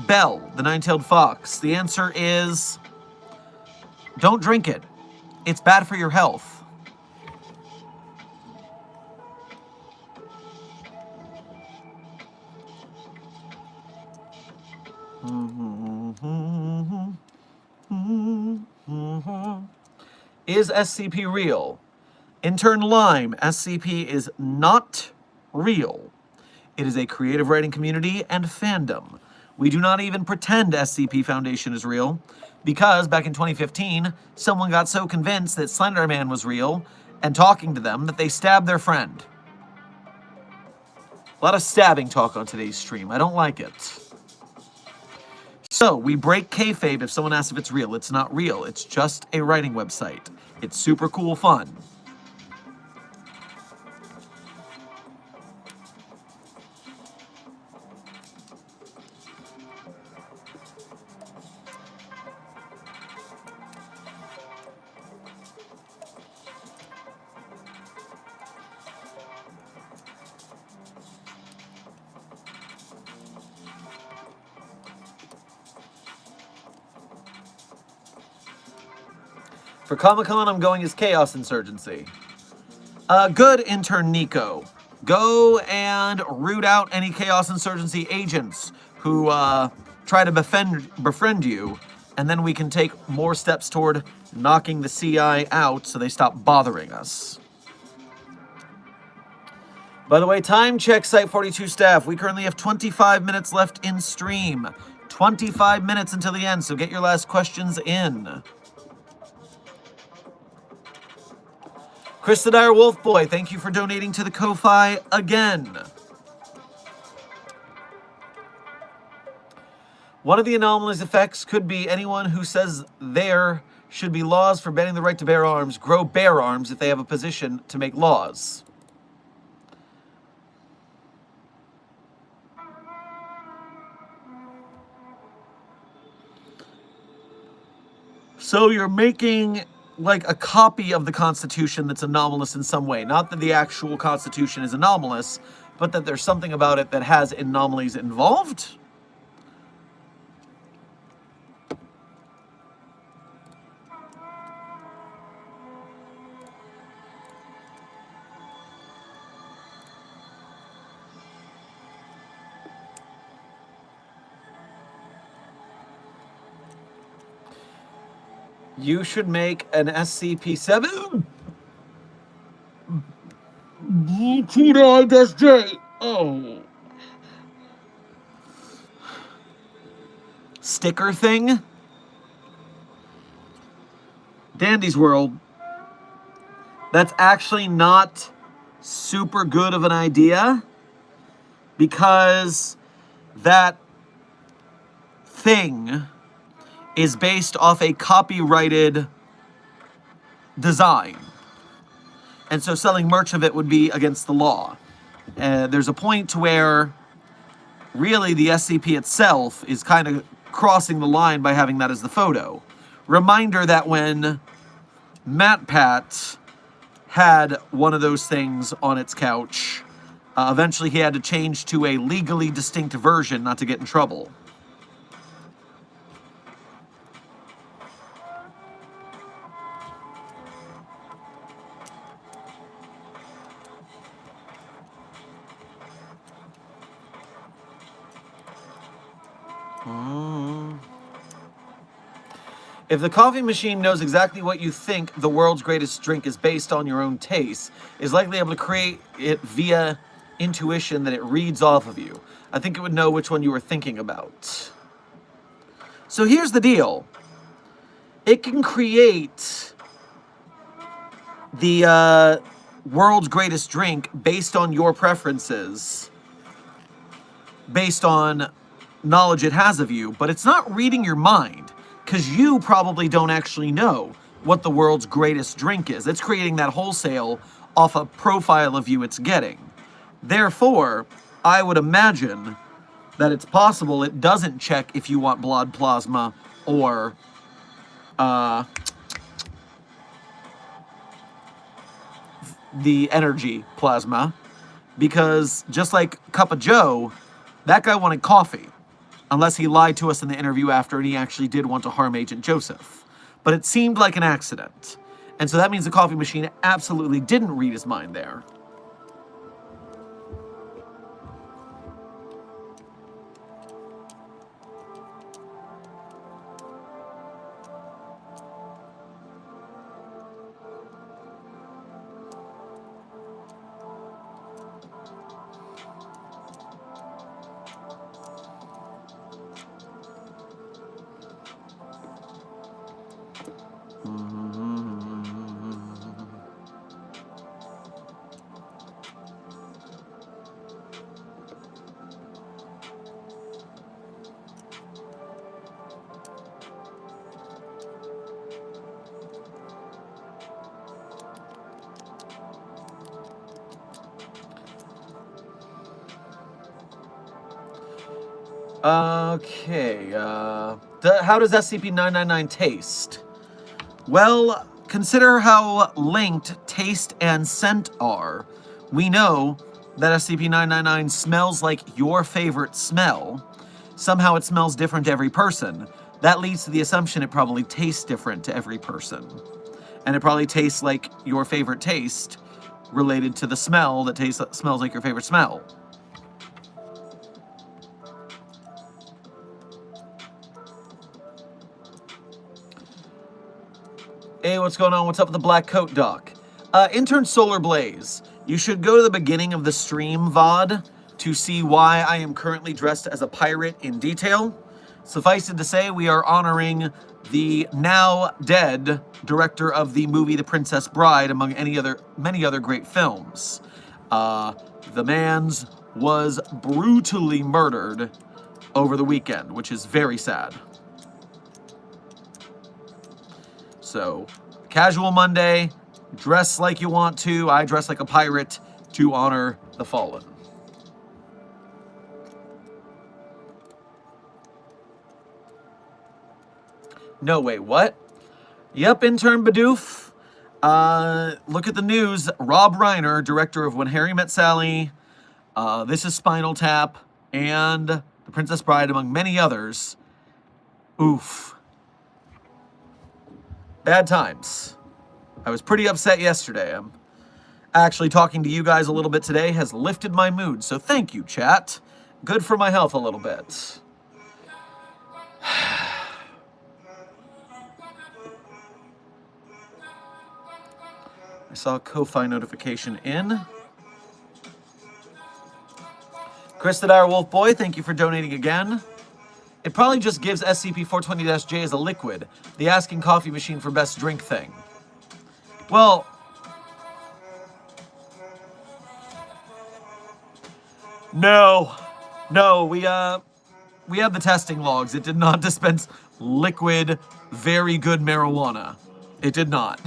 Bell, the nine-tailed fox. The answer is, don't drink it. It's bad for your health. Is SCP real? Intern Lime, SCP is not real. It is a creative writing community and fandom. We do not even pretend SCP Foundation is real, because back in 2015, someone got so convinced that Slender Man was real and talking to them that they stabbed their friend. A lot of stabbing talk on today's stream. I don't like it. So, we break kayfabe if someone asks if it's real. It's not real. It's just a writing website. It's super cool fun. For Comic-Con, I'm going as Chaos Insurgency. Good, Intern Nico. Go and root out any Chaos Insurgency agents who try to befriend you, and then we can take more steps toward knocking the CI out so they stop bothering us. By the way, time check, Site 42 staff. We currently have 25 minutes left in stream. 25 minutes until the end, so get your last questions in. Chris the Dire Wolfboy, thank you for donating to the Ko-Fi again. One of the anomaly's effects could be anyone who says there should be laws forbidding the right to bear arms grow bear arms if they have a position to make laws. So you're making like a copy of the Constitution that's anomalous in some way. Not that the actual Constitution is anomalous, but that there's something about it that has anomalies involved? You should make an SCP-7. Oh. Sticker thing. Dandy's World. That's actually not super good of an idea, because that thing is based off a copyrighted design. And so selling merch of it would be against the law. There's a point to where really the SCP itself is kind of crossing the line by having that as the photo. Reminder that when MatPat had one of those things on its couch, eventually he had to change to a legally distinct version not to get in trouble. If the coffee machine knows exactly what you think the world's greatest drink is based on your own taste, is likely able to create it via intuition that it reads off of you. I think it would know which one you were thinking about. So here's the deal. It can create the world's greatest drink based on your preferences, based on knowledge it has of you, but it's not reading your mind, because you probably don't actually know what the world's greatest drink is. It's creating that wholesale off a profile of you it's getting. Therefore, I would imagine that it's possible it doesn't check if you want blood plasma or the energy plasma, because just like Cup of Joe, that guy wanted coffee. Unless he lied to us in the interview after and he actually did want to harm Agent Joseph. But it seemed like an accident. And so that means the coffee machine absolutely didn't read his mind there. Okay, how does SCP-999 taste? Well, consider how linked taste and scent are. We know that SCP-999 smells like your favorite smell. Somehow it smells different to every person. That leads to the assumption it probably tastes different to every person. And it probably tastes like your favorite taste related to the smell that smells like your favorite smell. Hey, what's going on? What's up with the black coat, Doc? Intern Solar Blaze, you should go to the beginning of the stream VOD to see why I am currently dressed as a pirate in detail. Suffice it to say, we are honoring the now dead director of the movie The Princess Bride, among many other great films. The man's was brutally murdered over the weekend, which is very sad. So, casual Monday, dress like you want to. I dress like a pirate to honor the fallen. No, wait, what? Yep, intern Bidoof. Look at the news. Rob Reiner, director of When Harry Met Sally, This is Spinal Tap, and The Princess Bride, among many others. Oof. Bad times. I was pretty upset yesterday. Actually talking to you guys a little bit today has lifted my mood, so thank you, chat. Good for my health a little bit. I saw a Ko-Fi notification in. Chris the Dire Wolf Boy, thank you for donating again. It probably just gives SCP-420-J as a liquid, the asking coffee machine for best drink thing. Well, no, we have the testing logs. It did not dispense liquid, very good marijuana. It did not.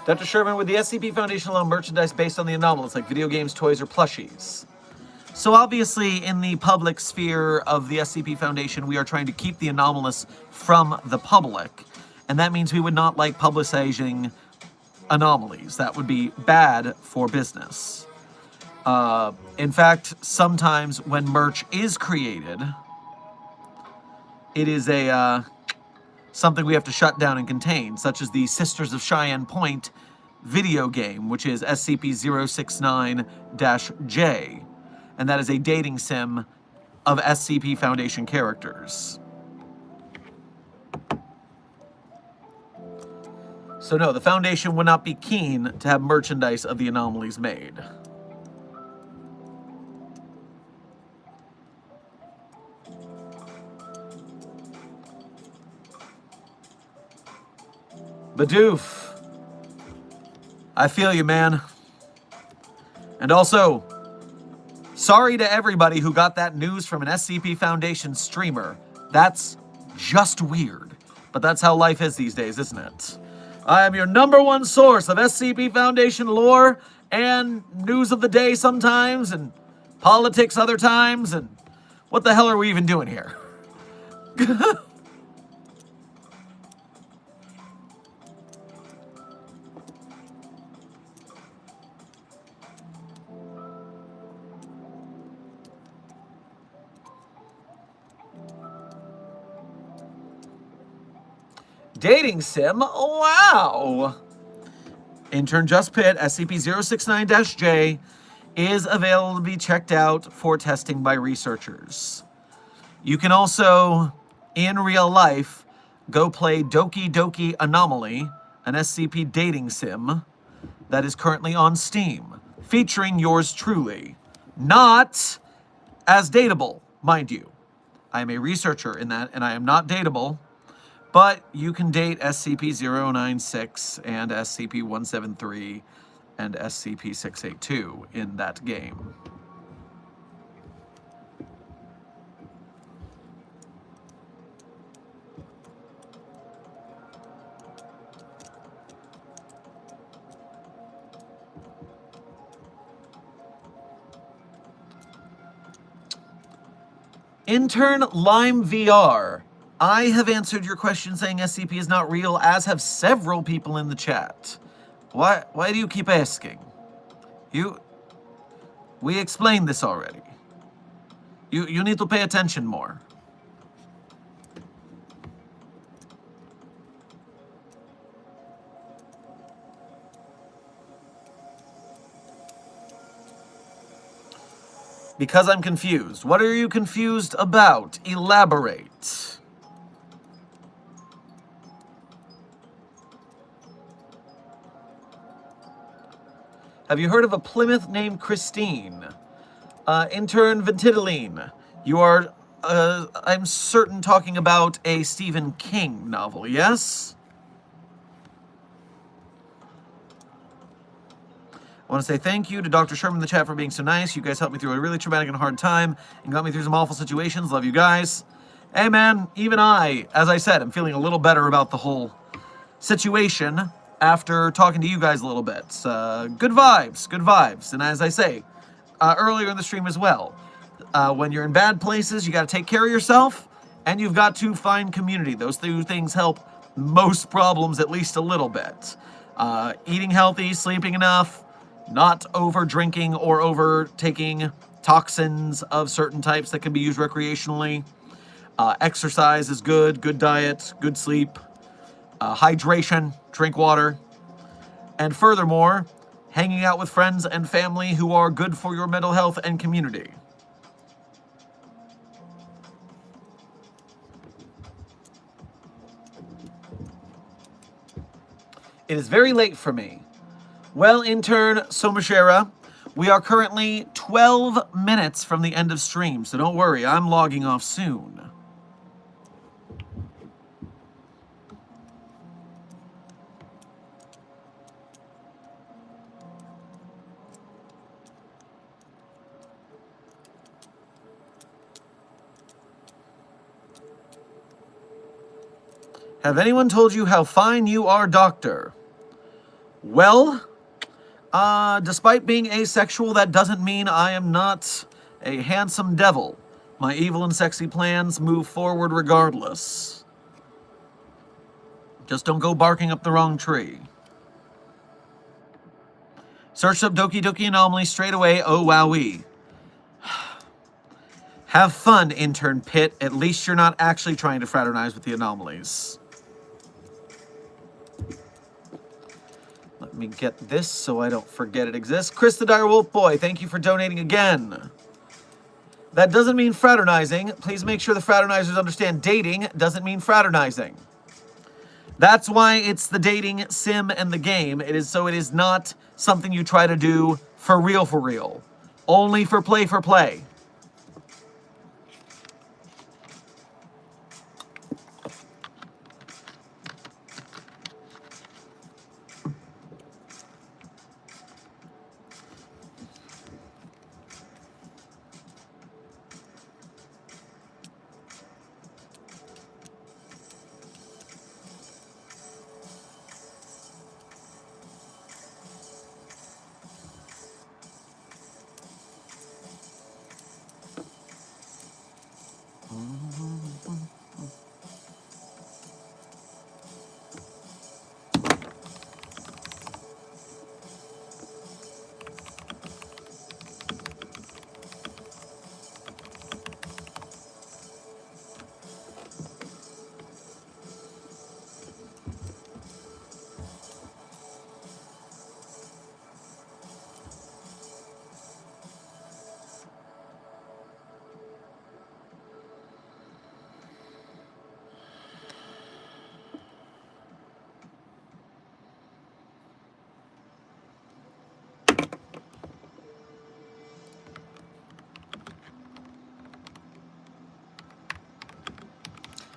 Dr. Sherman, would the SCP Foundation allow merchandise based on the anomalous, like video games, toys, or plushies? So obviously, in the public sphere of the SCP Foundation, we are trying to keep the anomalous from the public. And that means we would not like publicizing anomalies. That would be bad for business. In fact, sometimes when merch is created, it is something we have to shut down and contain, such as the Sisters of Cheyenne Point video game, which is SCP-069-J, and that is a dating sim of SCP Foundation characters. So no, the Foundation would not be keen to have merchandise of the anomalies made. Bidoof, I feel you, man. And also, sorry to everybody who got that news from an SCP Foundation streamer. That's just weird. But that's how life is these days, isn't it? I am your #1 source of SCP Foundation lore and news of the day sometimes, and politics other times, and what the hell are we even doing here? Dating sim? Wow! Intern Just Pit, SCP-069-J, is available to be checked out for testing by researchers. You can also, in real life, go play Doki Doki Anomaly, an SCP dating sim that is currently on Steam, featuring yours truly. Not as dateable, mind you. I am a researcher in that, and I am not dateable. But you can date SCP-096 and SCP-173 and SCP-682 in that game. Intern Lime VR. I have answered your question saying SCP is not real, as have several people in the chat. Why do you keep asking? We explained this already. You need to pay attention more. Because I'm confused. What are you confused about? Elaborate. Have you heard of a Plymouth named Christine? Intern Ventidiline. You are, I'm certain, talking about a Stephen King novel, yes? I want to say thank you to Dr. Sherman in the chat for being so nice. You guys helped me through a really traumatic and hard time and got me through some awful situations. Love you guys. Hey, man, even I, as I said, I'm feeling a little better about the whole situation after talking to you guys a little bit. Good vibes, good vibes. And as I say, earlier in the stream as well, when you're in bad places, you got to take care of yourself, and you've got to find community. Those two things help most problems at least a little bit. Eating healthy, sleeping enough, not over drinking or over taking toxins of certain types that can be used recreationally. Exercise is good, good diet, good sleep, hydration, drink water, and furthermore, hanging out with friends and family who are good for your mental health and community. It is very late for me. Well, intern Somashera, we are currently 12 minutes from the end of stream, so don't worry, I'm logging off soon. Have anyone told you how fine you are, Doctor? Well, despite being asexual, that doesn't mean I am not a handsome devil. My evil and sexy plans move forward regardless. Just don't go barking up the wrong tree. Searched up Doki Doki Anomaly straight away, oh wowee. Have fun, intern Pitt. At least you're not actually trying to fraternize with the anomalies. Let me get this so I don't forget it exists. Chris the Dire Wolf Boy, thank you for donating again. That doesn't mean fraternizing. Please make sure the fraternizers understand dating doesn't mean fraternizing. That's why it's the dating sim and the game. It is not something you try to do for real for real. Only for play for play.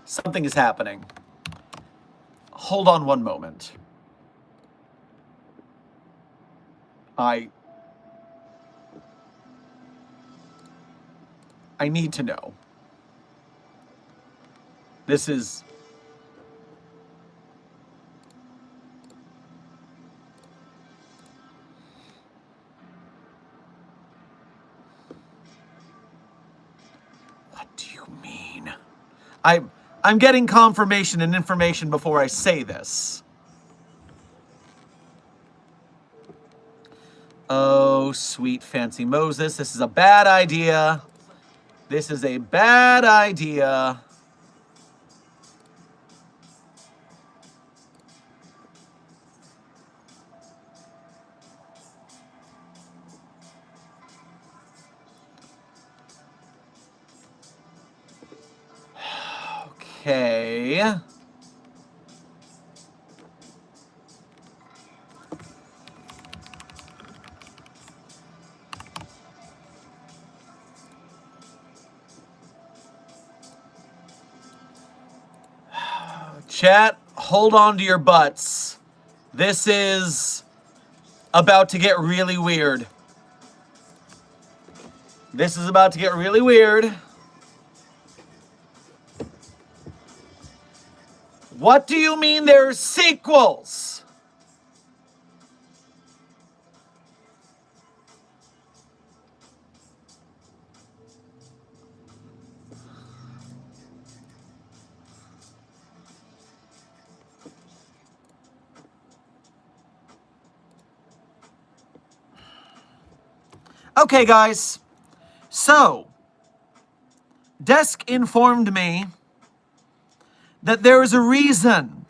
Something is happening. Hold on one moment. I need to know. This is... What do you mean? I'm getting confirmation and information before I say this. Oh, sweet fancy Moses, this is a bad idea. This is a bad idea. Okay. Chat, hold on to your butts. This is about to get really weird. This is about to get really weird. What do you mean there's sequels? Okay, guys. So, Desk informed me that there is a reason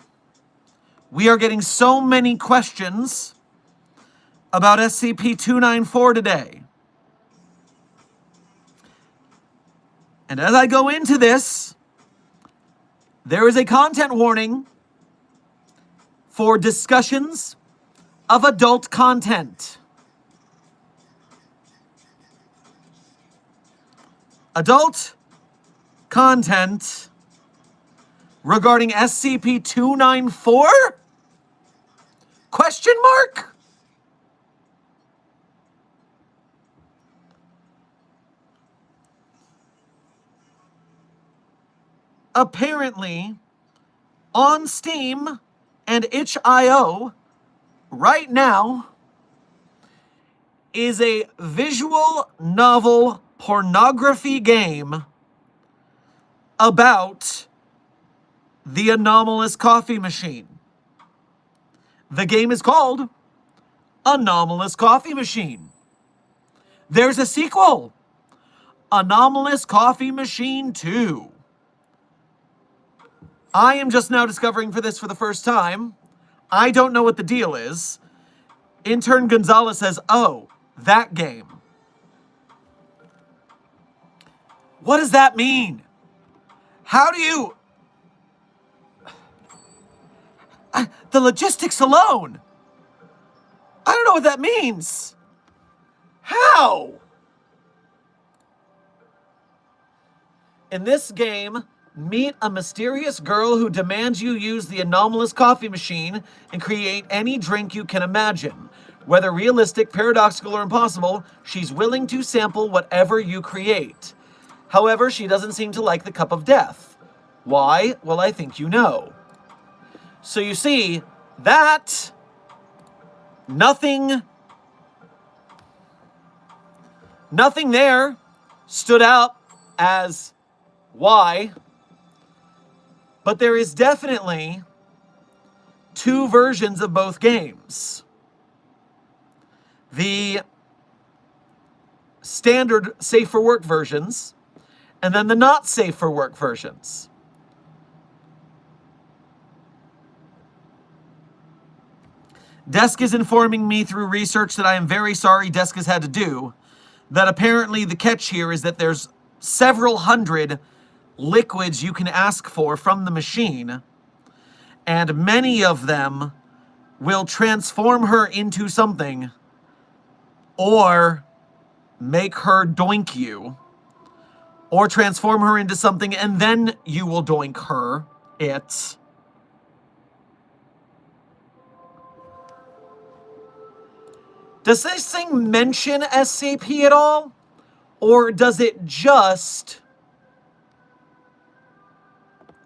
we are getting so many questions about SCP-294 today. And as I go into this, there is a content warning for discussions of adult content. Adult content regarding SCP-294? Question mark? Apparently, on Steam and itch.io right now is a visual novel pornography game about the anomalous coffee machine. The game is called Anomalous Coffee Machine. There's a sequel, Anomalous Coffee Machine 2. I am just now discovering for this for the first time. I don't know what the deal is. Intern Gonzalez says, oh, that game. What does that mean? How do you... the logistics alone. I don't know what that means. How? In this game, meet a mysterious girl who demands you use the anomalous coffee machine and create any drink you can imagine. Whether realistic, paradoxical, or impossible, she's willing to sample whatever you create. However, she doesn't seem to like the cup of death. Why? Well, I think you know. So you see, that... Nothing there stood out as why. But there is definitely two versions of both games. The standard safe for work versions, and then the not safe for work versions. Desk is informing me through research that I am very sorry Desk has had to do, that apparently the catch here is that there's several hundred liquids you can ask for from the machine, and many of them will transform her into something or make her doink you, or transform her into something and then you will doink her, it. Does this thing mention SCP at all? Or does it just...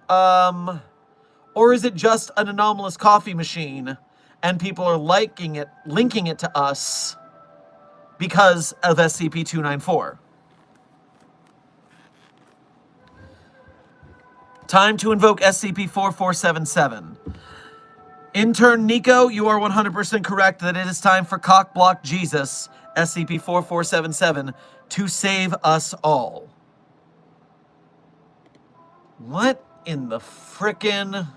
or is it just an anomalous coffee machine and people are liking it, linking it to us because of SCP-294? Time to invoke SCP-4477. Intern Nico, you are 100% correct that it is time for Cockblock Jesus, SCP-4477, to save us all. What in the frickin'...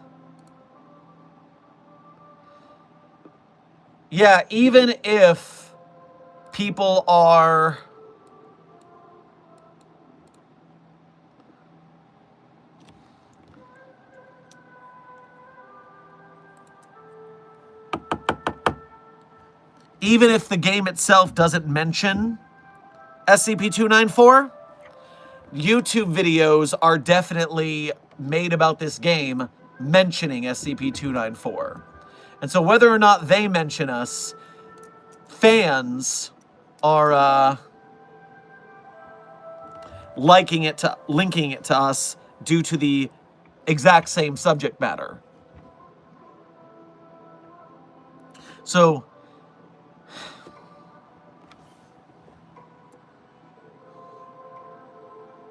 Yeah, even if people are... Even if the game itself doesn't mention SCP-294, YouTube videos are definitely made about this game mentioning SCP-294. And so whether or not they mention us, fans are linking it to us due to the exact same subject matter. So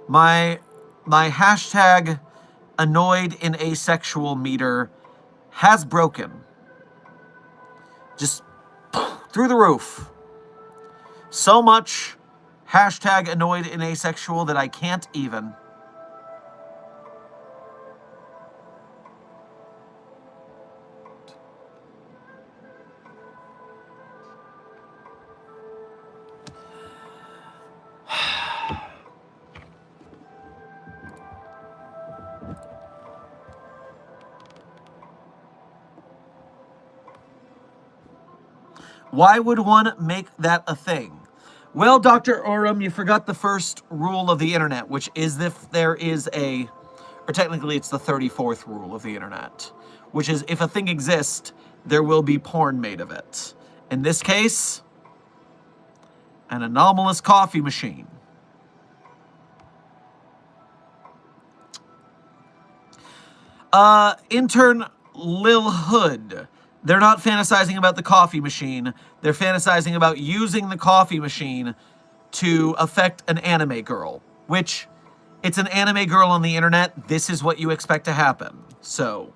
my hashtag annoyed in asexual meter has broken. Just through the roof. So much hashtag annoyed in asexual that I can't even. Why would one make that a thing? Well, Dr. Oram, you forgot the first rule of the internet, which is if there is a, or technically it's the 34th rule of the internet, which is if a thing exists, there will be porn made of it. In this case, an anomalous coffee machine. Intern Lil Hood. They're not fantasizing about the coffee machine. They're fantasizing about using the coffee machine to affect an anime girl. Which, it's an anime girl on the internet. This is what you expect to happen. So...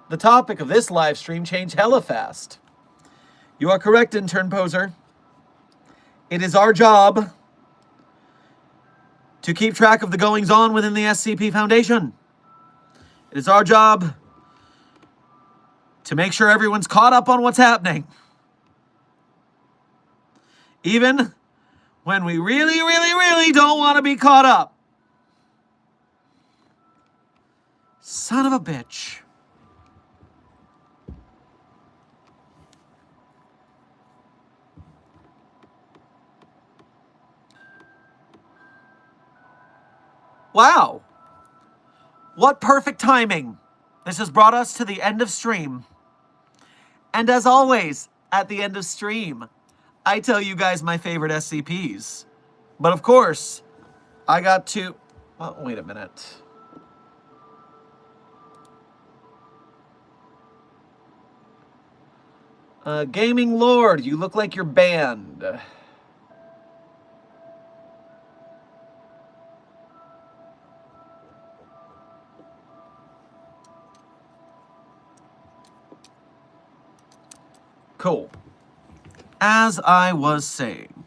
The topic of this live stream changed hella fast. You are correct, Intern Poser. It is our job to keep track of the goings-on within the SCP Foundation. It is our job to make sure everyone's caught up on what's happening. Even when we really, really, really don't want to be caught up. Son of a bitch. Wow. What perfect timing. This has brought us to the end of stream. And as always, at the end of stream, I tell you guys my favorite SCPs. But of course, I got to... Oh, wait a minute. Gaming Lord, you look like you're banned. Cool. As I was saying,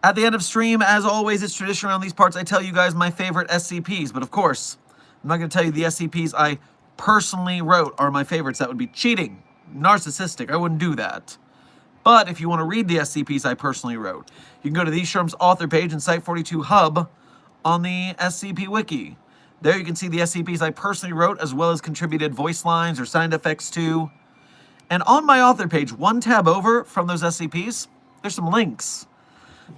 at the end of stream, as always, it's tradition around these parts, I tell you guys my favorite SCPs. But of course, I'm not going to tell you the SCPs I personally wrote are my favorites. That would be cheating, narcissistic. I wouldn't do that. But if you want to read the SCPs I personally wrote, you can go to the Sherman's author page in Site42 Hub on the SCP Wiki. There you can see the SCPs I personally wrote, as well as contributed voice lines or sound effects to. And on my author page, one tab over from those SCPs, there's some links.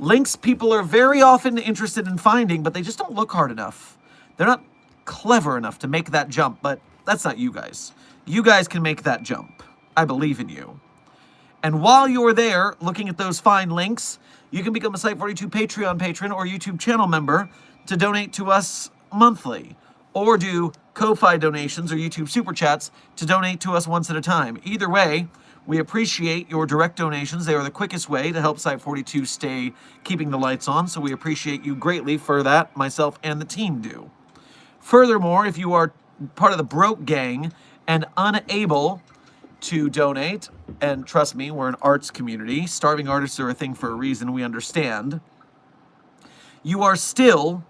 Links people are very often interested in finding, but they just don't look hard enough. They're not clever enough to make that jump, but that's not you guys. You guys can make that jump. I believe in you. And while you're there looking at those fine links, you can become a Site42 Patreon patron or YouTube channel member to donate to us monthly, or do Ko-Fi donations or YouTube Super Chats to donate to us once at a time. Either way, we appreciate your direct donations. They are the quickest way to help Site42 stay keeping the lights on, so we appreciate you greatly for that, myself and the team do. Furthermore, if you are part of the broke gang and unable to donate, and trust me, we're an arts community, starving artists are a thing for a reason, we understand, you are still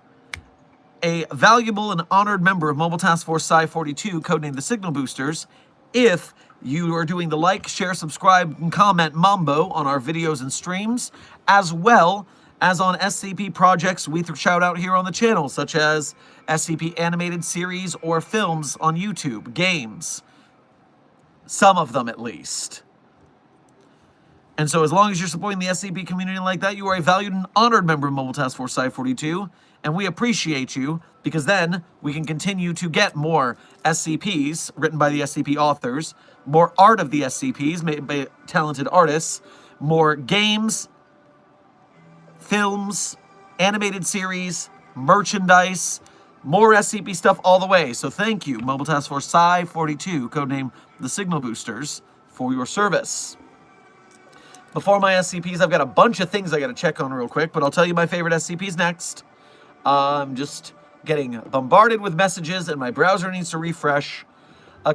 a valuable and honored member of Mobile Task Force Psi-42, codenamed the Signal Boosters, if you are doing the like, share, subscribe, and comment mambo on our videos and streams, as well as on SCP projects we shout out here on the channel, such as SCP animated series or films on YouTube, games, some of them at least. And so as long as you're supporting the SCP community like that, you are a valued and honored member of Mobile Task Force Psi-42, and we appreciate you, because then we can continue to get more SCPs written by the SCP authors, more art of the SCPs made by talented artists, more games, films, animated series, merchandise, more SCP stuff all the way. So thank you, Mobile Task Force Psi-42, codename the Signal Boosters, for your service. Before my SCPs, I've got a bunch of things I got to check on real quick, but I'll tell you my favorite SCPs next. I'm just getting bombarded with messages and my browser needs to refresh.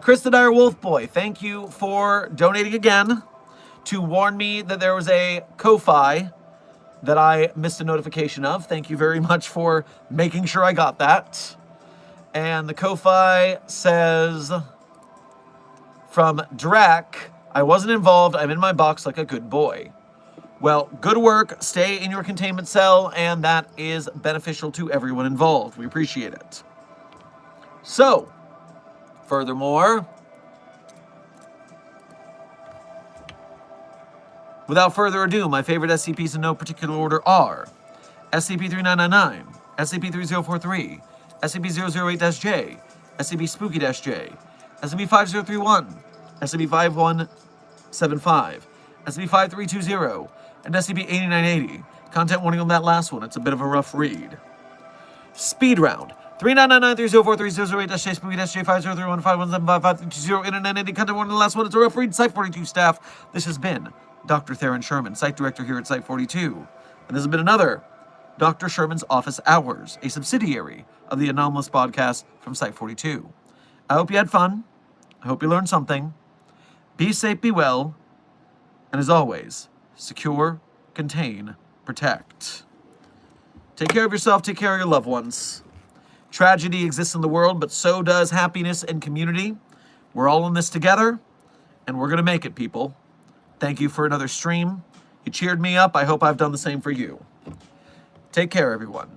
Chris the Dire Wolf Boy, thank you for donating again to warn me that there was a Ko-Fi that I missed a notification of. Thank you very much for making sure I got that. And the Ko-Fi says, from Drac, I wasn't involved, I'm in my box like a good boy. Well, good work, stay in your containment cell, and that is beneficial to everyone involved. We appreciate it. So, furthermore, without further ado, my favorite SCPs in no particular order are SCP-3999, SCP-3043, SCP-008-J, SCP-Spooky-J, SCP-5031, SCP-5175, SCP-5320, and SCP-8980. Content warning on that last one, it's a bit of a rough read. Speed round. 3999-3043-008-J, Spooky-J, 5031-5175-5320, and 8980. Content warning on the last one, it's a rough read. Site-42 staff, this has been Dr. Theron Sherman, Site Director here at Site-42. And this has been another Dr. Sherman's Office Hours, a subsidiary of the Anomalous podcast from Site-42. I hope you had fun. I hope you learned something. Be safe, be well, and as always, secure, contain, protect. Take care of yourself, take care of your loved ones. Tragedy exists in the world, but so does happiness and community. We're all in this together, and we're going to make it, people. Thank you for another stream. You cheered me up. I hope I've done the same for you. Take care, everyone.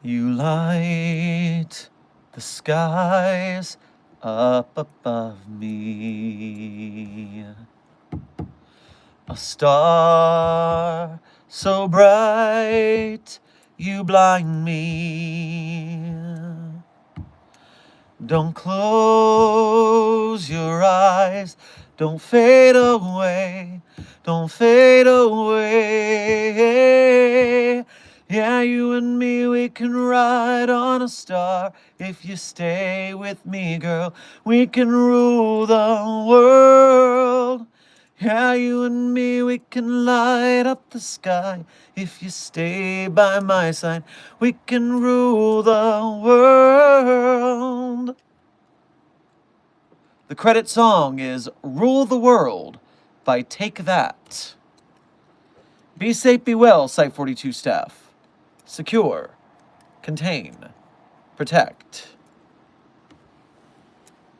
You light the skies up above me. A star so bright you blind me. Don't close your eyes, don't fade away, don't fade away. Yeah, you and me, we can ride on a star. If you stay with me, girl, we can rule the world. Yeah, you and me, we can light up the sky. If you stay by my side, we can rule the world. The credit song is Rule the World by Take That. Be safe, be well, Site-42 staff. Secure, contain, protect.